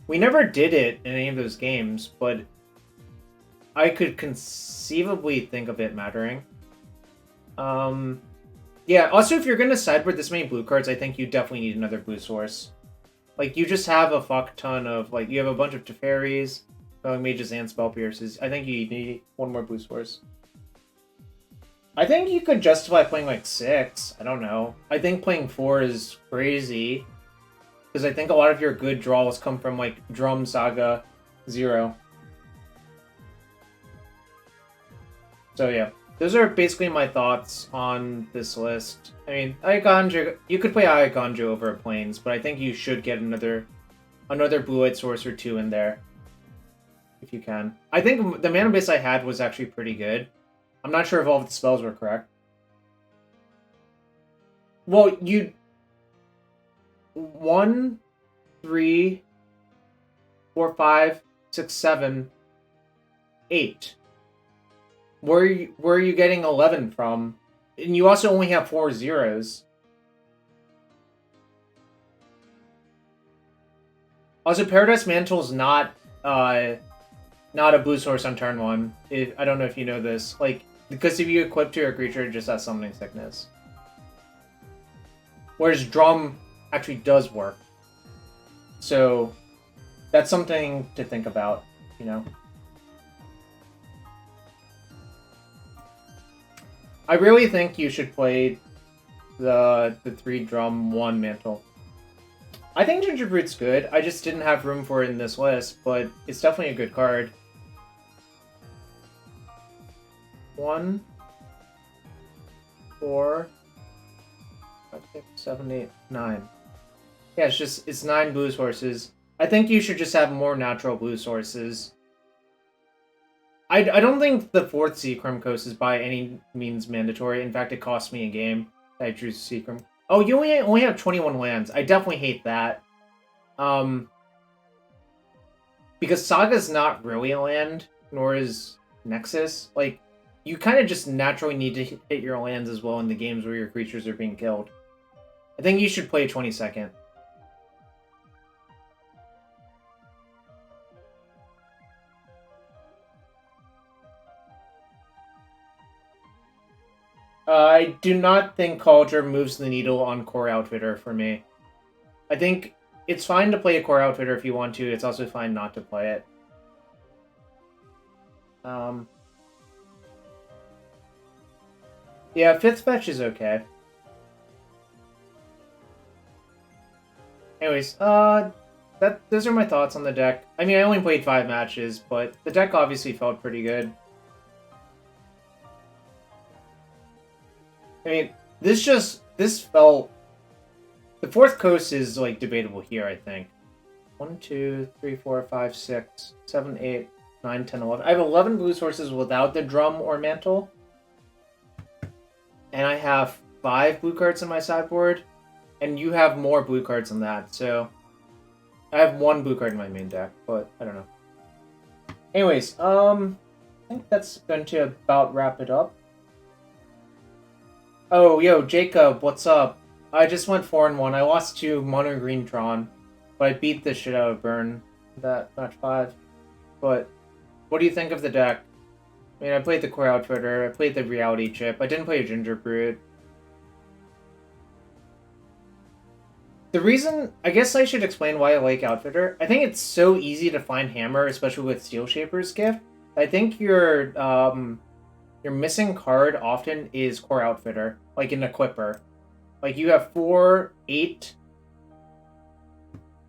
We never did it in any of those games, but I could conceivably think of it mattering. Yeah, also if you're going to sideboard this many blue cards, I think you definitely need another blue source. Like, you just have a fuck ton of, like, you have a bunch of Teferis, Throwing Mages, and Spell Pierces. I think you need one more blue source. I think you could justify playing, like, 6. I don't know. I think playing 4 is crazy. Because I think a lot of your good draws come from, like, Drum, Saga, 0. So, yeah. Those are basically my thoughts on this list. I mean, Aiganjo, you could play Aiganjo over Plains, but I think you should get another blue-white source or 2 in there. If you can. I think the mana base I had was actually pretty good. I'm not sure if all of the spells were correct. Well, 1, 3, 4, 5, 6, 7, 8. Where are you getting 11 from? And you also only have 4 zeros. Also, Paradise Mantle is not a blue source on turn 1. I don't know if you know this. Like, because if you equip to your creature, it just has Summoning Sickness. Whereas Drum actually does work. So, that's something to think about, you know? I really think you should play the 3 Drum 1 Mantle. I think Gingerbread's good. I just didn't have room for it in this list, but it's definitely a good card. 1, 4, 5, 6, 7, 8, 9. Yeah, it's 9 blue sources. I think you should just have more natural blue sources. I don't think the 4th Seachrome Coast is by any means mandatory. In fact, it cost me a game that I drew Seachrome. Oh, you only have 21 lands. I definitely hate that. Because Saga's not really a land, nor is Nexus. Like, you kind of just naturally need to hit your lands as well in the games where your creatures are being killed. I think you should play 22nd. I do not think Culture moves the needle on Core Outfitter for me. I think it's fine to play a Core Outfitter if you want to. It's also fine not to play it. Yeah, 5th fetch is okay. Anyways, those are my thoughts on the deck. I mean, I only played 5 matches, but the deck obviously felt pretty good. I mean, this felt... The 4th coast is, like, debatable here, I think. 1, 2, 3, 4, 5, 6, 7, 8, 9, 10, 11. I have 11 blue sources without the Drum or Mantle. And I have 5 blue cards in my sideboard. And you have more blue cards than that, so... I have 1 blue card in my main deck, but I don't know. Anyways, I think that's going to about wrap it up. Oh, yo, Jacob, what's up? I just went 4-1. I lost to Mono Green Tron, but I beat the shit out of Burn that match 5. But what do you think of the deck? I mean, I played the Core Outfitter, I played the Reality Chip, I didn't play a Gingerbread. The reason, I guess I should explain why I like Outfitter. I think it's so easy to find Hammer, especially with Steel Shaper's Gift, I think your missing card often is Core Outfitter, like an Equipper. Like you have 4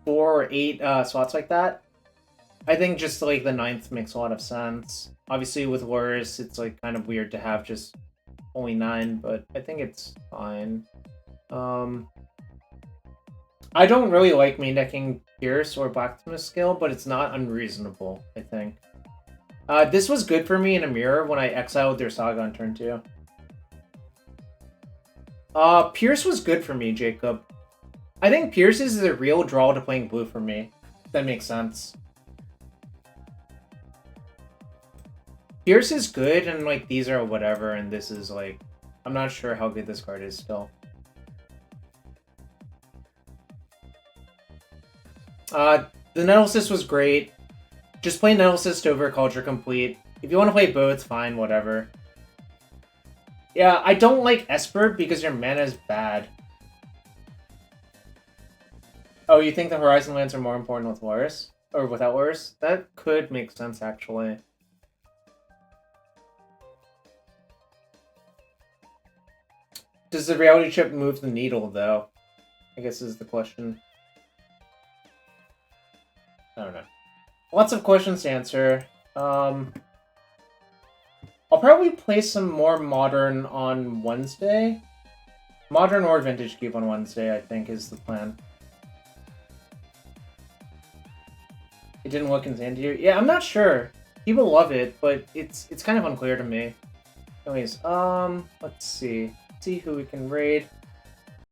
or 8 slots like that. I think just like the 9th makes a lot of sense. Obviously with LURRUS, it's like kind of weird to have just only 9, but I think it's fine. I don't really like main decking Pierce or Blacksmith skill, but it's not unreasonable, I think. This was good for me in a mirror when I exiled their Saga on turn 2. Pierce was good for me, Jacob. I think Pierce is the real draw to playing blue for me. If that makes sense. Pierce is good, and like these are whatever, and this is like... I'm not sure how good this card is still. The Nettlecyst was great. Just play Nettlecyst over Culture Complete. If you want to play both, fine, whatever. Yeah, I don't like Esper because your mana is bad. Oh, you think the Horizon lands are more important with LURRUS? Or without LURRUS? That could make sense, actually. Does the reality chip move the needle, though? I guess is the question. I don't know. Lots of questions to answer. I'll probably play some more Modern on Wednesday. Modern or Vintage Cube on Wednesday, I think, is the plan. It didn't look insane to you? Yeah, I'm not sure. People love it, but it's kind of unclear to me. Anyways, let's see. Let's see who we can raid.